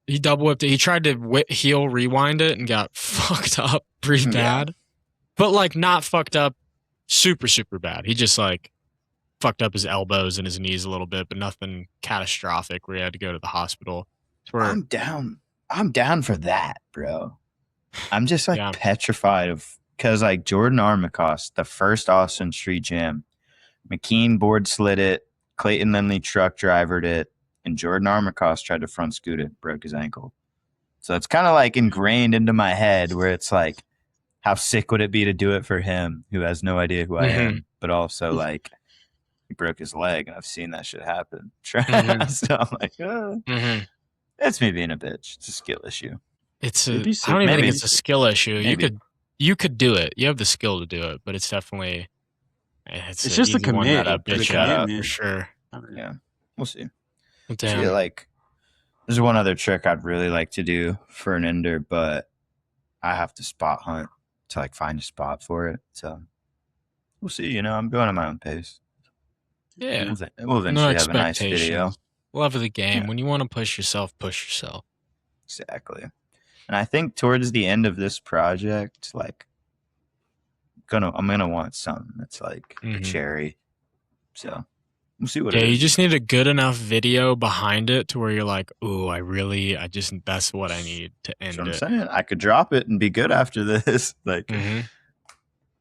He double whipped it. He tried to heel rewind it and got fucked up pretty bad. But like not fucked up super, super bad. He just like fucked up his elbows and his knees a little bit, but nothing catastrophic where he had to go to the hospital. I'm down. I'm down for that, bro. I'm just like petrified of because like Jordan Armacost, the first Austin Street Jam, McKean board slid it, Clayton Lindley truck drivered it, and Jordan Armacost tried to front scoot it, broke his ankle. So it's kind of like ingrained into my head where it's like, how sick would it be to do it for him who has no idea who I am, but also like he broke his leg, and I've seen that shit happen. So I'm like, that's me being a bitch. It's a skill issue. I don't even think it's a skill issue. Maybe. You could do it. You have the skill to do it, but it's definitely it's just a commit. For sure. Yeah, we'll see. Damn. I feel like there's one other trick I'd really like to do for an ender, but I have to spot hunt to like find a spot for it. So we'll see. You know, I'm going at my own pace. Yeah, we'll eventually have a nice video. Love of the game. When you want to push yourself. Exactly. And I think towards the end of this project, like I'm gonna want something that's like a cherry. So We'll see what Yeah, it you is. just need a good enough video behind it to where you're like, ooh, that's what I need to That's end what I'm it. saying. I could drop it and be good after this. Like,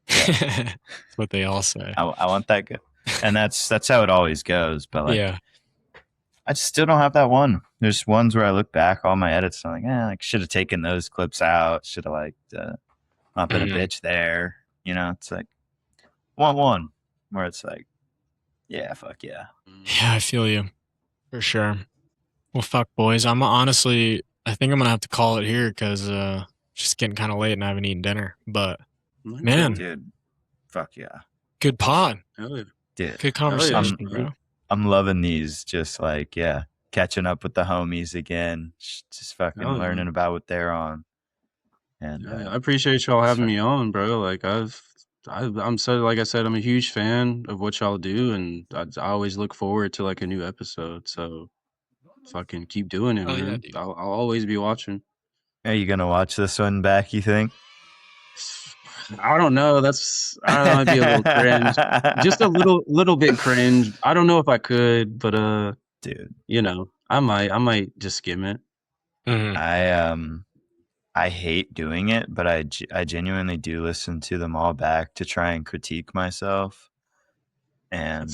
That's what they all say. I want that good, and that's how it always goes. But like, Yeah. I just still don't have that one. There's ones where I look back all my edits and I'm like, like should have taken those clips out. Should have like not been a bitch there. You know, it's like want one where it's like, yeah, fuck yeah. Yeah, I feel you for sure. Well, fuck, boys. I think I'm gonna have to call it here because it's just getting kind of late and I haven't eaten dinner. But man, dude, fuck yeah, good pod. Hell yeah. dude, Good conversation, bro. I'm loving these. Just like catching up with the homies again. Just fucking learning about what they're on. And I appreciate y'all having me on, bro. Like I'm so, like I said, I'm a huge fan of what y'all do, and I always look forward to like a new episode. So fucking keep doing it, man. Yeah, I'll always be watching. Are you gonna watch this one back, you think? I don't know. I don't know. It'd be a little cringe. Just a little bit cringe. I don't know if I could, but dude, you know, I might just skim it. I hate doing it, but I genuinely do listen to them all back to try and critique myself. And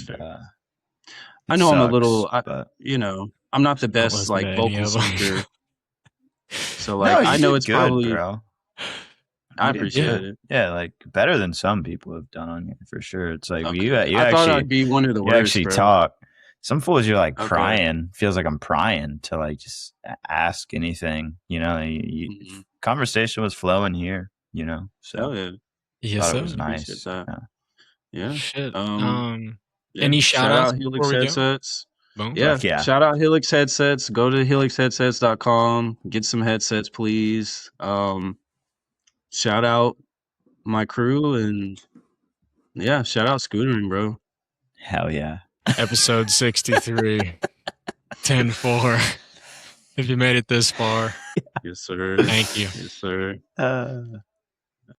I know sucks, I'm a little, but you know, I'm not the best like vocal speaker. So like, no, I know it's good, probably. bro. I appreciate it. Yeah, like better than some people have done on here for sure. It's like you I actually thought I'd be one of the you worst. actually bro. talk. Some fools you're like crying. Feels like I'm prying to like just ask anything. You know, conversation was flowing here. You know, so yeah, yes, thought it was nice. Yeah. Shit. Any shout outs Helix headsets? Boom. Yeah. Shout out Helix headsets. Go to helixheadsets.com. Get some headsets, please. Shout out my crew and shout out Scootering, bro. Hell yeah. Episode 63. TenFour. If you made it this far. Yes, sir. Thank you. Yes, sir.